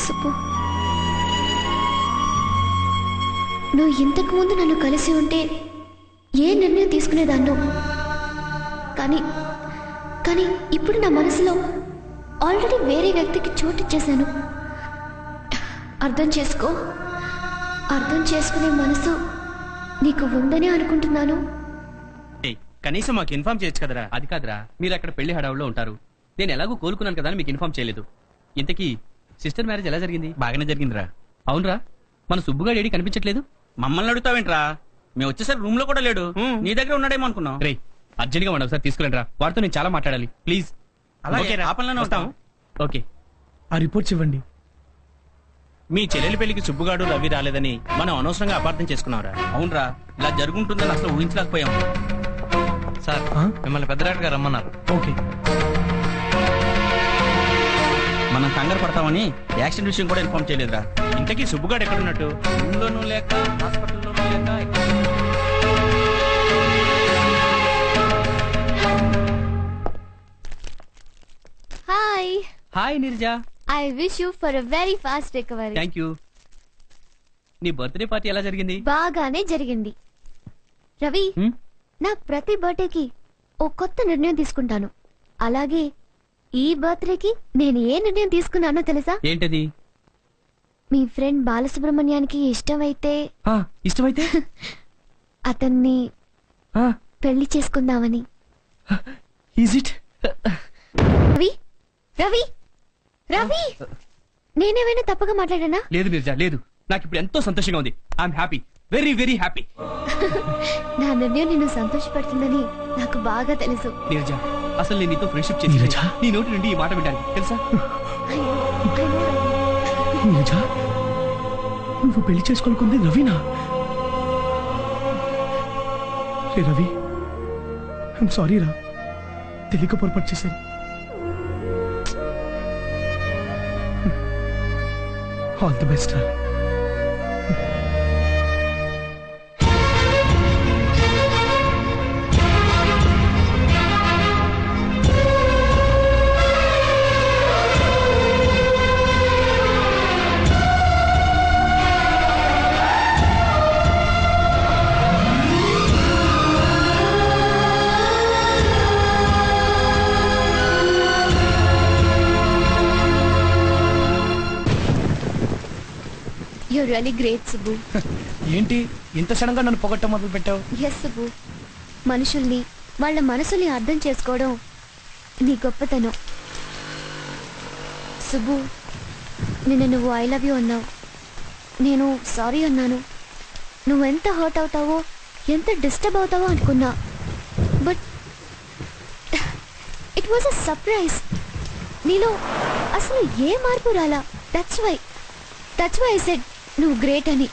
Subbu, నువ్వు ఇంతకు ముందు నన్ను కలిసి ఉంటే ఏ నిర్ణయం తీసుకునేదాన్నో. కానీ కానీ ఇప్పుడు నా మనసులో ఆల్రెడీ వేరే వ్యక్తికి చోటిచ్చేశాను. అర్థం చేసుకో. అర్థం చేసుకునే మనసు నీకు ఉందని అనుకుంటున్నాను. కనీసం మాకు ఇన్ఫార్మ్ చేయొచ్చు కదరా. అది కాదురా, మీరు అక్కడ పెళ్లి హడావుల్లో ఉంటారు. నేను ఎలాగో కోలుకున్నాను కదా అని మీకు ఇన్ఫార్మ్ చేయలేదు. ఇంతకీ సిస్టర్ మ్యారేజ్ ఎలా జరిగింది? బాగానే జరిగిందిరా. అవునరా, మన సుబ్బుగాడు ఏడి కనిపించట్లేదు. మమ్మల్ని అడుగుతావేంట్రా? మేము వచ్చేసరికి రూమ్ లో కూడా లేడు. నీ దగ్గర ఉన్నాడేమో అనుకున్నాం. రే, అర్జెంట్ గా ఒకసారి తీసుకురండి రా, వాడితో నేను చాలా మాట్లాడాలి ప్లీజ్. ఓకే, ఆ రిపోర్ట్స్ ఇవ్వండి. మీ చెల్లెలి పెళ్లికి సుబ్బుగాడు రవి రాలేదని మనం అనవసరంగా అపార్థం చేసుకున్నాంరా. అవునరా, ఇలా జరుగుంటుందని అసలు ఊహించలేకపోయాం. సార్, మిమ్మల్ని పెద్దరాటగా రమ్మన్నారు. ఓకే. మనం కంగారు పడతామని యాక్సిడెంట్ విషయం కూడా ఇన్ఫార్మ్ చేయలేదురా. ఇంతకీ సుబ్బుగాడు ఎక్కడున్నట్టు? రూమ్లోనూ లేక, హాస్పిటల్లోనూ లేక. Hi. Hi Neeraja. I wish you for a very fast recovery. Thank you. నీ బర్త్డే పార్టీ ఎలా జరిగింది? బాగానే జరిగింది. రవి, నా ప్రతి బర్త్డేకి ఓ కొత్త నిర్ణయం తీసుకుంటాను. అలాగే ఈ బర్త్డేకి నేను ఏ నిర్ణయం తీసుకున్నానో తెలుసా? ఏంటది? మీ ఫ్రెండ్ బాలసుబ్రహ్మణ్యానికి ఇష్టమైతే అతన్ని పెళ్లి చేసుకుందామని. రవి, రవి, రవి, నేనేమైనా తప్పగా మాట్లాడానా? లేదు నీరజా, లేదు. నాకు ఇప్పుడు ఎంతో సంతోషంగా ఉంది. I'm happy, very very happy. నా నిర్ణయం నిన్ను సంతోషపడుతుందని నాకు బాగా తెలుసు. నీరజా, అసలు నేను నీతో ఫ్రెండ్షిప్ చేసి నీ నోటి నుండి ఈ మాట వింటాను తెలుసా? నీరజా, నువ్వు పెళ్లి చేసుకోనుకుంది రవినా? రే రవి, ఐఎమ్ సారీ రా, తెలియక పొరపాటు చేశాను. ఆల్ ది బెస్ట్ రా. You're really great Subbu. ఏంటి ఇంత సడన్ గా నన్ను పొగట్టం మొదలు పెట్టావు? ఎస్ సుబ్బు, మనుషుల్ని వాళ్ళ మనసుల్ని అర్థం చేసుకోవడం నీ గొప్పతనం. సుబ్బు, నిన్న నువ్వు ఐ లవ్ యూ అన్నావు, నేను సారీ అన్నాను. నువ్వెంత హర్ట్ అవుతావో, ఎంత డిస్టర్బ్ అవుతావో అనుకున్నా. But it was a surprise. నీలో అసలు ఏ మార్పు రాలా. దట్స్ వై ఐ సెడ్ నువ్వు గ్రేట్ అని.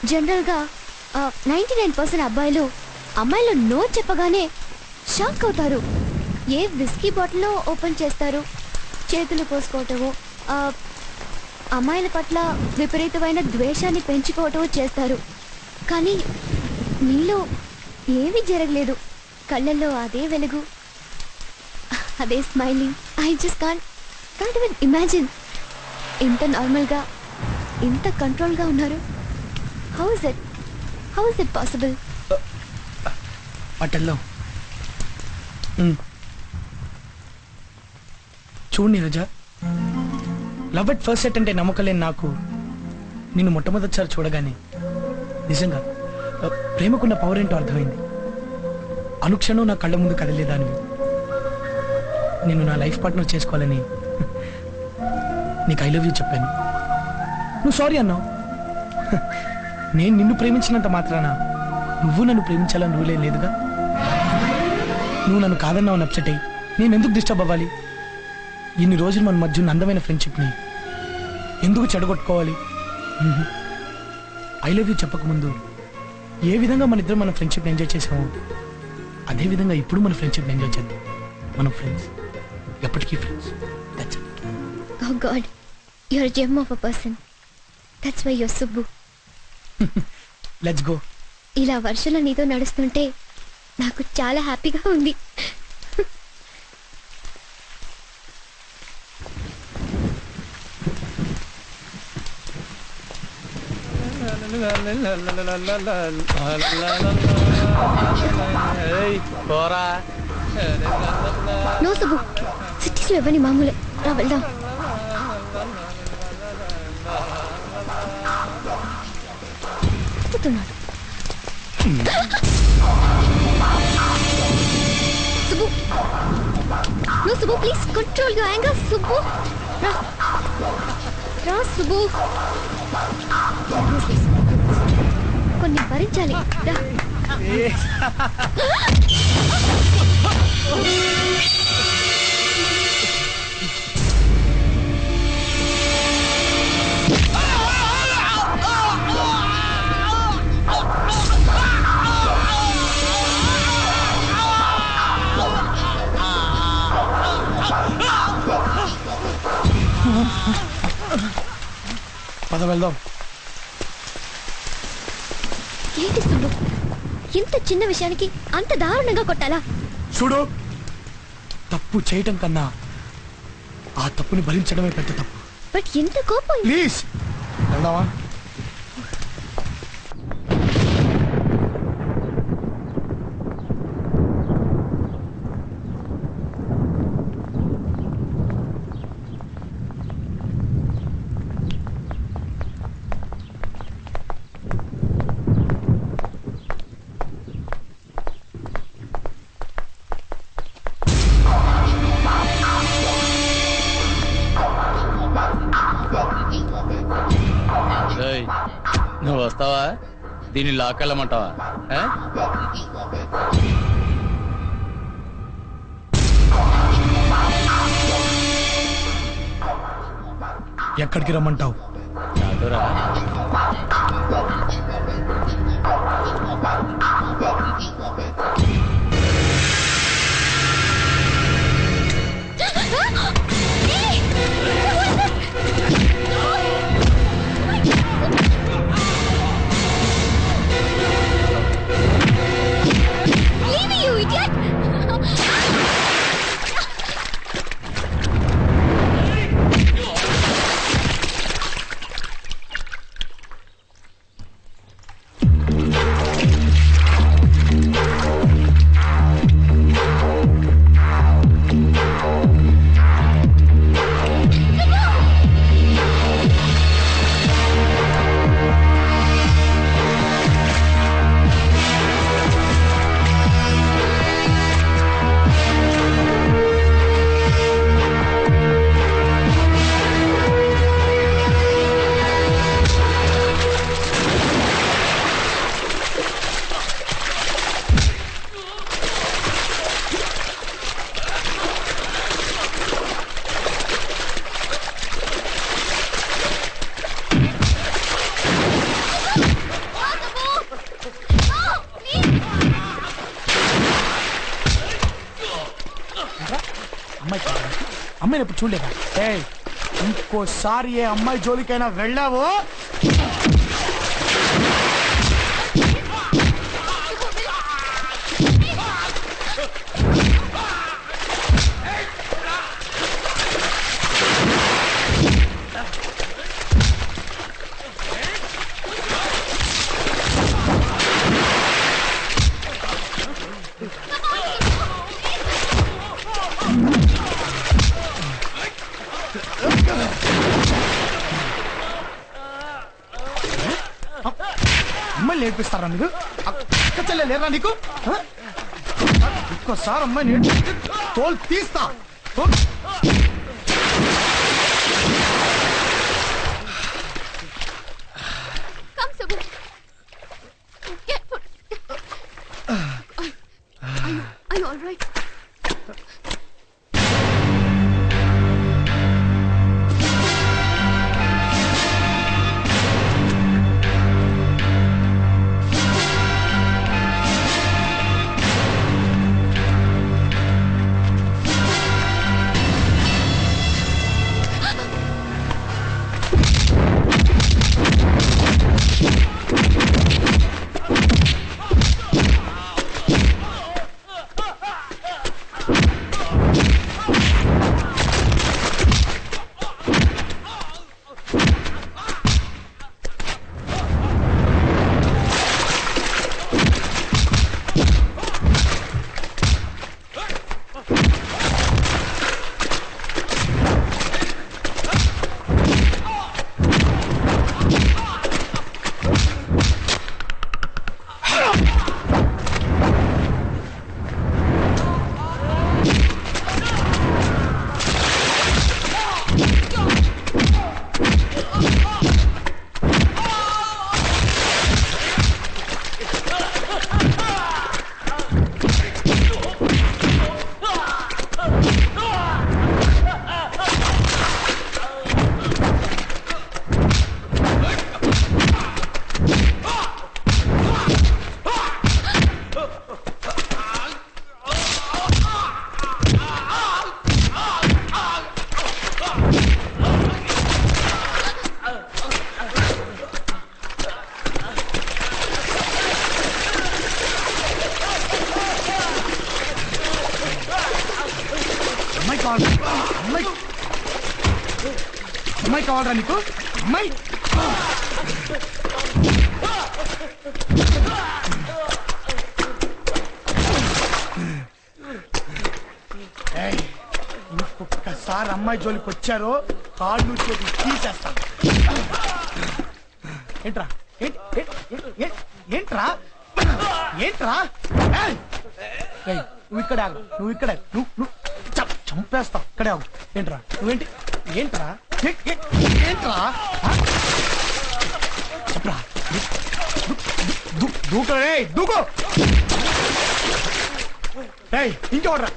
జనరల్గా 99% అబ్బాయిలు అమ్మాయిలు నో చెప్పగానే షాక్ అవుతారు. ఏ విస్కీ బాటిల్లో ఓపెన్ చేస్తారు, చేతులు పోసుకోవటమో, అమ్మాయిల పట్ల విపరీతమైన ద్వేషాన్ని పెంచుకోవటమో చేస్తారు. కానీ నీలో ఏమీ జరగలేదు. కళ్ళల్లో అదే వెలుగు, అదే smiling. I just can't even imagine ఇంత నార్మల్గా, ఇంత కంట్రోల్గా ఉన్నారు. How is it possible? అటెల్లో చూడు Neeraja, love at first sight అంటే నమ్మకలేని నాకు నిన్ను మొట్టమొదటిసారి చూడగానే నిజంగా ప్రేమకున్న పవర్ ఏంటో అర్థమైంది. అనుక్షణం నా కళ్ళ ముందు కదలేదానివి. నిన్ను నా లైఫ్ పార్ట్నర్ చేసుకోవాలని నీకు ఐ లవ్ యూ చెప్పాను. నువ్వు సారీ అన్నావు. నేను నిన్ను ప్రేమించినంత మాత్రాన నువ్వు నన్ను ప్రేమించాలని రూలే లేదుగా. నువ్వు నన్ను కాదన్నావు అప్సెట్ అయ్యి నేను ఎందుకు డిస్టర్బ్ అవ్వాలి? ఇన్ని రోజులు మన మధ్య ఉన్న అందమైన ఫ్రెండ్షిప్ని ఎందుకు చెడగొట్టుకోవాలి? ఐ లవ్ యూ చెప్పకముందు ఏ విధంగా మన ఇద్దరు మన ఫ్రెండ్షిప్ని ఎంజాయ్ చేసామో అదే విధంగా ఇప్పుడు మన ఫ్రెండ్షిప్ని ఎంజాయ్ చేద్దాం. మనం ఫ్రెండ్స్, ఎప్పటికీ friends. That's it. Oh God, you're a gem of a person. That's why you're Subbu. Let's go. ఇలా వర్షంలో నీతో నడుస్తుంటే నాకు చాలా హ్యాపీగా ఉంది. నో సుబ్బు, సిటీస్లో ఇవ్వని మామూలే. రా వెళ్దాం. చెప్తున్నాడు Subbu. No Subbu, please control your anger. Subbu రా రా సుబ్బు, కొన్ని భరించాలి. రా. పద వెళ్దాం. ఏంటి సుబ్బు, ఇంత చిన్న విషయానికి అంత దారుణంగా కొట్టాలా? చూడు, తప్పు చేయటం కన్నా ఆ తప్పుని భరించడమే పెద్ద తప్పు. బట్ ఎంత కోపం. ప్లీజ్ వెళ్దామా? నువ్వు వస్తావా? దీన్ని లాకెళ్ళమంటావా? ఎక్కడికి రమ్మంటావు? నాతోరా. అమ్మాయిని ఇప్పుడు చూడలేదా? ఏయ్, ఇంకోసారి ఏ అమ్మాయి జోలికైనా వెళ్ళావో అమ్మాయిని నేర్పిస్తారా నీకు? అక్క చెల్లె లేరా నీకు? ఇంకోసారి అమ్మాయి నేర్పిస్తే తోలు తీస్తా. Are you all right? అమ్మాయి కావాలరా నీకు? అమ్మాయి ఇంకొకసారి అమ్మాయి జోలికి వచ్చారో కాళ్ళు చేతులు తీసేస్తాను. ఏంట్రా ఏంట్రా ఏంట్రా? నువ్వు ఇక్కడ ఆగు, నువ్వు ఇక్కడ నువ్వు చంపేస్తావు. ఇక్కడే ఆగు. ఏంట్రా నువ్వేంటి? ఏంట్రా ఏంట్రా చెప్పరా? దూకరే దూకో. ఇంకెవడరా?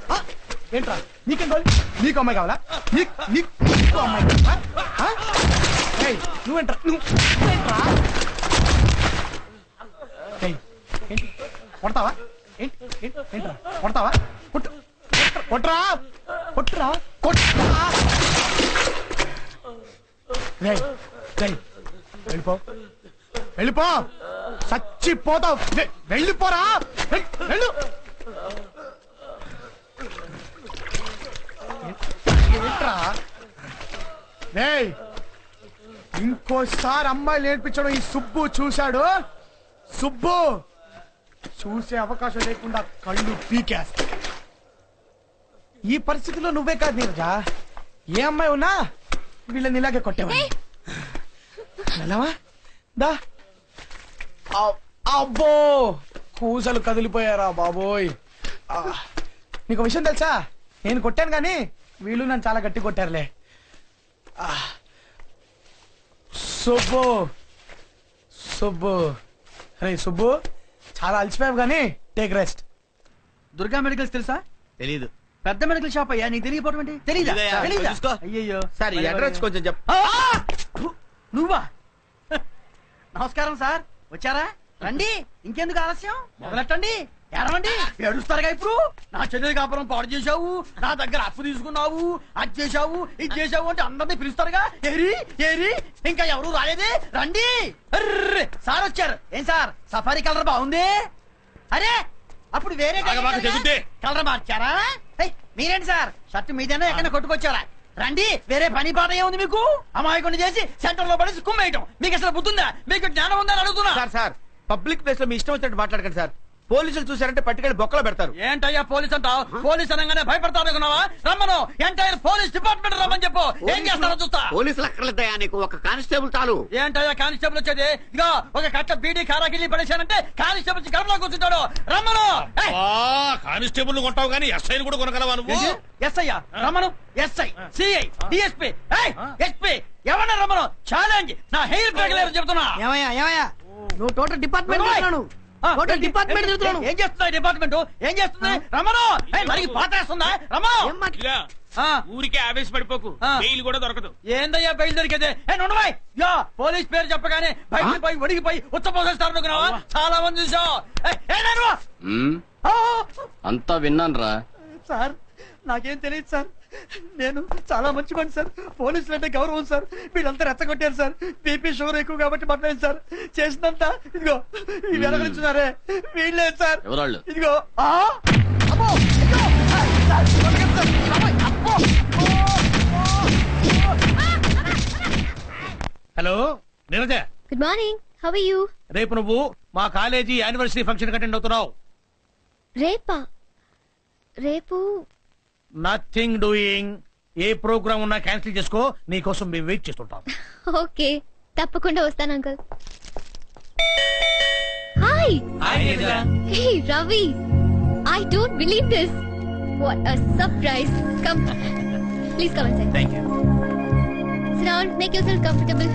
ఏంట్రా నీకేం కావాలి? నీకు అమ్మాయి కావాలా? నీకు అమ్మాయి కావాలా? నువ్వేంట్రా నువ్వేంట్రా? ఏంటి కొడతావా? ఏంట్రా కొడతావా? కొట్రా కొట్రా కొట్రా. వెళ్ళిపో వెళ్ళిపో, చచ్చిపోతావు. వెళ్ళిపోరా వెళ్ళు. ఏంట్రా ఇంకోసారి అమ్మాయి నేర్పించడం ఈ సుబ్బు చూశాడు. సుబ్బు చూసే అవకాశం లేకుండా కళ్ళు పీకేస్తా. ఈ పరిస్థితిలో నువ్వే కాదు నీరజా, ఏ అమ్మాయి ఉన్నా వీళ్ళని ఇలాగే కొట్టేవా? దా. అబ్బో కూసలు కదిలిపోయారా బాబోయ్. నీకు విషయం తెలుసా? నేను కొట్టాను కానీ వీళ్ళు నన్ను చాలా గట్టి కొట్టారులే. సుబ్బు సుబ్బు అరే సుబ్బు, చాలా అలసిపోయావు కానీ టేక్ రెస్ట్. దుర్గా మెడికల్స్ తెలుసా? తెలీదు. పెద్ద మెడికల్ షాప్ అయ్యా, నీకు తెలియపోవడం ఏంటి? తెలీదా? అయ్యయ్యో సార్ ఈ అడ్రస్ కొంచెం చెప్ప. నువ్వా? నమస్కారం సార్, వచ్చారా? రండి, ఇంకెందుకు ఆలస్యం, మొదలెట్టండి. ఏడవండి ఏడుస్తారుగా ఇప్పుడు. నా చెల్లెలి కాపురం పాడు చేశావు, నా దగ్గర అప్పు తీసుకున్నావు, అది చేశావు, ఇది చేశావు అంటే అందరినీ పిలుస్తారుగా. ఏరి ఏరి ఇంకా ఎవరు రాలేదే, రండి. అర్రే సార్ వచ్చారు. ఏం సార్ సఫారీ కలర్ బాగుంది. అరే అప్పుడు వేరే కలర్ మార్చారా? మీరేంటి సార్ షర్ట్ మీదైనా ఎక్కడ కొట్టుకొచ్చారా? రండి, వేరే పని పాట ఏముంది మీకు? అమాయకుని చేసి సెంటర్ లో పడేసి కుమ్మేయటం మీకు అసలు బుద్ధుందా? మీకు జ్ఞానం ఉందని అడుగుతున్నా. సార్ పబ్లిక్ ప్లేస్ లో మీ ఇష్టం వచ్చినట్టు మాట్లాడకండి సార్. పోలీసులు చూసారంటే పట్టుకెళ్ళి బొక్కలో పెడతారు. ఏంటయ్యా పోలీస్ అంటావు? పోలీస్ అనగానే భయపడతానుకున్నావా? రమ్మను, ఎంటైర్ పోలీస్ డిపార్ట్మెంట్ రమ్మని చెప్పు. ఏం చేస్తారో చూస్తా. పోలీసులు అక్కర్లేదయా, నీకు ఒక కానిస్టేబుల్ చాలు. ఏంటయ్యా కానిస్టేబుల్ వచ్చేది? ఇదిగో ఒక కట్ట బీడీ కారాకిళ్ళి పడేశానంటే కానిస్టేబుల్ గడపలో కూర్చుంటాడు. రమ్మను. కానిస్టేబుల్ కొంటావు కానీ ఎస్ఐని కూడా కొనగలవా నువ్వు? ఎస్ఐ రమ్మను. ఎస్ఐ, సిఐ, డిఎస్పీ, ఎస్పీ ఎవరన్నా రమ్మను. ఛాలెంజ్. నా హెయిర్ పెగలేరు చెప్తున్నా. ఏమయ్యా నువ్వు టోటల్ డిపార్ట్మెంట్ ఏం చేస్తుంది డిపార్ట్మెంట్? ఏం చేస్తుంది? రమ్మను. మరి పాతేస్తుందా? రమ్మను. ఊరికే ఆవేశపడిపోకు, బెయిల్ కూడా దొరకదు. ఏందయ్యా బెయిల్ దొరికేదే? నుండవాయ్ యా పోలీస్ పేరు చెప్పగానే బయటిపోయి ఒడిగిపోయి ఉచ్చపోసేస్తారు అనుకున్నావా? చాలా మంది చూసావు. అంతా విన్నాను రా సార్. నాకేం తెలియదు సార్. నేను చాలా మంచి పని సార్. పోలీసులు అంటే గౌరవం సార్. వీళ్ళంతా రెచ్చగొట్టారు సార్. బీపీ షుగర్ ఎక్కువ కాబట్టి పట్టలేదు సార్. చేసినంత ఇదిగో ఈ వెనకలిస్తున్నారే వీళ్ళే సార్. ఇదిగో hello Neeraja. Good morning. How are you? రేపు నువ్వు మా కాలేజీ యానివర్సరీ ఫంక్షన్ అటెండ్ అవుతున్నావు. రేపా? రేపు నథింగ్ డూయింగ్. ఏ ప్రోగ్రామ్ ఉన్నా క్యాన్సిల్ చేసుకో, నీకోసం మేము వెయిట్ చేస్తుంటాం. ఓకే, తప్పకుండా వస్తాను uncle. Hi. Hey Ravi, I don't believe this. What a surprise. Come, please come inside. Thank you. Sit down, make yourself comfortable.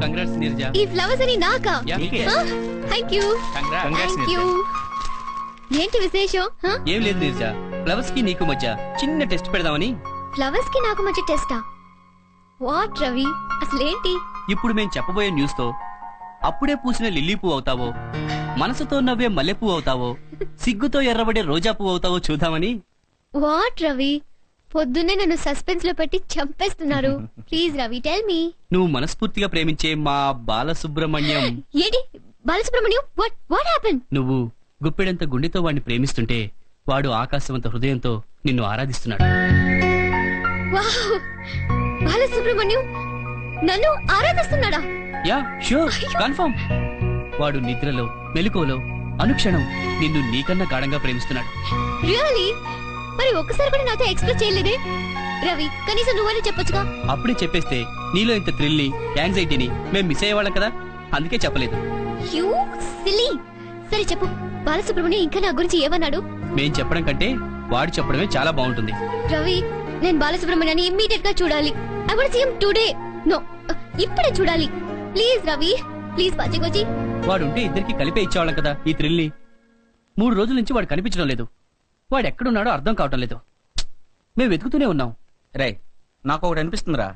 Congrats Nirja. ఈ ఫ్లవర్స్ అని నాకా? Thank you. Congrats you. ఏంటి విశేషం? ఏం లేదు నీరజ, ఫ్లవర్స్ కి నీకు మధ్య చిన్న టెస్ట్ పెడదామని. ఫ్లవర్స్ కి నాకు మధ్య టెస్టా? వాట్ రవి, అసలేంటి? ఇప్పుడు మేము చెప్పబోయే న్యూస్ తో అప్పుడే పూసిన లిల్లీ పువ్వు అవుతావో, మనసుతో నవ్వే మల్లె పువ్వు అవుతావో, సిగ్గుతో ఎర్రబడే రోజా పువ్వు అవుతావో చూద్దామని. వాట్ రవి, పొద్దున్నే నన్ను సస్పెన్స్ లో పెట్టి చంపేస్తున్నారు. Please Ravi, tell me. నువ్వు మనస్ఫూర్తిగా ప్రేమించే మా బాలసుబ్రహ్మణ్యం. ఏంటి బాలసుబ్రహ్మణ్యం? What happen? నువ్వు గుప్పెడంత గుండెతో వాడిని ప్రేమిస్తుంటే వాడు ఆకాశవంత హృదయంతో నిన్ను ఆరాధిస్తున్నాడు. వావ్, బాలసుబ్రహ్మణ్యం నన్ను ఆరాధిస్తున్నాడా? Yeah sure, confirm. వాడు నిద్రలో మెలకువలో అనుక్షణం నిన్ను నీకన్నా గాఢంగా ప్రేమిస్తున్నాడు. రియల్లీ? మరి ఒక్కసారి కూడా నాతో ఎక్స్ప్రెస్ చేయలేదే రవి? కనీసం నువ్వని చెప్పొచ్చుగా. అప్పుడే చెప్పేస్తే నీలో ఇంత థ్రిల్ని యాంగ్జైటీని మేం మిస్ అయ్యేవాళ్ళం కదా, అందుకే చెప్పలేదు. You silly. సరే చెప్పు, బాలసుబ్రహ్మణ్యం ఇంకా నా గురించి ఏమన్నాడు? మేం చెప్పడం కంటే వాడు చెప్పడమే చాలా బాగుంటుంది. రవి, నేను బాలసుబ్రహ్మణ్యాన్ని ఇమ్మీడియట్ గా చూడాలి. I want see him today. No, ఇప్పుడే చూడాలి. ప్లీజ్ రవి, ప్లీజ్ పచ్చికొచ్చి. వాడుంటే ఇద్దరికి కలిపే ఇచ్చేవాళ్ళం కదా ఈ థ్రిల్ని. 3 రోజుల నుంచి వాడు కనిపించడం లేదు. వాడు ఎక్కడున్నాడో అర్థం కావటం లేదు. మేము వెతుకుతూనే ఉన్నాం. రే, నాకు ఒకటి అనిపిస్తుందిరా.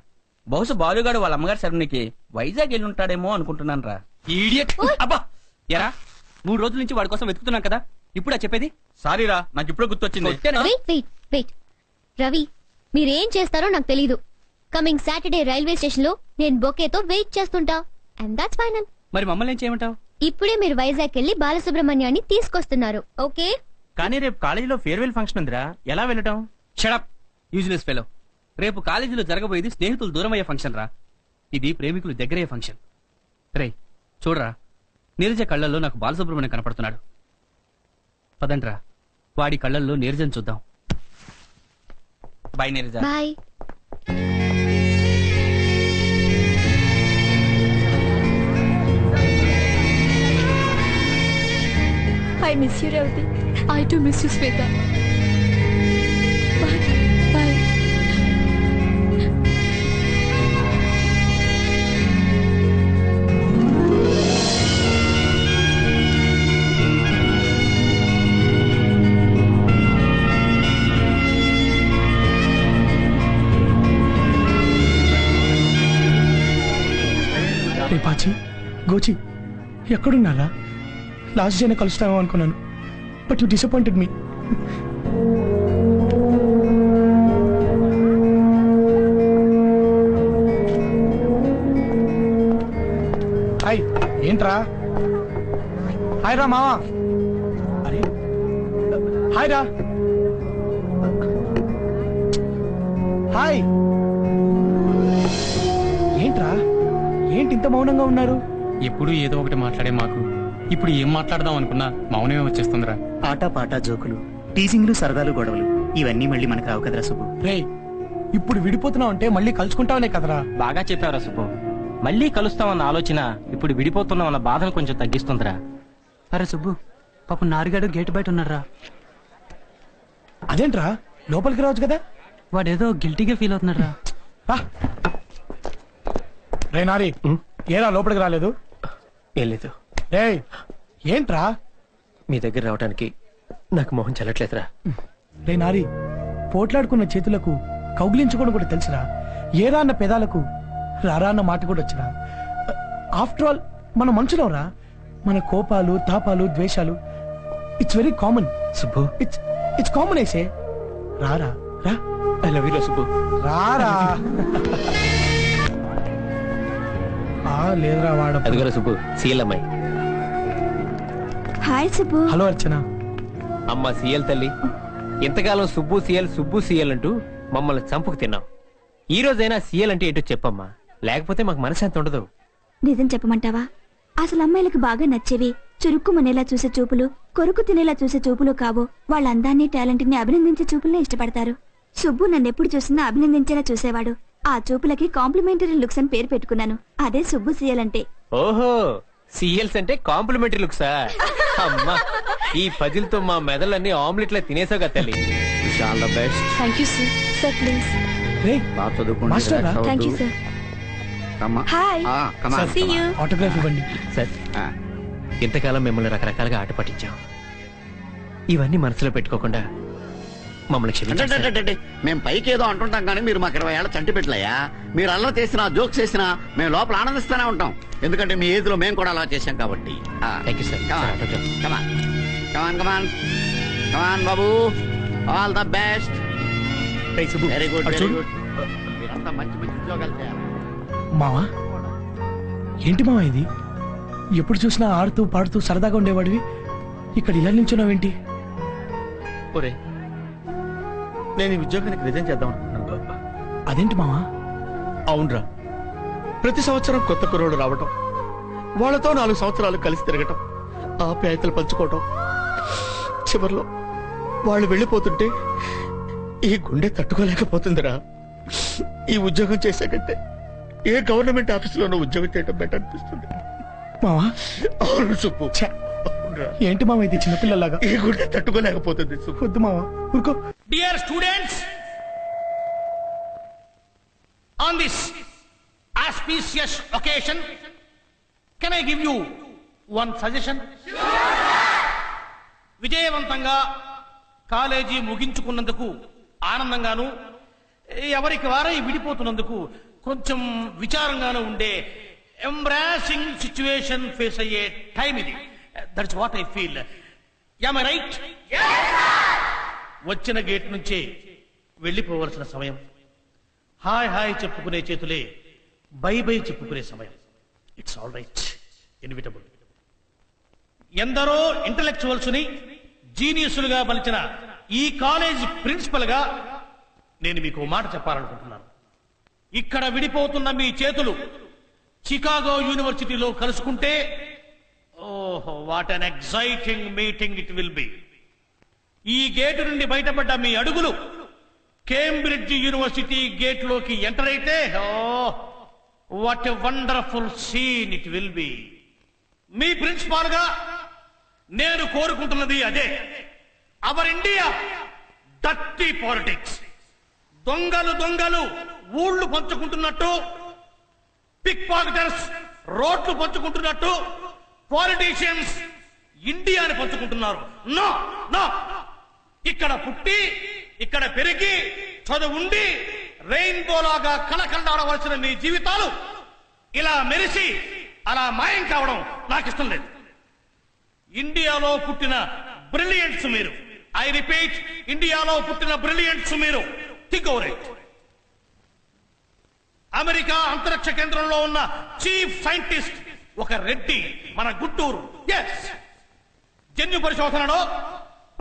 బహుశా బాలుగాడు వాళ్ళ అమ్మగారి సరునికి వైజాగ్ వెళ్ళి ఉంటాడేమో అనుకుంటున్నాను రా. ఈడియట్. అబ్బా ఎరా, 3 రోజుల నుంచి వాడి కోసం వెతుకుతున్నాం కదా, ఇప్పుడు చెప్పేది? సారీరా, నాకు ఇప్పుడు గుర్తొచ్చింది. వెయిట్ రవి, మీరేం చేస్తారో నాకు తెలీదు. కమింగ్ సాటర్డే రైల్వే స్టేషన్ లో నేను బొకేతో వెయిట్ చేస్తుంటా. And that's final. మరి మమ్మల్ని ఏం చేయమంటావు? ఇప్పుడే మీరు వైజాగ్ వెళ్ళి బాలసుబ్రహ్మణ్యాన్ని తీసుకొస్తున్నారు. ఓకే? కానీ రేపు కాలేజీలో ఫేర్వెల్ ఫంక్షన్ ఉందిరా, ఎలా వెళ్ళటం? Shut up, useless fellow. రేపు కాలేజీలో జరగబోయేది స్నేహితులు దూరమయ్యే ఫంక్షన్ రా. ఇది ప్రేమికులు దగ్గరయ్యే ఫంక్షన్. రే చూడరా, నీరజ కళ్ళల్లో నాకు బాలసుబ్రహ్మణ్యం కనపడుతున్నాడు. పదండ్రా, వాడి కళ్ళల్లో నీరజను చూద్దాం. Bye Neeraja. Bye. I miss you, Revati. I too miss you, Sweta. Bye. Bye. పాచి, గోచి ఎక్కడున్నారా? లాస్ట్ డేనే కలుస్తామో అనుకున్నాను. But you disappointed me. Hi, ఏంట్రా? హాయ్ రా మావా. అరే హాయ్ రా. హాయ్. ఏంట్రా, ఏంటి ఇంత మౌనంగా ఉన్నారు? ఎప్పుడు ఏదో ఒకటి మాట్లాడే మాకు ఇప్పుడు ఏం మాట్లాడదాం అనుకున్నా మౌనమే వచ్చేస్తుందిరా. ఆట పాట జోకులు, టీజింగ్లు, సరదాలు, గొడవలు ఇవన్నీ మళ్ళీ మనకు రావు కదరా సుబ్బు. రే, ఇప్పుడు విడిపోతున్నావు అంటే మళ్ళీ కలుసుకుంటావనే కదరా. బాగా చెప్పావురా సుబ్బు. మళ్ళీ కలుస్తామన్న ఆలోచన ఇప్పుడు విడిపోతున్నామన్న బాధను కొంచెం తగ్గిస్తుందిరా. అరే సుబ్బు, పాపం నారిగాడు గేట్ బయట ఉన్నారా. అదేంట్రా, లోపలికి రావచ్చు కదా. వాడేదో గిల్టీగా ఫీల్ అవుతున్నాడు రా. రే నారి, ఏరా లోపలికి రాలేదు? ఏం లేదు. రే ఏంట్రా? మీ దగ్గర రావడానికి నాకు మొహం చెల్లట్లేదురా. రే నారి, పోట్లాడుకున్న చేతులకు కౌగిలించుకోవడం కూడా తెలుసురా. ఏరా అన్న పెదాలకు రారా అన్న మాట కూడా వచ్చినా. ఆఫ్టర్ ఆల్ మన మనుషులం రా. మన కోపాలు, తాపాలు, ద్వేషాలు it's very common Subbu. It's common ఐసే. రారా రా. I love you Subbu. రారా. లేదురా వాడు. అదిగోరా సుబ్బు, సీఎల్ అమ్మాయి. హాయ్ సుబ్బు. హలో అర్చన. అమ్మ సీఎల్ తల్లి, ఇంతకాలం సుబ్బు సీఎల్ అంటూ మమ్మల్ని చంపుకు తిన్నాం. ఈ రోజైనా సీఎల్ అంటే ఏంటో చెప్పమ్మా, లేకపోతే మాకు మనశ్శాంతి ఉండదు. నిజం చెప్పమంటావా? అసలు అమ్మాయిలకు బాగా నచ్చేవి చురుక్కుమనేలా చూసే చూపులు, కొరుకు తినేలా చూసే చూపులు కావు. వాళ్ళ అందాన్ని, టాలెంట్ ని అభినందించే చూపులనే ఇష్టపడతారు. సుబ్బు నన్నెప్పుడు చూసినా అభినందించేలా చూసేవాడు. ఆ చూపులకి కాంప్లిమెంటరీ లుక్స్ అని పేరు పెట్టుకున్నాను. అదే సుబ్బు సీఎల్ అంటే. ఓహో, సీఎల్స్ అంటే కాంప్లిమెంటరీ లుక్సా? అమ్మా, ఈ పజిల్తో మా మెదళ్ళన్నీ ఆమ్లెట్లా తినేసావు కదా తల్లి. All the best. Thank you sir. Sir please. Thank you sir. Hi. See you. Autograph ఇవ్వండి సార్. ఇంతకాలం మిమ్మల్ని రకరకాలుగా ఆట పట్టించాం. ఇవన్నీ మనసులో పెట్టుకోకుండా మమ్మల్ని క్షమించండి. మేము పైకి ఏదో అంటుంటాం కానీ మీరు మాకు 20 ఏళ్ళ చంటి పెట్టలేయా. మీరు అలా చేసినా, జోక్స్ చేసినా మేము లోపల ఆనందిస్తూనే ఉంటాం. ఎందుకంటే మీ ఏజ్ లో మేము కూడా అలా చేశాం కాబట్టి. Thank you sir. Come on Babu, all the best. Very good, very good. మీరంతా మంచి మంచి ఉద్యోగాలు చేయాలి. మావా, ఏంటి మావా ఇది? ఎప్పుడు చూసినా ఆడుతూ పాడుతూ సరదాగా ఉండేవాడివి, ఇక్కడ ఇలా నిల్చున్నావేంటి? ఒరే, నేను ఈ ఉద్యోగానికి రిజైన్ చేద్దాం అనుకుంటున్నాను. అదేంటి మావా? అవునరా, ప్రతి సంవత్సరం కొత్త కుర్రోడు రావటం, వాళ్ళతో 4 సంవత్సరాలు కలిసి తిరగటం, ఆప్యాయతలు పంచుకోవటం, చివరిలో వాళ్ళు వెళ్ళిపోతుంటే ఈ గుండె తట్టుకోలేకపోతుందిరా. ఈ ఉద్యోగం చేసే కంటే ఏ గవర్నమెంట్ ఆఫీసులోనూ ఉద్యోగం చేయడం బెటర్ అనిపిస్తుంది. మావా, అవును సుబ్బు. ఏంటి మావా ఇది చిన్నపిల్లలాగా? ఈ గుండె తట్టుకోలేకపోతుంది. వద్దు మావా, ఊరుకో. Dear students, on this auspicious occasion, can I give you one suggestion? విజయవంతంగా కాలేజీ ముగించుకున్నందుకు ఆనందంగాను, ఎవరికి వారై విడిపోతున్నందుకు కొంచెం విచారంగాను ఉండే ఎంబ్రాసింగ్ సిచ్యువేషన్ ఫేస్ అయ్యే టైం ఇది. That's what I feel. Am I right? వచ్చిన గేట్ నుంచే వెళ్ళిపోవలసిన సమయం. హాయ్ హాయ్ చెప్పుకునే చేతులే బై బై చెప్పుకునే సమయం. It's all right, inevitable. ఎందరో ఇంటలెక్చువల్స్ ని జీనియస్లుగా మలిచిన ఈ కాలేజ్ ప్రిన్సిపల్ గా నేను మీకు మాట చెప్పాలనుకుంటున్నాను. ఇక్కడ విడిపోతున్న మీ చేతులు చికాగో యూనివర్సిటీలో కలుసుకుంటే, ఓహో, what an exciting meeting it will be. ఈ గేటు నుండి బయటపడ్డ మీ అడుగులు కేంబ్రిడ్జ్ యూనివర్సిటీ గేట్ లోకి ఎంటర్ అయితే, what a wonderful scene it will be. Me principal గా నేను కోరుకుంటున్నది అదే. Our India dirty politics. దొంగలు ఊళ్ళు పంచుకుంటున్నట్టు, పిక్ పాకెటర్స్ రోడ్లు పంచుకుంటున్నట్టు, పాలిటీషియన్స్ ఇండియాని పంచుకుంటున్నారు. నో నో, ఇక్కడ పుట్టి, ఇక్కడ పెరిగి, చదువుండి, రెయిన్బో లాగా కళకళలాడవలసిన మీ జీవితాలు ఇలా మెరిసి అలా మాయం కావడం నాకు ఇష్టం లేదు. ఇండియాలో పుట్టిన బ్రిలియంట్స్ మీరు. ఐ రిపీట్, ఇండియాలో పుట్టిన బ్రిలియంట్స్ మీరు. Think over it. అమెరికా అంతరిక్ష కేంద్రంలో ఉన్న చీఫ్ సైంటిస్ట్ ఒక రెడ్డి, మన గుంటూరు. ఎస్, జన్యు పరిశోధనలో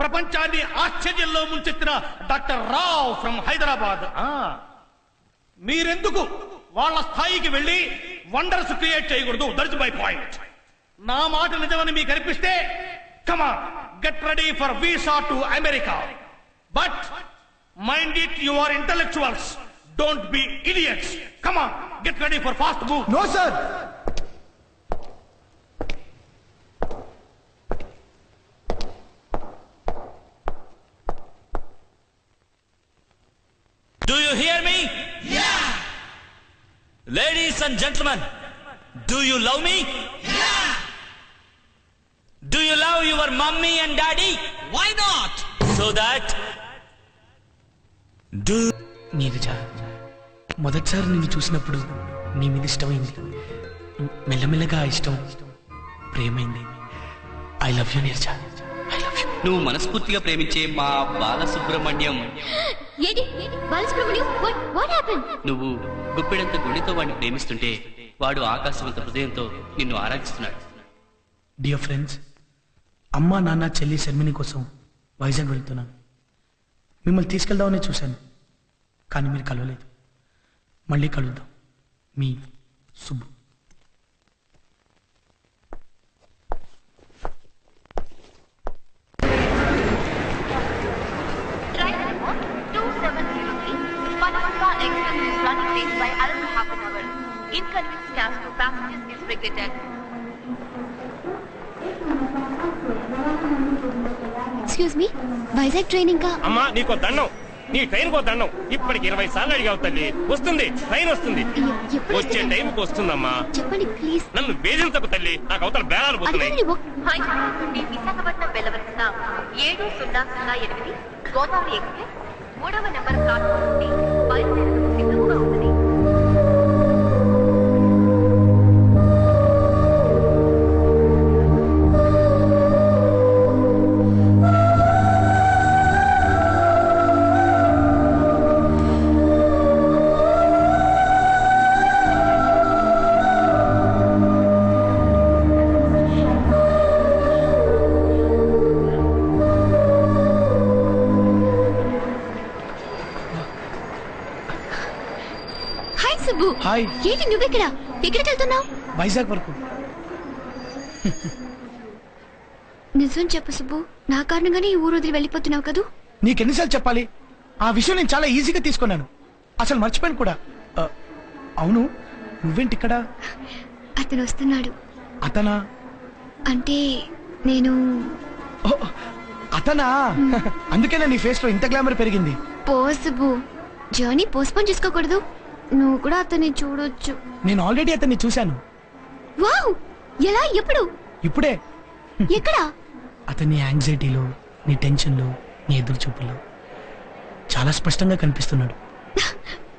ప్రపంచాన్ని ఆశ్చర్యంలో ముంచెత్తిన డాక్టర్ రావ్ ఫ్రమ్ హైదరాబాద్. మీరెందుకు వాళ్ళ స్థాయికి వెళ్ళి వండర్స్ క్రియేట్ చేయకూడదు? That's my point. నా మాట నిజమని మీకు అనిపిస్తే come on, get ready for visa to America. But mind it, you are intellectuals, don't be idiots. Come on, get ready for fast move. No sir. Do you hear me? Yeah! Ladies and gentlemen, do you love me? Yeah! Do you love your mommy and daddy? Why not? So that... Do... Neeraja, మొదటిసారి నిన్ను చూసినప్పుడు నీ మీద ఇష్టమైంది. మెల్లమెల్లగా ఆ ఇష్టం ప్రేమైంది. I love you Neeraja, I love you. నువ్వు మనస్ఫూర్తిగా ప్రేమించే మా బాలసుబ్రహ్మణ్యం. ఏంటి బాలసుబ్రహ్మణ్యం? What happened? నువ్వు గుప్పెడంత గుండెతో వాడిని ప్రేమిస్తుంటే వాడు ఆకాశవంత హృదయంతో నిన్ను ఆరాధిస్తున్నాడు. డియర్ ఫ్రెండ్స్, అమ్మ నాన్న చెల్లి శర్మిని కోసం వైజాగ్ వెళ్తున్నాను. మిమ్మల్ని తీసుకెళ్దామని చూశాను, కానీ మీరు కలవలేదు. మళ్ళీ కలుద్దాం. మీ Subbu. Express is running late by another half an hour. Inconvenience cash to passengers is regretted. Excuse me, Vizag train ఇంకా? అమ్మా నీకో దండం, నీ ట్రైన్ కో దండం. ఇప్పటికి 20 సార్లు అడిగావు తల్లి. వస్తుంది, ట్రైన్ వస్తుంది. వచ్చే టైంకి వస్తుందమ్మా. చెప్పండి ప్లీజ్. నన్ను వేధించకు తల్లి, నాకు అవతల బేరాలు పోతున్నాయి. హైదరాబాద్ నుండి విశాఖపట్నం వెళ్ళవలసిన 7008 గోదావరి ఎక్స్ప్రెస్ 3వ నెంబర్ ప్లాట్ఫామ్ నుండి బయలుదేరడం సిద్ధంగా ఉంది. హాయ్. ఏంటి నువ్వెక్కడ? ఎక్కడికి వెళ్తున్నావు? వైజాగ్ వరకు. నిజం చెప్పు సుబ్బు, నా కారణంగానే ఈ ఊరు వదిలి వెళ్ళిపోతున్నావు కదూ? నీకెన్నిసార్లు చెప్పాలి? ఆ విషయం నేను చాలా ఈజీగా తీసుకున్నాను, అసలు మర్చిపోయాను కూడా. అవును, నువ్వేంటి ఇక్కడ? అతను వస్తున్నాడు. అతనా? అంటే నేను. అతనా? అందుకేనా నీ ఫేస్ లో ఇంత గ్లామర్ పెరిగింది? పో సుబ్బు, జర్నీ పోస్ట్పోన్ చేసుకోకూడదు. నువ్వు కూడా అతన్ని చూడొచ్చు. నేను ఆల్రెడీ అతన్ని చూశాను. వావ్, ఎలా? ఎప్పుడు? ఇప్పుడే. ఎక్కడ? అతని యాంగ్జైటీలో, నీ టెన్షన్లో, నీ ఎదురు చూపుల్లో చాలా స్పష్టంగా కనిపిస్తున్నాడు.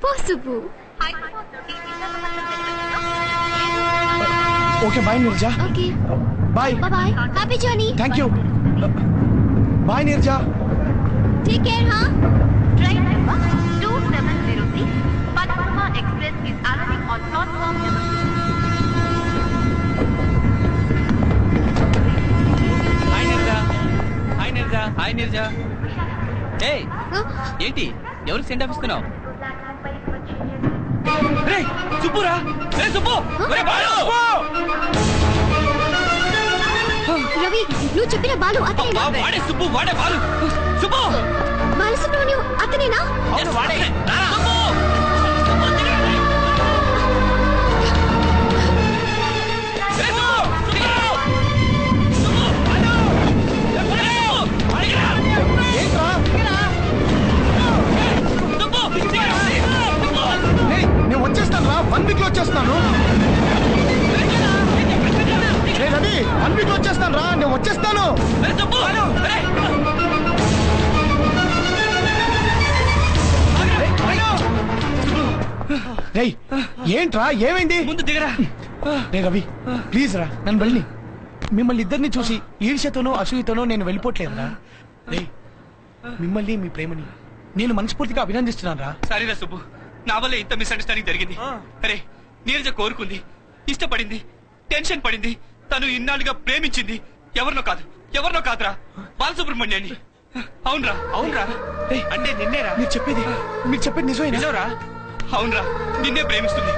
పో Subbu. Okay bye Neeraja. Okay bye. Bye. Happy journey. Thank you. Bye Neeraja. Take care. హా. Train number 2706 Panorama Express is arriving on platform number 2. Hi Neerja. Hi Neerja. Hi Neerja. ఏయ్, ఏంటి ఎవరికి సెండ్ ఆఫ్ ఇస్తున్నావు? రేయ్ సుబ్బురా. రేయ్ సుబ్బు. రేయ్ బాలు. రవి, నువ్వు చెప్పిన బాలు అతనేనా? వాడే సుబ్బు, వాడే బాలు. సుబ్బు. బాలసుబ్రహ్మణ్యం అతనేనా? అవును వాడే. సుబ్బు. నేను వచ్చేస్తాను రా, 1 వీక్ లో వచ్చేస్తాను. రవి, 1 వీక్ లో వచ్చేస్తాను రా, నేను వచ్చేస్తాను. రేయ్ ఏంట్రా, ఏమైంది? ముందు దిగరా. రే రవి, ప్లీజ్ రా, నన్ను వెళ్ళి. మిమ్మల్ని ఇద్దరిని చూసి ఈర్ష్యతోనో అసూయతోనో నేను వెళ్ళిపోవట్లేదురా. రే, మిమ్మల్ని మీ ప్రేమని నేను మనస్ఫూర్తిగా అభినందిస్తున్నాను రా. సరేరా సుబ్బు, నా వల్ల ఇంత మిస్అండర్స్టాండింగ్ జరిగింది. అరే, నీరజ కోరుకుంది, ఇష్టపడింది, టెన్షన్ పడింది. తను ఇన్నాళ్ళుగా ప్రేమించింది ఎవరినో కాదురా, బాలసుబ్రహ్మణ్యాన్ని. అవునరా. అంటే నిన్నేరా? మీరు చెప్పేది నిజమేనా? అవునరా, నిన్నే ప్రేమిస్తుంది.